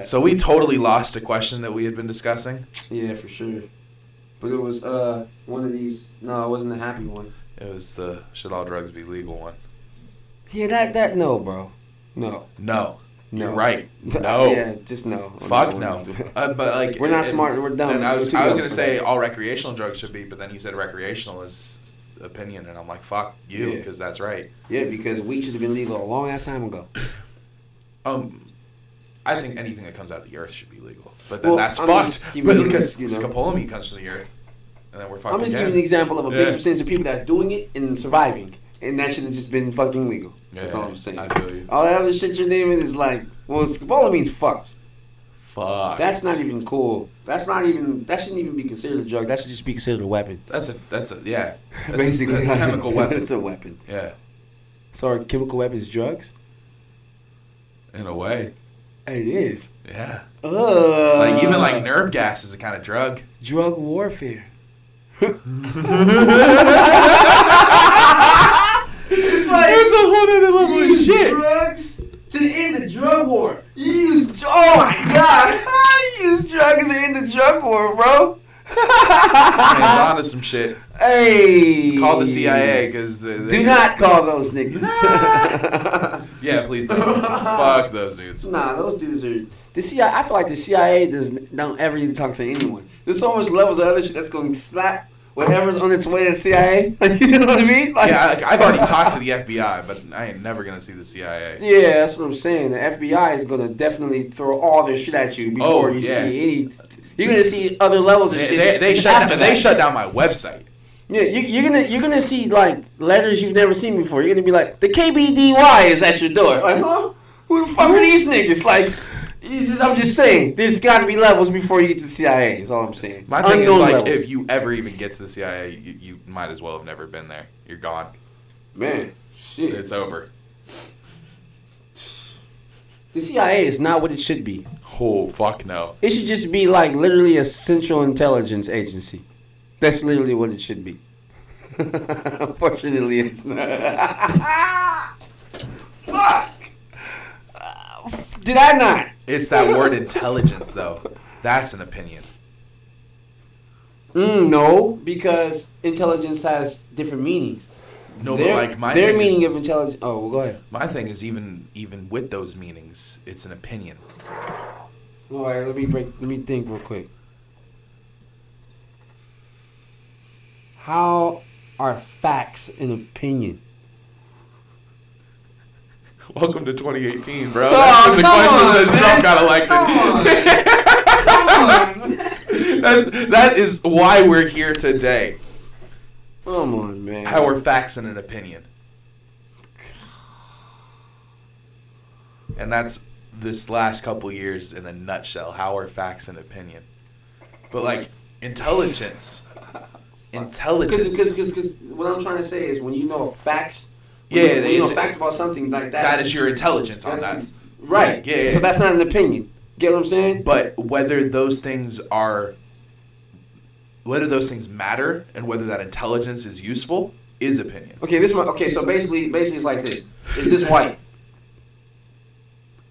So we totally lost a question that we had been discussing. Yeah, for sure. But it was one of these. No, it wasn't the happy one. It was the should all drugs be legal one. Yeah, that no, bro. No. You're right. No. Yeah, just no. Fuck no. But like we're not smart. We're dumb. And I was gonna say all recreational drugs should be, but then you said recreational is opinion, and I'm like, fuck you, because that's right. Yeah, because weed should have been legal a long ass time ago. I think anything that comes out of the earth should be legal, but then that's fucked. But because scopolamine comes from the earth, and then we're fucking. I'm just giving an example of a big percentage of people that are doing it and surviving, and that should have just been fucking legal. Yeah, that's all I'm saying. I feel you. All that other shit you're naming is like, well, scopolimine's fucked. Fuck. That's not even cool. That shouldn't even be considered a drug. That should just be considered a weapon. That's basically that's a chemical weapon. It's a weapon. Yeah. So are chemical weapons drugs? In a way. It is. Yeah. Like even like nerve gas is a kind of drug. Drug warfare. It's like there's a whole other level of shit. Drugs to end the drug war. Oh my god! You use drugs to end the drug war, bro. Hands on to some shit. Hey. Call the CIA because do not call those niggas. Yeah, please don't. Fuck those dudes. Nah, those dudes are the CIA. I feel like the CIA don't ever even talk to anyone. There's so much levels of other shit that's going to slap whatever's on its way to the CIA. You know what I mean? Like, yeah, I've already talked to the FBI, but I ain't never gonna see the CIA. Yeah, that's what I'm saying. The FBI is gonna definitely throw all their shit at you before you see any. You're gonna see other levels of shit. They shut down my website. Yeah, you're gonna see like letters you've never seen before. You're gonna be like, the KBDY is at your door. Like, huh? Who the fuck are these niggas? Like, I'm just saying, there's got to be levels before you get to the CIA. That's all I'm saying. My thing is, Unknown like, levels. if you ever even get to the CIA, you might as well have never been there. You're gone. Man, shit. It's over. The CIA is not what it should be. Oh, fuck no. It should just be like literally a central intelligence agency. That's literally what it should be. Unfortunately, it's not. Fuck! Did I not? It's that word intelligence, though. That's an opinion. No, because intelligence has different meanings. No, but like their meaning of intelligence. Oh, well, go ahead. My thing is even with those meanings, it's an opinion. All right, let me think real quick. How are facts an opinion? Welcome to 2018, bro. Oh, the questions that Trump got elected. That is why we're here today. Come on, man. How are facts and an opinion? And that's this last couple years in a nutshell. How are facts and opinion? But like intelligence. Because what I'm trying to say is when you know facts. Yeah, when you know facts about something like that. That is your intelligence on that. Right. Yeah. So that's not an opinion. Get what I'm saying? But whether those things matter and whether that intelligence is useful is opinion. Okay, so basically it's like this. Is this white?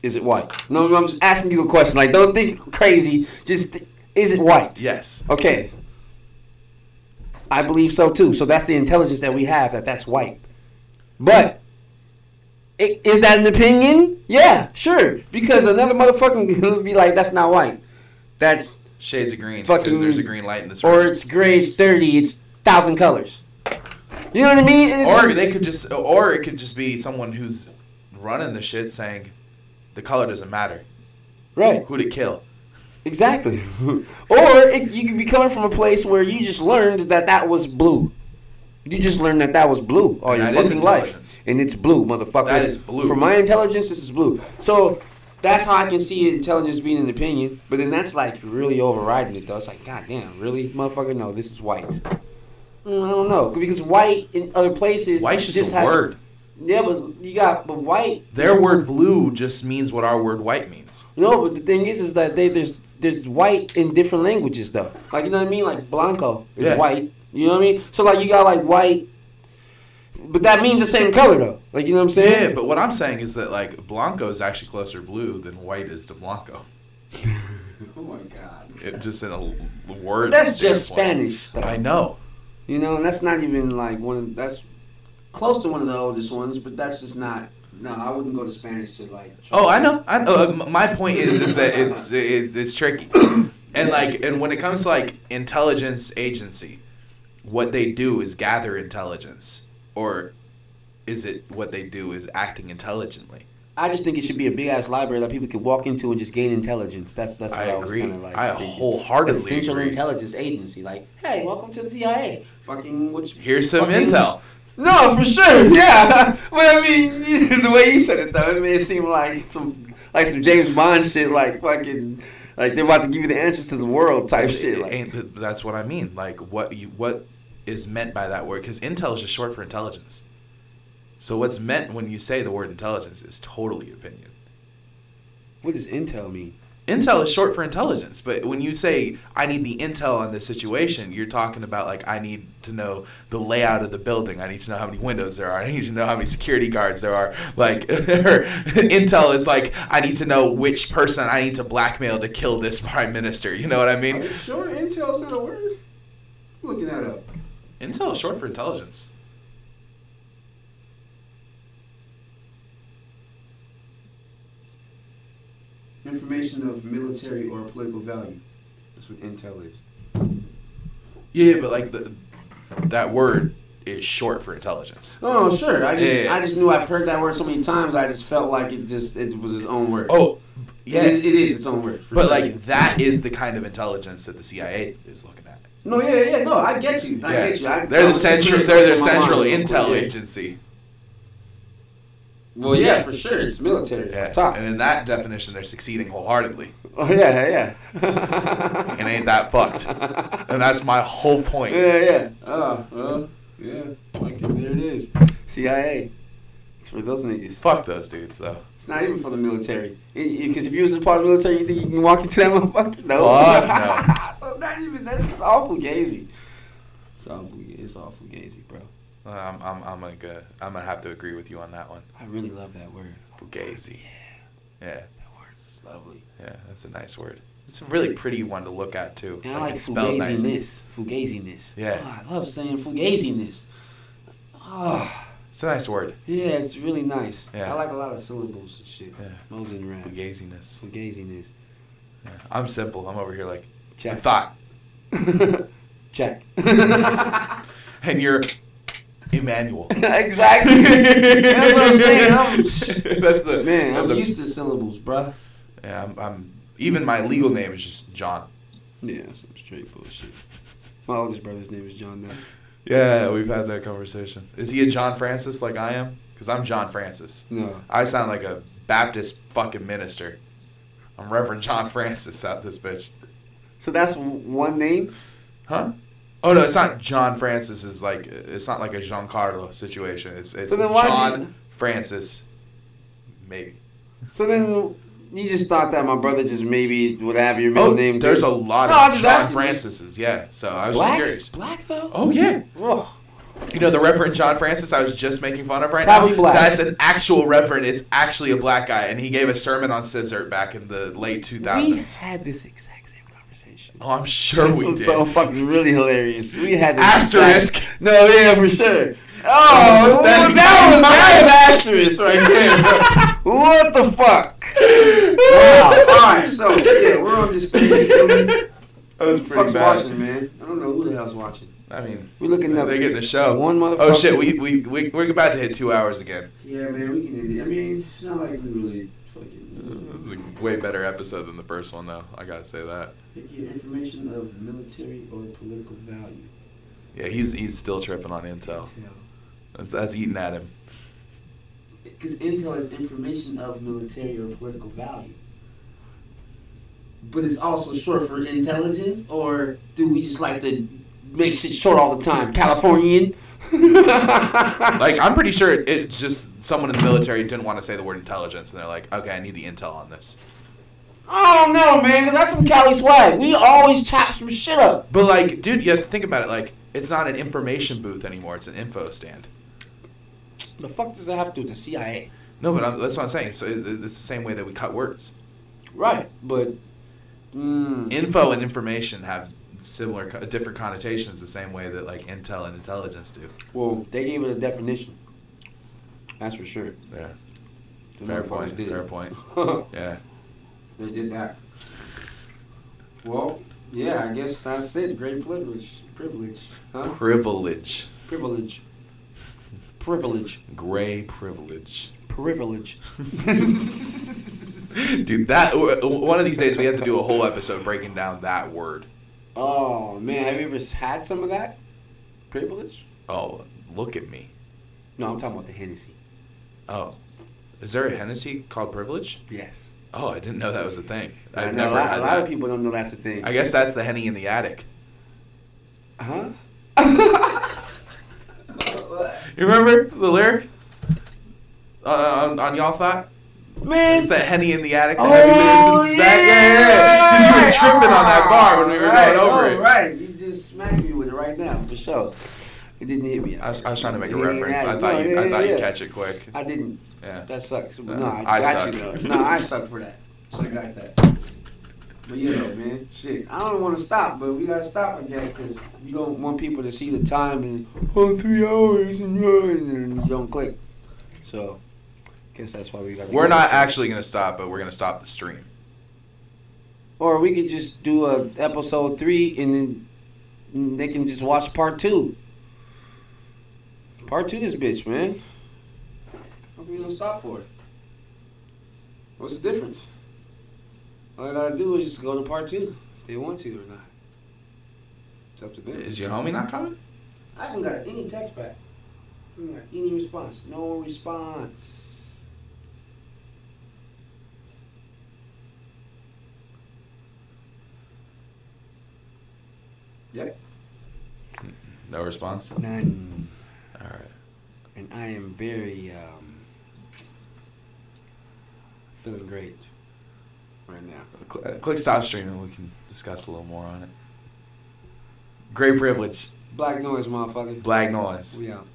Is it white? No, I'm just asking you a question. Like, don't think crazy. Just, is it white? Yes. Okay. I believe so too. So that's the intelligence that we have, that's white. But is that an opinion? Yeah, sure. Because another motherfucker will be like, that's not white. That's shades of green. Fucking, because there's a green light in this room. Or it's gray, it's 30, it's 1,000 colors. You know what I mean? Or it could just be someone who's running the shit saying the color doesn't matter. Right. Who'd it kill? Exactly. Or you could be coming from a place where you just learned that was blue. You just learned that was blue all your fucking life. And it's blue, motherfucker. That is blue. For my intelligence, this is blue. So that's how I can see intelligence being an opinion. But then that's like really overriding it, though. It's like, God damn, really? Motherfucker, no, this is white. I don't know. Because white in other places. White's just a word. Yeah, but white. Their word blue just means what our word white means. No, but the thing is that there's white in different languages, though. Like, you know what I mean? Like, blanco is white. You know what I mean? So, like, you got, like, white. But that means the same color, though. Like, you know what I'm saying? Yeah, but what I'm saying is that, like, blanco is actually closer blue than white is to blanco. Oh, my God. It just in a word. But that's just Spanish, though. I know. You know, and that's not even, like, that's close to one of the oldest ones, but that's just not. No, I wouldn't go to Spanish to, like. Oh, I know. My point is that it's tricky. And when it comes to, like, intelligence agency, what they do is gather intelligence, or is it what they do is acting intelligently? I just think it should be a big ass library that people could walk into and just gain intelligence. That's what I agree. Was kind of like. I wholeheartedly agree. Central Intelligence Agency, like, hey, welcome to the CIA. Fucking here's some intel. No, for sure, yeah. But I mean, the way you said it though, it made it seem like some James Bond shit, like fucking. Like they're about to give you the answers to the world type shit. Like. That's what I mean. Like what is meant by that word? Because intel is just short for intelligence. So what's meant when you say the word intelligence is totally opinion. What does intel mean? Intel is short for intelligence, but when you say I need the intel on this situation, you're talking about like I need to know the layout of the building. I need to know how many windows there are. I need to know how many security guards there are. Like intel is like I need to know which person I need to blackmail to kill this prime minister. You know what I mean? Are you sure intel's not a word? I'm looking that up. Intel is short for intelligence. Information of military or political value. That's what intel is. Yeah, but like that word is short for intelligence. Oh, sure. I just knew I've heard that word so many times. I just felt like it was its own word. Oh, yeah, it is its own word. But sure. Like that is the kind of intelligence that the CIA is looking at. No, yeah. No, I get you. I get you. They're the central intel agency. Well, yeah, for sure. It's military. Yeah. Top. And in that definition, they're succeeding wholeheartedly. Oh, yeah. And ain't that fucked. And that's my whole point. Yeah. Oh, well, yeah. Like, there it is. CIA. It's for those niggas. Fuck those dudes, though. It's not even for the military. Because if you was a part of the military, you think you can walk into that motherfucker? No. Fuck no. So not even, that's just all fugazi. It's all fugazi, bro. I'm gonna have to agree with you on that one. I really love that word. Fugazi. Yeah. That word is lovely. Yeah, that's a nice word. It's a really pretty one to look at too. And I like it's spelled fugaziness. Fugaziness. Yeah. Oh, I love saying fugaziness. Oh. It's a nice word. Yeah, it's really nice. Yeah. I like a lot of syllables and shit. Yeah. Mozenraff. Fugaziness. Fugaziness. Yeah. I'm simple. I'm over here like Check. a thought. Check. And you're Emmanuel. Exactly. That's what I'm saying. That's the Man, I'm used to syllables, bruh. Yeah, I'm even my legal name is just John. Yeah, some straight full shit. My oldest brother's name is John now. Yeah, we've had that conversation. Is he a John Francis like I am? Because I'm John Francis. No. I sound like a Baptist fucking minister. I'm Reverend John Francis out this bitch. So that's one name? Huh? Oh no, it's not John Francis. It's not like a Giancarlo situation. It's So then why John Francis. Maybe. So then you just thought that my brother just maybe would have your middle name. There's too? a lot I'm of just John asking. Francises. Yeah, so I was Black? just curious. Black though? Oh yeah. Oh. You know the Reverend John Francis I was just making fun of right Probably now? black. That's an actual reverend. It's actually a black guy, and he gave a sermon on scissor back in the late 2000s. We had this exact same conversation. Oh, I'm sure This we was did. so fucking really hilarious. We had this Asterisk. No, yeah, for sure. Oh, that was asterisk right there. What the fuck? Wow. All right, so yeah, we're on this thing. That was Who the pretty fuck's bad. watching, man? I don't know who the hell's watching. I mean, We're looking up. they're getting the show. One motherfucker. Oh shit, we're about to hit 2 hours again. Yeah, man, we can end it. I mean, it's not like we really fucking. This is a way better episode than the first one, though. I gotta say that. Pick your information of military or political value. Yeah, he's still tripping on intel. That's eating at him. Because intel is information of military or political value. But it's also short for intelligence, or do we just like to make shit short all the time? Californian? Like, I'm pretty sure it's just someone in the military didn't want to say the word intelligence, and they're like, okay, I need the intel on this. I don't know, man, because that's some Cali swag. We always chop some shit up. But, like, dude, you have to think about it. Like, it's not an information booth anymore. It's an info stand. The fuck does that have to do with the CIA? No, but that's what I'm saying. So it's the same way that we cut words. Right, but... Info and information have similar, different connotations the same way that, like, intel and intelligence do. Well, they gave it a definition. That's for sure. Yeah. The Fair motherfuckers point. did Fair it. point. Yeah. They did that. Well, yeah, I guess that's it. Great privilege. Privilege. Huh? Privilege. Privilege. Privilege. Gray privilege. Privilege. Dude, that one of these days we have to do a whole episode breaking down that word. Oh, man. Have you ever had some of that? Privilege? Oh, look at me. No, I'm talking about the Hennessy. Oh. Is there a Hennessy called privilege? Yes. Oh, I didn't know that was a thing. I I've know never had a that. lot of people don't know that's a thing. I guess that's the Henny in the attic. Huh? You remember the lyric? On Y'all Thought? Man. It's that Henny in the attic. The Oh, heavy lyricist is back. Yeah. Because you were tripping on that bar when we were going over it. Right. You just smacked me with it right now, for sure. It didn't hit me. I was trying to make a It ain't reference. that- I thought yeah. you'd catch it quick. I didn't. Yeah. That sucks. But No, no, I I got you suck. though. No, I suck for that. So I got that. But yeah, man, shit. I don't want to stop, but we gotta stop, I guess, because you don't want people to see the time and 3 hours and you don't click. So, I guess that's why we gotta. We're not actually going to stop, but we're going to stop the stream. Or we could just do a episode 3 and then they can just watch part 2. Part 2, this bitch, man. What are we gonna stop for? What's the difference? All I gotta do is just go to part 2 if they want to or not. It's up to them. Is your homie not coming? I haven't got any text back. I haven't got any response. No response. Yep. No response? None. All right. And I am very feeling great right now. Click stop stream and we can discuss a little more on it. Great privilege. Black noise, motherfucker. Black noise. We out.